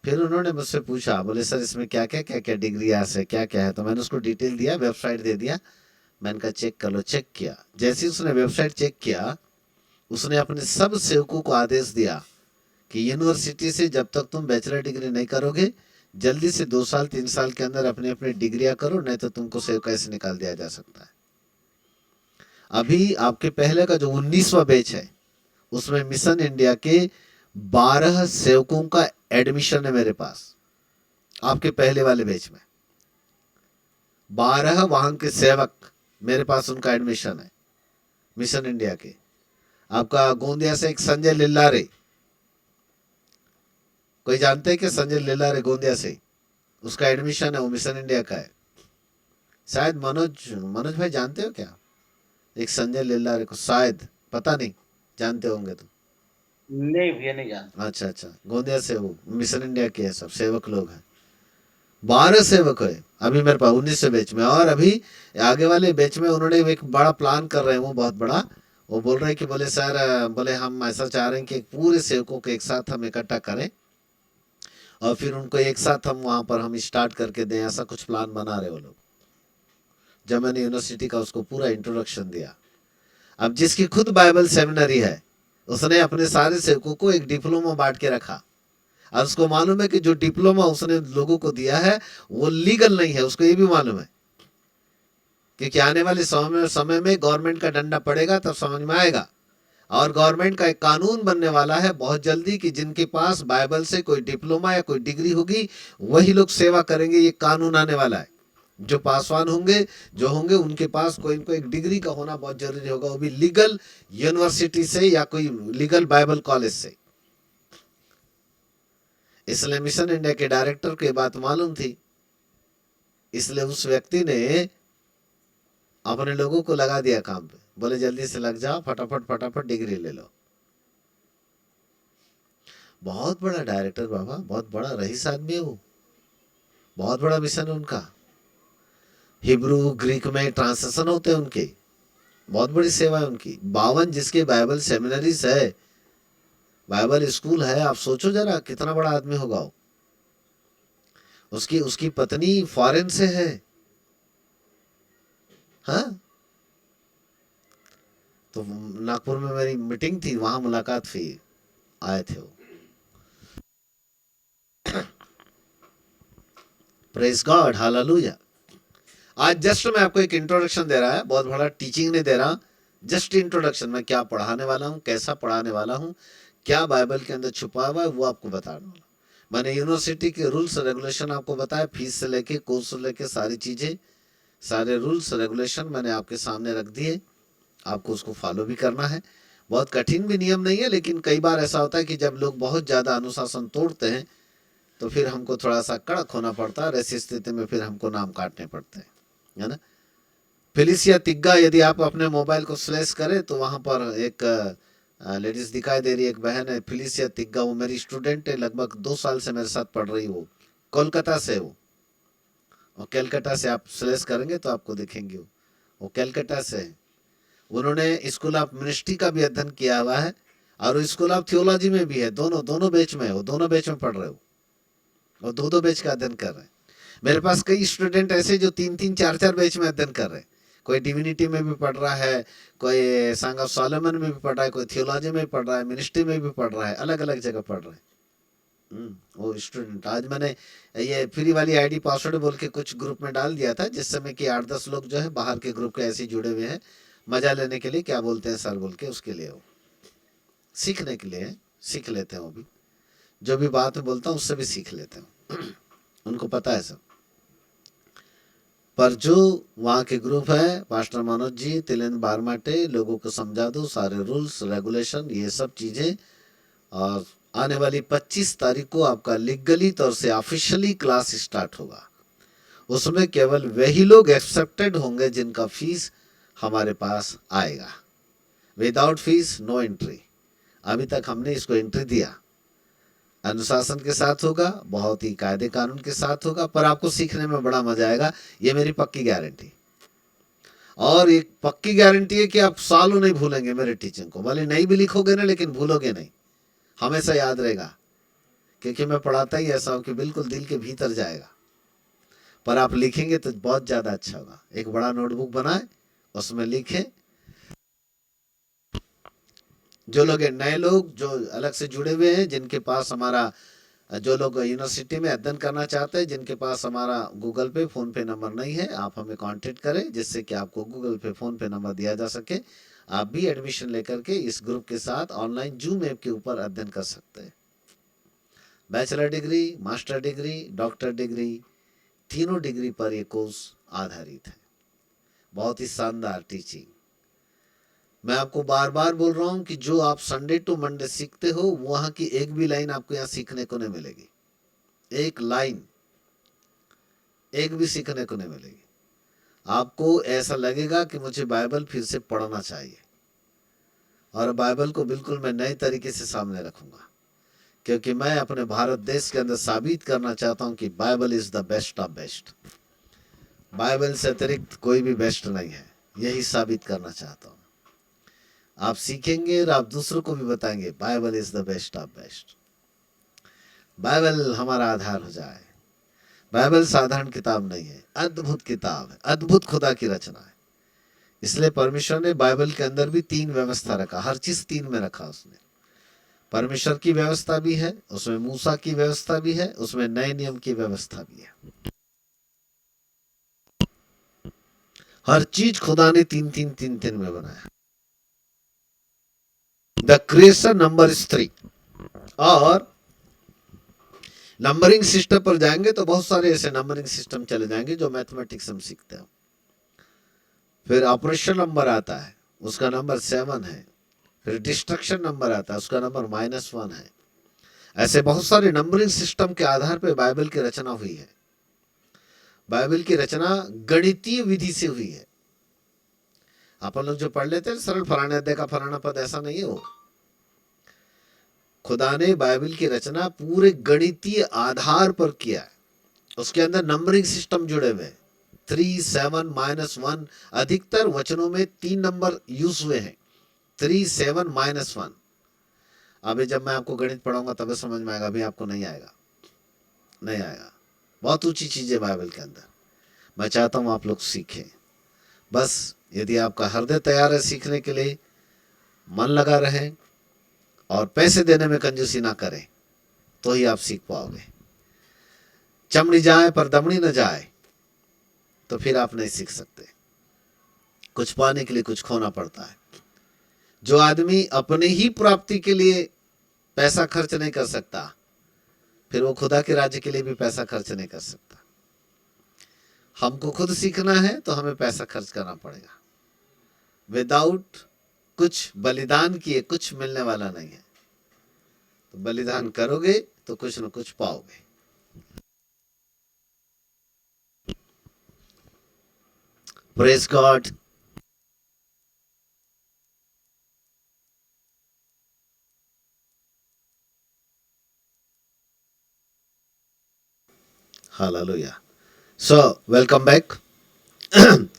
फिर उन्होंने मुझसे पूछा, बोले सर इसमें क्या क्या डिग्री है, क्या क्या है। तो मैंने उसको डिटेल दिया, वेबसाइट दे दिया। मैंने कहा चेक कर लो। चेक किया। जैसे ही उसने वेबसाइट चेक किया, उसने अपने सब सेवकों को आदेश दिया कि यूनिवर्सिटी से जब तक तुम बैचलर डिग्री नहीं करोगे, जल्दी से 2 साल 3 साल के अंदर अपनी अपनी डिग्रियां करो, नहीं तो तुमको सेवका से निकाल दिया जा सकता है। अभी आपके पहले का जो 19वां बैच है, उसमें मिशन इंडिया के 12 सेवकों का एडमिशन है मेरे पास। आपके पहले वाले बैच में 12 वहां के सेवक मेरे पास, उनका एडमिशन है मिशन इंडिया के। आपका गोंदिया से एक संजय लिल्लारे, कोई जानते हैं कि संजय लिल्लारे गोंदिया से, उसका एडमिशन है, वो मिशन इंडिया का है। शायद मनोज भाई जानते हो क्या? एक संजय लिल्लारे को शायद, पता नहीं, जानते होंगे तो। नहीं भैया नहीं जानता। अच्छा, गोंदिया से, वो मिशन इंडिया के है, सब सेवक लोग हैं। 12 सेवक है अभी मेरे पास 19 बैच में। और अभी आगे वाले बैच में उन्होंने एक बड़ा प्लान कर रहे हैं, वो बहुत बड़ा। वो बोल रहे हैं कि बोले सर, बोले हम ऐसा चाह रहे हैं कि पूरे सेवकों को एक साथ हम इकट्ठा करें और फिर उनको एक साथ हम वहां पर हम स्टार्ट करके दें। ऐसा कुछ प्लान बना रहे वो लोग। जब मैंने यूनिवर्सिटी का उसको पूरा इंट्रोडक्शन दिया, अब जिसकी खुद बाइबल सेमिनरी है, उसने अपने सारे सेवकों को एक डिप्लोमा बांट के रखा। और उसको मालूम है कि जो डिप्लोमा उसने लोगों को दिया है वो लीगल नहीं है, उसको ये भी मालूम है, क्योंकि आने वाले समय में गवर्नमेंट का डंडा पड़ेगा तब समझ में आएगा। और गवर्नमेंट का एक कानून बनने वाला है बहुत जल्दी कि जिनके पास बाइबल से कोई डिप्लोमा या कोई डिग्री होगी वही लोग सेवा करेंगे। ये कानून आने वाला है। जो पासवान होंगे, जो होंगे, उनके पास कोई इनको एक डिग्री का होना बहुत जरूरी होगा, वो भी लीगल यूनिवर्सिटी से या कोई लीगल बाइबल कॉलेज से। इसलिए मिशन इंडिया के डायरेक्टर को ये बात मालूम थी, इसलिए उस व्यक्ति ने अपने लोगों को लगा दिया काम पे। बोले जल्दी से लग जाओ, फटाफट फटाफट डिग्री ले लो। बहुत बड़ा डायरेक्टर बाबा, बहुत बड़ा रईस आदमी है वो। बहुत बड़ा मिशन है उनका। हिब्रू ग्रीक में ट्रांसलेशन होते हैं उनके। बहुत बड़ी सेवा है उनकी। 52 जिसके बाइबल सेमिनरीज है, बाइबल स्कूल है। आप सोचो जरा कितना बड़ा आदमी होगा वो। उसकी पत्नी फॉरेन से है। हाँ, तो नागपुर में मेरी मीटिंग थी, वहां मुलाकात हुई, आए थे वो। Praise God, hallelujah. आज जस्ट मैं आपको एक इंट्रोडक्शन दे रहा है, बहुत बड़ा टीचिंग नहीं दे रहा, जस्ट इंट्रोडक्शन। मैं क्या पढ़ाने वाला हूँ, कैसा पढ़ाने वाला हूँ, क्या बाइबल के अंदर छुपा हुआ है, वो आपको बताने वाला। मैंने यूनिवर्सिटी के रूल्स रेगुलेशन आपको बताया, फीस से लेके, कोर्स से लेके, सारी चीजें, सारे रूल्स रेगुलेशन मैंने आपके सामने रख दिए। आपको उसको फॉलो भी करना है। बहुत कठिन भी नियम नहीं है, लेकिन कई बार ऐसा होता है कि जब लोग बहुत ज्यादा अनुशासन तोड़ते हैं तो फिर हमको थोड़ा सा कड़क होना पड़ता है। ऐसी स्थिति में फिर हमको नाम काटने पड़ते हैं, है ना। फिलिसिया तिग्गा, यदि आप अपने मोबाइल को स्लैश करें तो वहां पर एक लेडीज दिखाई दे रही है, एक बहन है फिलिसिया तिग्गा। वो मेरी स्टूडेंट है, लगभग 2 साल से मेरे साथ पढ़ रही। वो कोलकाता से, वो और कैलकाटा से आप स्लैश करेंगे तो आपको दिखेंगे। वो कैलकाटा से है। उन्होंने स्कूल ऑफ मिनिस्ट्री का भी अध्ययन किया हुआ है और स्कूल ऑफ थियोलॉजी में भी है। दोनों बैच में है, वो दोनों बैच में पढ़ रहे हो। और 2-2 बैच का अध्ययन कर रहे हैं। मेरे पास कई स्टूडेंट ऐसे जो 3-3 4-4 बैच में अध्ययन कर रहे हैं। कोई डिविनिटी में भी पढ़ रहा है, कोई सॉन्ग ऑफ सॉलोमन में भी पढ़ रहा है, कोई थियोलॉजी में भी पढ़ रहा है, मिनिस्ट्री में भी पढ़ रहा है, अलग अलग जगह पढ़ रहे हैं। वो स्टूडेंट आज मैंने ये फ्री वाली आईडी पासवर्ड बोल के कुछ ग्रुप में डाल दिया था, जिस समय कि 8-10 लोग जो है बाहर के ग्रुप के ऐसे जुड़े हुए हैं, मजा लेने के लिए, क्या बोलते हैं सर बोल के, उसके लिए वो सीखने के लिए सीख लेते हैं। वो भी जो भी बात में बोलता हूँ उससे भी सीख लेते हैं, उनको पता है सब। पर जो वहाँ के ग्रुप है, पास्टर मनोज जी, तिलेंद्र बारमाटे, लोगों को समझा दो सारे रूल्स रेगुलेशन ये सब चीज़ें। और आने वाली 25 तारीख को आपका लीगली तौर से ऑफिशियली क्लास स्टार्ट होगा। उसमें केवल वही लोग एक्सेप्टेड होंगे जिनका फीस हमारे पास आएगा। Without fees no entry. अभी तक हमने इसको एंट्री दिया, अनुशासन के साथ होगा, बहुत ही कायदे कानून के साथ होगा, पर आपको सीखने में बड़ा मजा आएगा, ये मेरी पक्की गारंटी। और एक पक्की गारंटी है कि आप सालों नहीं भूलेंगे मेरे टीचिंग को। भले नहीं भी लिखोगे ना, लेकिन भूलोगे नहीं, हमेशा याद रहेगा, क्योंकि मैं पढ़ाता ही ऐसा हूं कि बिल्कुल दिल के भीतर जाएगा। पर आप लिखेंगे तो बहुत ज्यादा अच्छा होगा। एक बड़ा नोटबुक बनाए, उसमें लिखें। जो लोग नए लोग जो अलग से जुड़े हुए हैं, जिनके पास हमारा, जो लोग यूनिवर्सिटी में अध्ययन करना चाहते हैं, जिनके पास हमारा गूगल पे फोन पे नंबर नहीं है, आप हमें कांटेक्ट करें, जिससे कि आपको गूगल पे फोन पे नंबर दिया जा सके। आप भी एडमिशन लेकर के इस ग्रुप के साथ ऑनलाइन जूम ऐप के ऊपर अध्ययन कर सकते हैं। Bachelor degree, master degree, doctor degree, तीनों डिग्री पर ये कोर्स आधारित है। बहुत ही शानदार टीचिंग। मैं आपको बार बार बोल रहा हूं कि जो आप संडे टू मंडे सीखते हो, वहां की एक भी लाइन आपको यहाँ सीखने को नहीं मिलेगी। एक लाइन एक भी सीखने को नहीं मिलेगी। आपको ऐसा लगेगा कि मुझे बाइबल फिर से पढ़ना चाहिए, और बाइबल को बिल्कुल मैं नए तरीके से सामने रखूंगा, क्योंकि मैं अपने भारत देश के अंदर साबित करना चाहता हूं कि Bible is the best of best. Bible से अतिरिक्त कोई भी बेस्ट नहीं है, यही साबित करना चाहता हूं। आप सीखेंगे और आप दूसरों को भी बताएंगे Bible is the best of best. Bible हमारा आधार हो जाए। बाइबल साधारण किताब नहीं है, अद्भुत किताब है, अद्भुत खुदा की रचना है। इसलिए परमेश्वर ने बाइबल के अंदर भी 3 व्यवस्था रखा, हर चीज 3 में रखा उसने। परमेश्वर की व्यवस्था भी है, उसमें मूसा की व्यवस्था भी है, उसमें नए नियम की व्यवस्था भी है। हर चीज खुदा ने 3-3 में बनाया। The creation number is 3। और नंबरिंग सिस्टम पर जाएंगे तो बहुत सारे ऐसे नंबरिंग सिस्टम चले जाएंगे जो मैथमेटिक्स हम सीखते हैं। फिर ऑपरेशन नंबर आता है, उसका नंबर 7 है। फिर डिस्ट्रक्शन नंबर आता है, उसका नंबर -1 है। ऐसे बहुत सारे नंबरिंग सिस्टम के आधार पर बाइबल की रचना हुई है। बाइबल की रचना गणितीय विधि से हुई है। अपन लोग जो पढ़ लेते हैं सरल, फलाने अध्याय का फलाना पद, ऐसा नहीं है। वो खुदा ने बाइबल की रचना पूरे गणितीय आधार पर किया है। उसके अंदर नंबरिंग सिस्टम जुड़े हुए, 3, 7, -1। अधिकतर वचनों में 3 नंबर यूज हुए हैं, 3, 7, -1। अभी जब मैं आपको गणित पढ़ाऊंगा तब समझ में आएगा, अभी आपको नहीं आएगा, नहीं आएगा। बहुत ऊंची चीजें बाइबल के अंदर। मैं चाहता हूं आप लोग सीखें। बस यदि आपका हृदय तैयार है सीखने के लिए, मन लगा रहे और पैसे देने में कंजूसी ना करें, तो ही आप सीख पाओगे। चमड़ी जाए पर दमड़ी न जाए, तो फिर आप नहीं सीख सकते। कुछ पाने के लिए कुछ खोना पड़ता है। जो आदमी अपने ही प्राप्ति के लिए पैसा खर्च नहीं कर सकता, फिर वो खुदा के राज्य के लिए भी पैसा खर्च नहीं कर सकता। हमको खुद सीखना है तो हमें पैसा खर्च करना पड़ेगा। विदाउट कुछ बलिदान किए कुछ मिलने वाला नहीं है। तो बलिदान करोगे तो कुछ न कुछ पाओगे। Praise God. Hallelujah. So welcome back.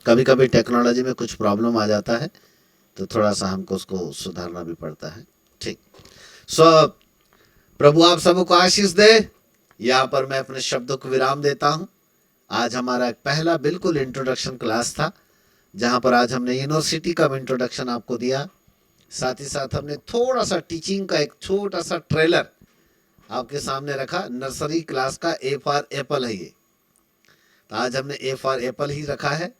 कभी कभी टेक्नोलॉजी में कुछ प्रॉब्लम आ जाता है, तो थोड़ा सा हमको उसको सुधारना भी पड़ता है। ठीक। सो प्रभु आप सबको आशीष दे। यहाँ पर मैं अपने शब्दों को विराम देता हूँ। आज हमारा एक पहला बिल्कुल इंट्रोडक्शन क्लास था, जहाँ पर आज हमने यूनिवर्सिटी का इंट्रोडक्शन आपको दिया। साथ ही साथ हमने थोड़ा सा टीचिंग का एक छोटा सा ट्रेलर आपके सामने रखा। नर्सरी क्लास का ए फॉर एप्पल है ये, तो आज हमने ए फॉर एप्पल ही रखा है।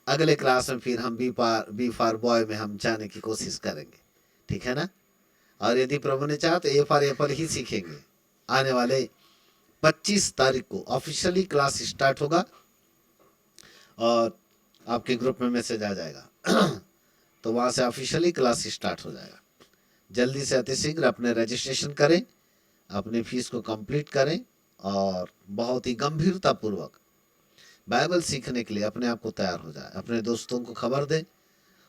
अगले क्लास में फिर हम बी फॉर बॉय में हम जाने की कोशिश करेंगे, ठीक है ना। और यदि प्रभु ने चाहा तो ए फॉर एप्पल ही सीखेंगे। आने वाले 25 तारीख को ऑफिशियली क्लास स्टार्ट होगा और आपके ग्रुप में मैसेज आ जाएगा तो वहाँ से ऑफिशियली क्लास स्टार्ट हो जाएगा। जल्दी से अतिशीघ्र अपने रजिस्ट्रेशन करें, अपनी फीस को कंप्लीट करें और बहुत ही गंभीरतापूर्वक बाइबल सीखने के लिए अपने आप को तैयार हो जाए। अपने दोस्तों को खबर दें।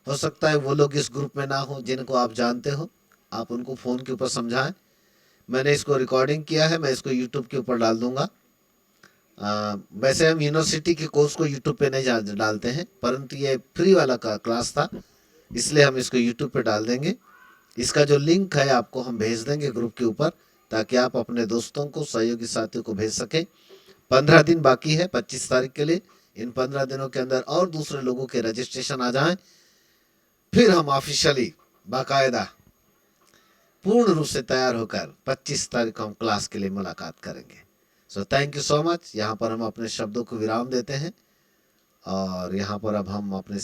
हो सकता है वो लोग इस ग्रुप में ना हो जिनको आप जानते हो, आप उनको फ़ोन के ऊपर समझाएं। मैंने इसको रिकॉर्डिंग किया है, मैं इसको यूट्यूब के ऊपर डाल दूंगा। वैसे हम यूनिवर्सिटी के कोर्स को यूट्यूब पे नहीं डालते हैं, परंतु ये फ्री वाला का क्लास था, इसलिए हम इसको यूट्यूब पे डाल देंगे। इसका जो लिंक है आपको हम भेज देंगे ग्रुप के ऊपर, ताकि आप अपने दोस्तों को, सहयोगी साथियों को भेज सकें। 15 दिन बाकी है 25 तारीख के लिए। इन 15 दिनों के अंदर और दूसरे लोगों के रजिस्ट्रेशन आ जाएं, फिर हम ऑफिशियली बाकायदा पूर्ण रूप से तैयार होकर 25 तारीख को हम क्लास के लिए मुलाकात करेंगे। So thank you so much. यहाँ पर हम अपने शब्दों को विराम देते हैं और यहाँ पर अब हम अपने